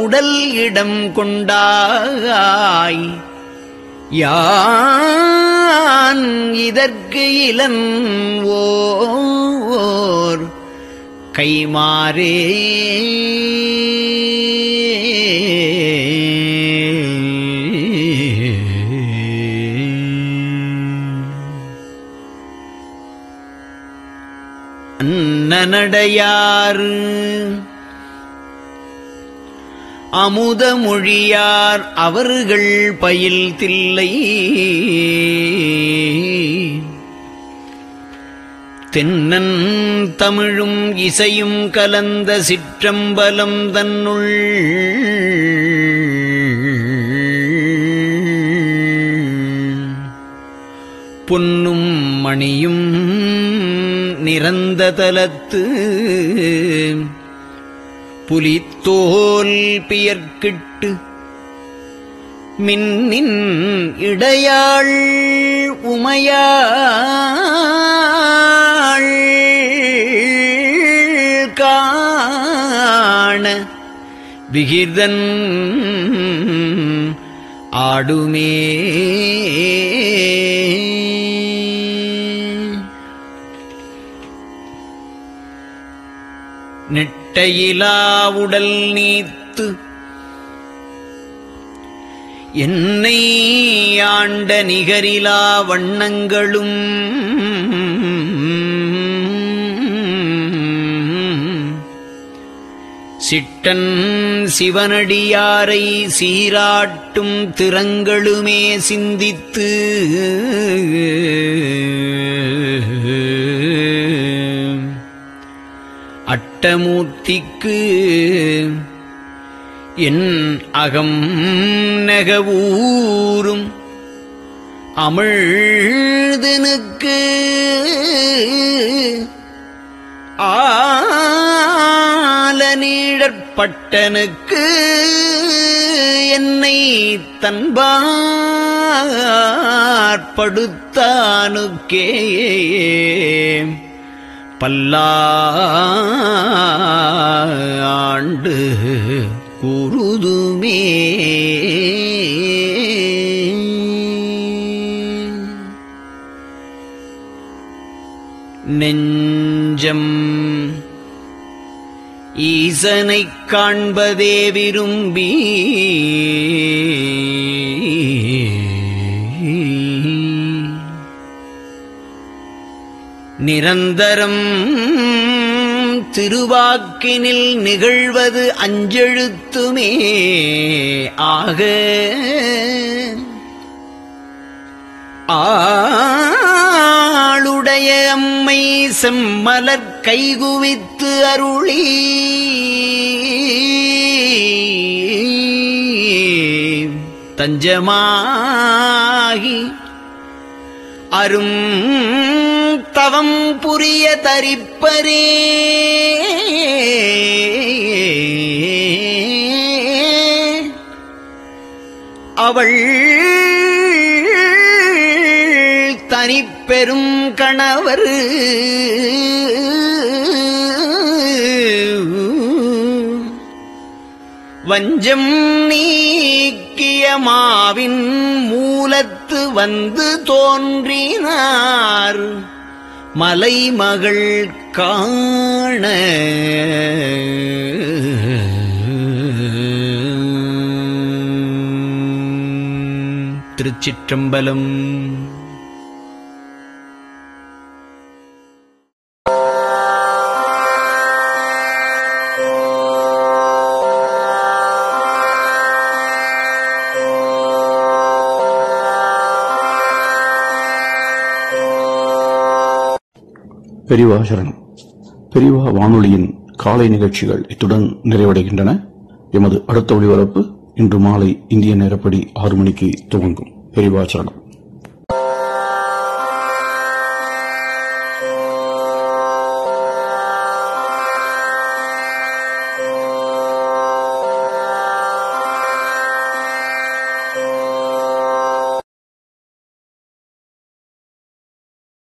உடல் இடம் கொண்டாய் யான் இதற்கு இலன் ஓர் கைமாறே அன்னநடையார் அமுத மொழியார் அவர்கள் பயில் தில்லை தென்னன் தமிழும் இசையும் கலந்த சிற்றம்பலம் தன்னுள் பொன்னும் மணியும் நிறந்த தலத்து புலித்தோல் பியர்க்கிட்டு மின்னின் இடையாள் உமையாள் காண விகிர்தன் ஆடுமே நெட்டையிலா உடல் நீத்து என்னை ஆண்ட நிகரிலா வண்ணங்களும் சிட்டன் சிவனடியாரை சீராட்டும் திறங்களுமே சிந்தித்து அட்டமூர்த்திக்கு என் அகம் நெகவூரும் அமிழ்தனுக்கு ஆலநீழற்பட்டனுக்கு என்னை தன்பால் படுத்தானுக்கே பல்லாண்டு குருதுமே. நெஞ்சம் ஈசனைக் காண்பதே விரும்பி நிரந்தரம் திருவாக்கினில் நிகழ்வது அஞ்செழுத்துமே ஆக ஆளுடைய அம்மை செம்மலர் கைகுவித்து அருளி தஞ்சமாகி அரும் தவம் புரிய தரிப்பரே. அவள் தனிப்பெரும் கணவர் வஞ்சம் நீக்கிய மாவின் மூலத்து வந்து தோன்றினார் மலைமகள் காண. திருச்சிற்றம்பலம். பெரியவா சரணம். பெரியவா வானொலியின் காலை நிகழ்ச்சிகள் இத்துடன் நிறைவடைகின்றன. எமது அடுத்த ஒளிபரப்பு இன்று மாலை இந்திய நேரப்படி 6 மணிக்கு துவங்கும். பெரியவா சரணம்.